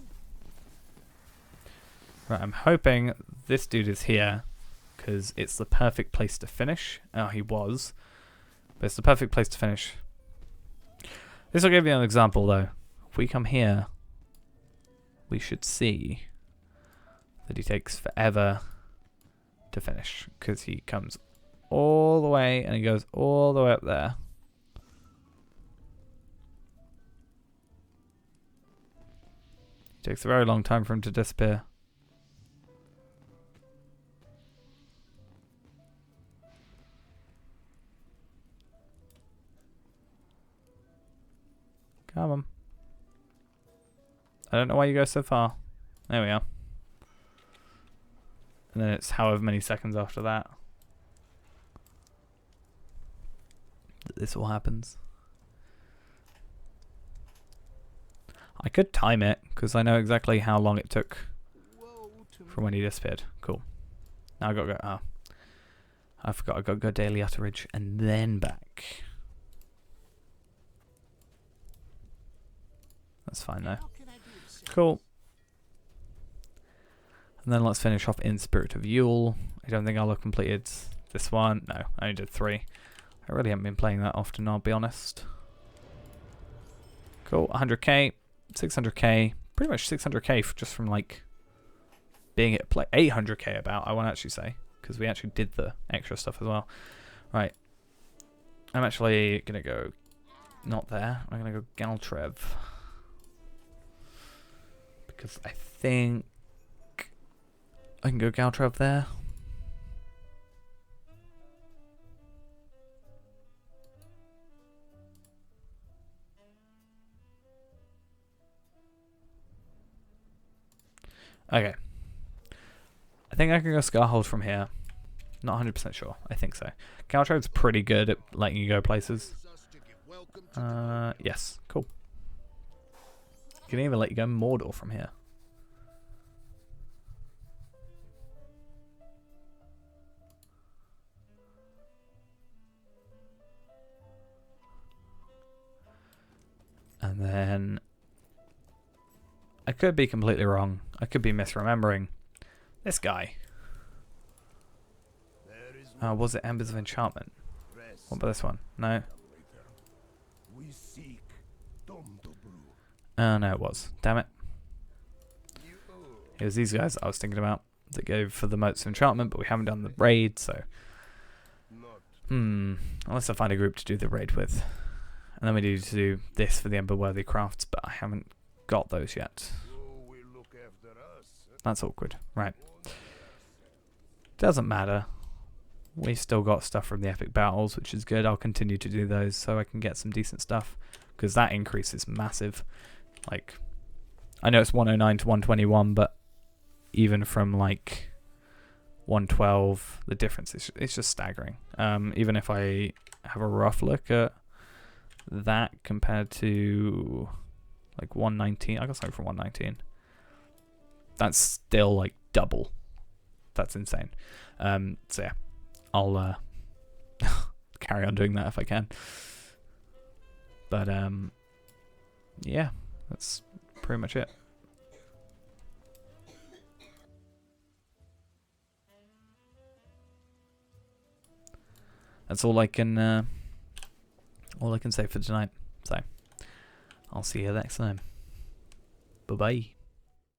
A: Right, I'm hoping this dude is here, because it's the perfect place to finish. Oh, he was. But it's the perfect place to finish. This will give you an example, though. If we come here, we should see that he takes forever to finish, because he comes all the way and he goes all the way up there. It takes a very long time for him to disappear. Come on. I don't know why you go so far. There we are. And then it's however many seconds after that this all happens. I could time it, because I know exactly how long it took from when he disappeared. Cool. Now I gotta go. Oh. I forgot I gotta go Daily Utterage and then back. That's fine though.
B: How can I be of service?
A: Cool. And then let's finish off in Spirit of Yule. I don't think I'll have completed this one. No, I only did 3. I really haven't been playing that often, I'll be honest. Cool, 100k, 600k, pretty much 600k just from like being at play. 800k about, I want to actually say, because we actually did the extra stuff as well. Right, I'm actually going to go, not there, I'm going to go Galtrev. Because I think I can go Galtrev there. Okay. I think I can go Scarhold from here. Not 100% sure. I think so. Galtrev's pretty good at letting you go places. Yes. Cool. Can even let you go Mordor from here. And then I could be completely wrong. I could be misremembering this guy. Was it Embers of Enchantment? What about this one? No.
D: We seek Domdobru.
A: Oh no, it was. Damn it. It was these guys that I was thinking about that go for the Motes of Enchantment, but we haven't done the raid, so unless I find a group to do the raid with. And then we need to do this for the Emberworthy crafts, but I haven't got those yet. That's awkward. Right. Doesn't matter. We've still got stuff from the epic battles, which is good. I'll continue to do those so I can get some decent stuff, because that increase is massive. Like, I know it's 109 to 121, but even from like 112, the difference is it's just staggering. Even if I have a rough look at that compared to like 119, I got something from 119. That's still like double. That's insane. So yeah, I'll carry on doing that if I can. But yeah, that's pretty much it. That's all I can say for tonight. So I'll see you next time. Bye bye.